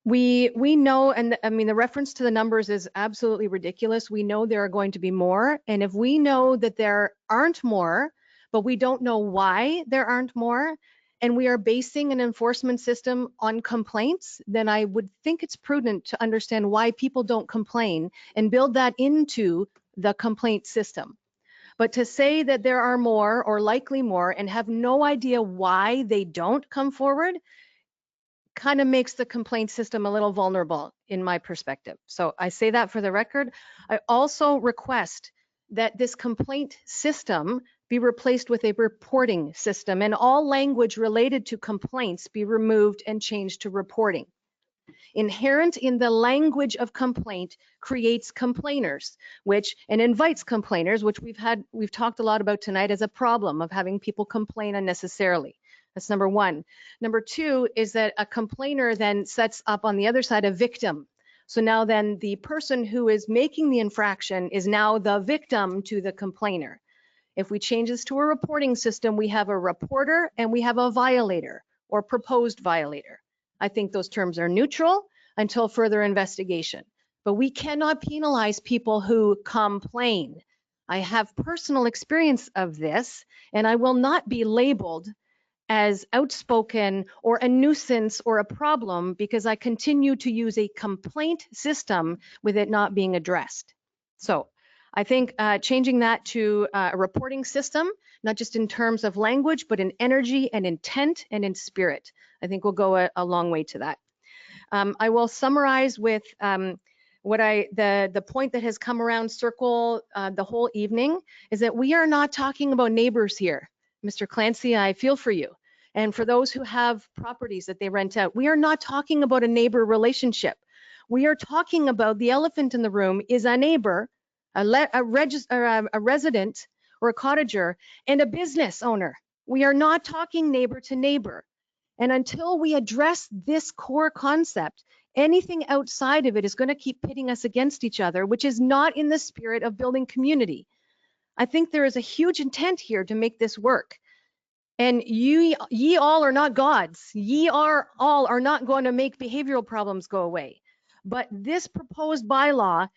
we know, and I mean, the reference to the numbers is absolutely ridiculous. We know there are going to be more. And if we know that there aren't more, but we don't know why there aren't more, and we are basing an enforcement system on complaints, then I would think it's prudent to understand why people don't complain and build that into the complaint system. But to say that there are more or likely more and have no idea why they don't come forward kind of makes the complaint system a little vulnerable in my perspective. So I say that for the record. I also request that this complaint system be replaced with a reporting system, and all language related to complaints be removed and changed to reporting. Inherent in the language of complaint creates complainers, and invites complainers, which we've talked a lot about tonight as a problem of having people complain unnecessarily. That's number one. Number two is that a complainer then sets up on the other side a victim. So now then the person who is making the infraction is now the victim to the complainer. If we change this to a reporting system, we have a reporter and we have a violator or proposed violator. I think those terms are neutral until further investigation. But we cannot penalize people who complain. I have personal experience of this, and I will not be labeled as outspoken or a nuisance or a problem because I continue to use a complaint system with it not being addressed. So I think changing that to a reporting system, not just in terms of language, but in energy and intent and in spirit, I think will go a long way to that. I will summarize with the point that has come around circle the whole evening is that we are not talking about neighbors here. Mr. Clancy, I feel for you. And for those who have properties that they rent out, we are not talking about a neighbor relationship. We are talking about the elephant in the room is a neighbor, a resident or a cottager, and a business owner. We are not talking neighbor to neighbor. And until we address this core concept, anything outside of it is going to keep pitting us against each other, which is not in the spirit of building community. I think there is a huge intent here to make this work. And ye all are not gods. Ye are all are not going to make behavioral problems go away. But this proposed bylaw,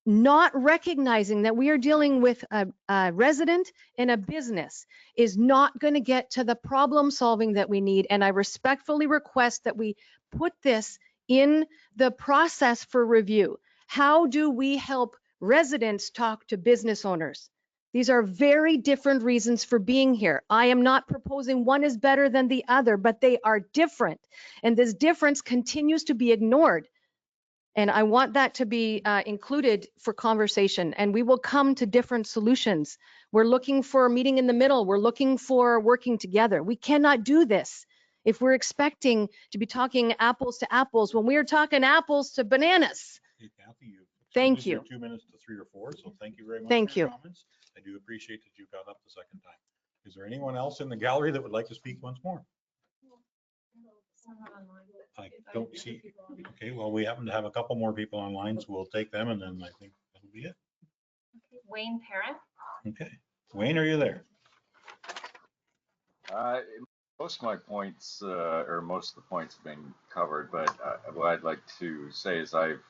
not recognizing that we are dealing with a resident and a business, is not going to get to the problem solving that we need. And I respectfully request that we put this in the process for review. How do we help residents talk to business owners? These are very different reasons for being here. I am not proposing one is better than the other, but they are different. And this difference continues to be ignored. And I want that to be included for conversation. And we will come to different solutions. We're looking for a meeting in the middle. We're looking for working together. We cannot do this if we're expecting to be talking apples to apples when we are talking apples to bananas. Hey, Kathy, Thank you. 2 minutes to 3 or 4, so thank you very much Thank for your you. comments. I do appreciate that you got up the second time. Is there anyone else in the gallery that would like to speak once more? I don't see. Okay, well, we happen to have a couple more people online, so we'll take them and then I think that'll be it. Okay, Wayne Parent. Okay, Wayne, are you there? Most of my points, or most of the points have been covered, but what I'd like to say is I've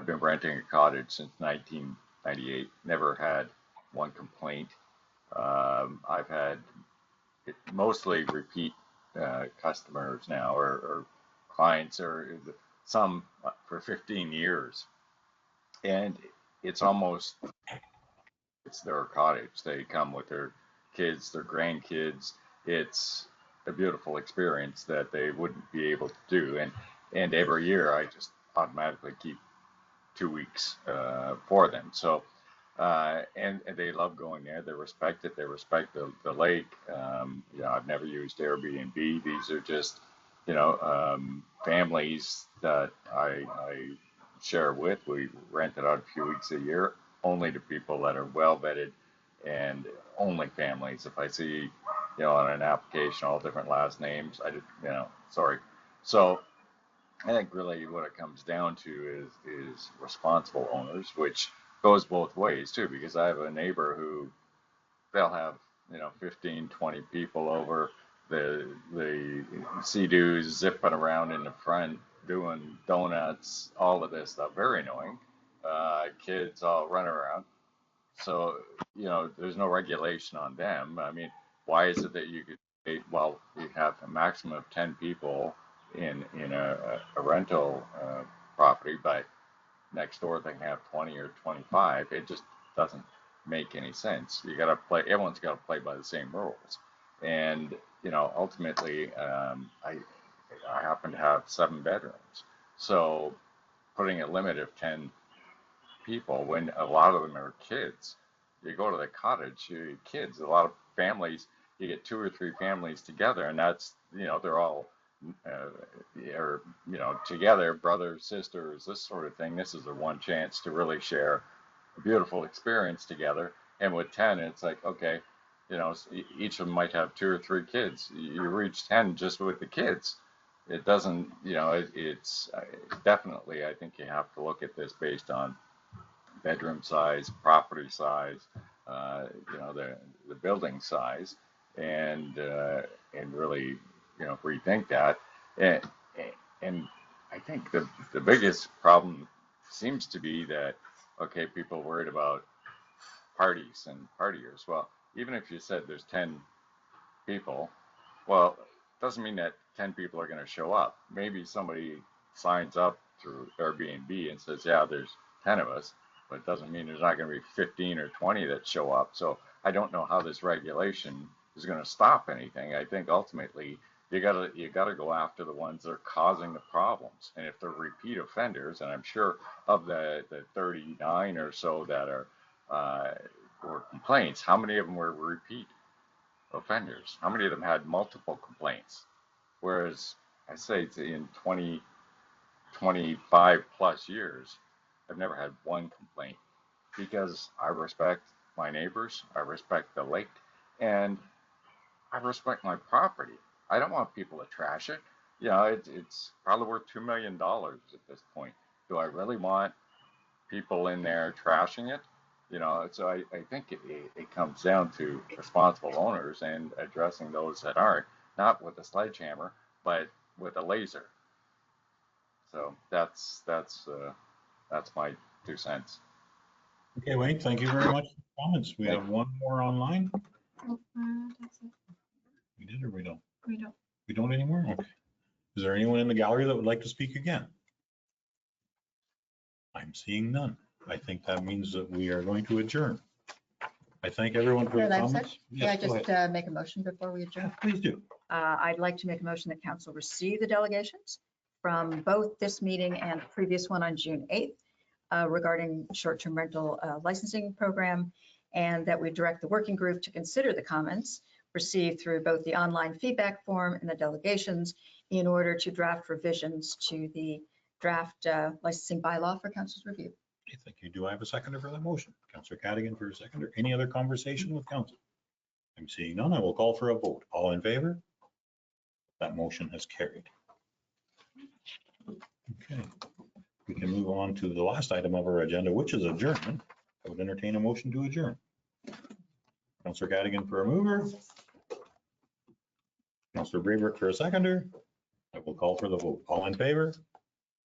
been renting a cottage since 1998, never had one complaint. I've had mostly repeat customers now, or clients, or some for 15 years. And it's their cottage. They come with their kids, their grandkids. It's a beautiful experience that they wouldn't be able to do. And every year I just automatically keep 2 weeks for them. So And they love going there. They respect it. They respect the lake. You know, I've never used Airbnb. These are just, you know, families that I share with. We rent it out a few weeks a year, only to people that are well vetted and only families. If I see, you know, on an application, all different last names, I just, you know, sorry. So I think really what it comes down to is responsible owners, which goes both ways too, because I have a neighbor who they'll have, you know, 15, 20 people over, the sea-doos zipping around in the front doing donuts, all of this stuff, very annoying. Kids all running around. So, you know, there's no regulation on them. I mean, why is it that you could say, well, you have a maximum of 10 people in a rental property, but next door they can have 20 or 25? It just doesn't make any sense. You got to play, everyone's got to play by the same rules. And, you know, ultimately, I happen to have 7 bedrooms. So putting a limit of 10 people when a lot of them are kids. You go to the cottage, you kids, a lot of families, you get 2 or 3 families together, and that's, you know, they're all, or, you know, together, brothers, sisters, this sort of thing. This is the one chance to really share a beautiful experience together. And with 10, it's like, okay, you know, each of them might have 2 or 3 kids. You reach 10 just with the kids. It doesn't, you know, it's definitely, I think you have to look at this based on bedroom size, property size, you know, the building size, and really, you know, rethink that. And, and I think the biggest problem seems to be that, okay, people are worried about parties and partiers. Well, even if you said there's 10 people, well, it doesn't mean that 10 people are going to show up. Maybe somebody signs up through Airbnb and says, yeah, there's 10 of us, but it doesn't mean there's not going to be 15 or 20 that show up. So I don't know how this regulation is going to stop anything. I think ultimately you gotta go after the ones that are causing the problems. And if they're repeat offenders, and I'm sure of the 39 or so that are were complaints, how many of them were repeat offenders? How many of them had multiple complaints? Whereas I say in 20, 25 plus years, I've never had one complaint because I respect my neighbors, I respect the lake, and I respect my property. I don't want people to trash it. You know, it's probably worth $2 million at this point. Do I really want people in there trashing it? You know, so I think it comes down to responsible owners and addressing those that aren't, not with a sledgehammer, but with a laser. So that's my 2 cents. Okay, Wayne, thank you very much for the comments. We have one more online. That's it. We did or we don't? We don't. We don't anymore? Okay. Is there anyone in the gallery that would like to speak again? I'm seeing none. I think that means that we are going to adjourn. I thank everyone for the comments. Can I Yes, go just ahead. make a motion before we adjourn? Please do. I'd like to make a motion that council receive the delegations from both this meeting and the previous one on June 8th regarding short-term rental licensing program, and that we direct the working group to consider the comments received through both the online feedback form and the delegations in order to draft revisions to the draft licensing bylaw for council's review. Okay, thank you. Do I have a seconder for that motion? Councillor Cadigan for a seconder. Any other conversation with council? I'm seeing none. I will call for a vote. All in favor? That motion has carried. Okay. We can move on to the last item of our agenda, which is adjournment. I would entertain a motion to adjourn. Councillor Cadigan for a mover. Councillor Braybrick for a seconder. I will call for the vote. All in favor?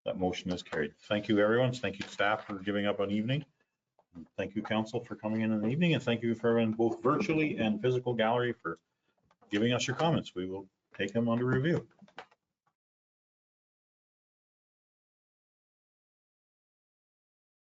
That motion is carried. Thank you, everyone. Thank you, staff, for giving up an evening. Thank you, council, for coming in the evening, and thank you for everyone, both virtually and physical gallery, for giving us your comments. We will take them under review.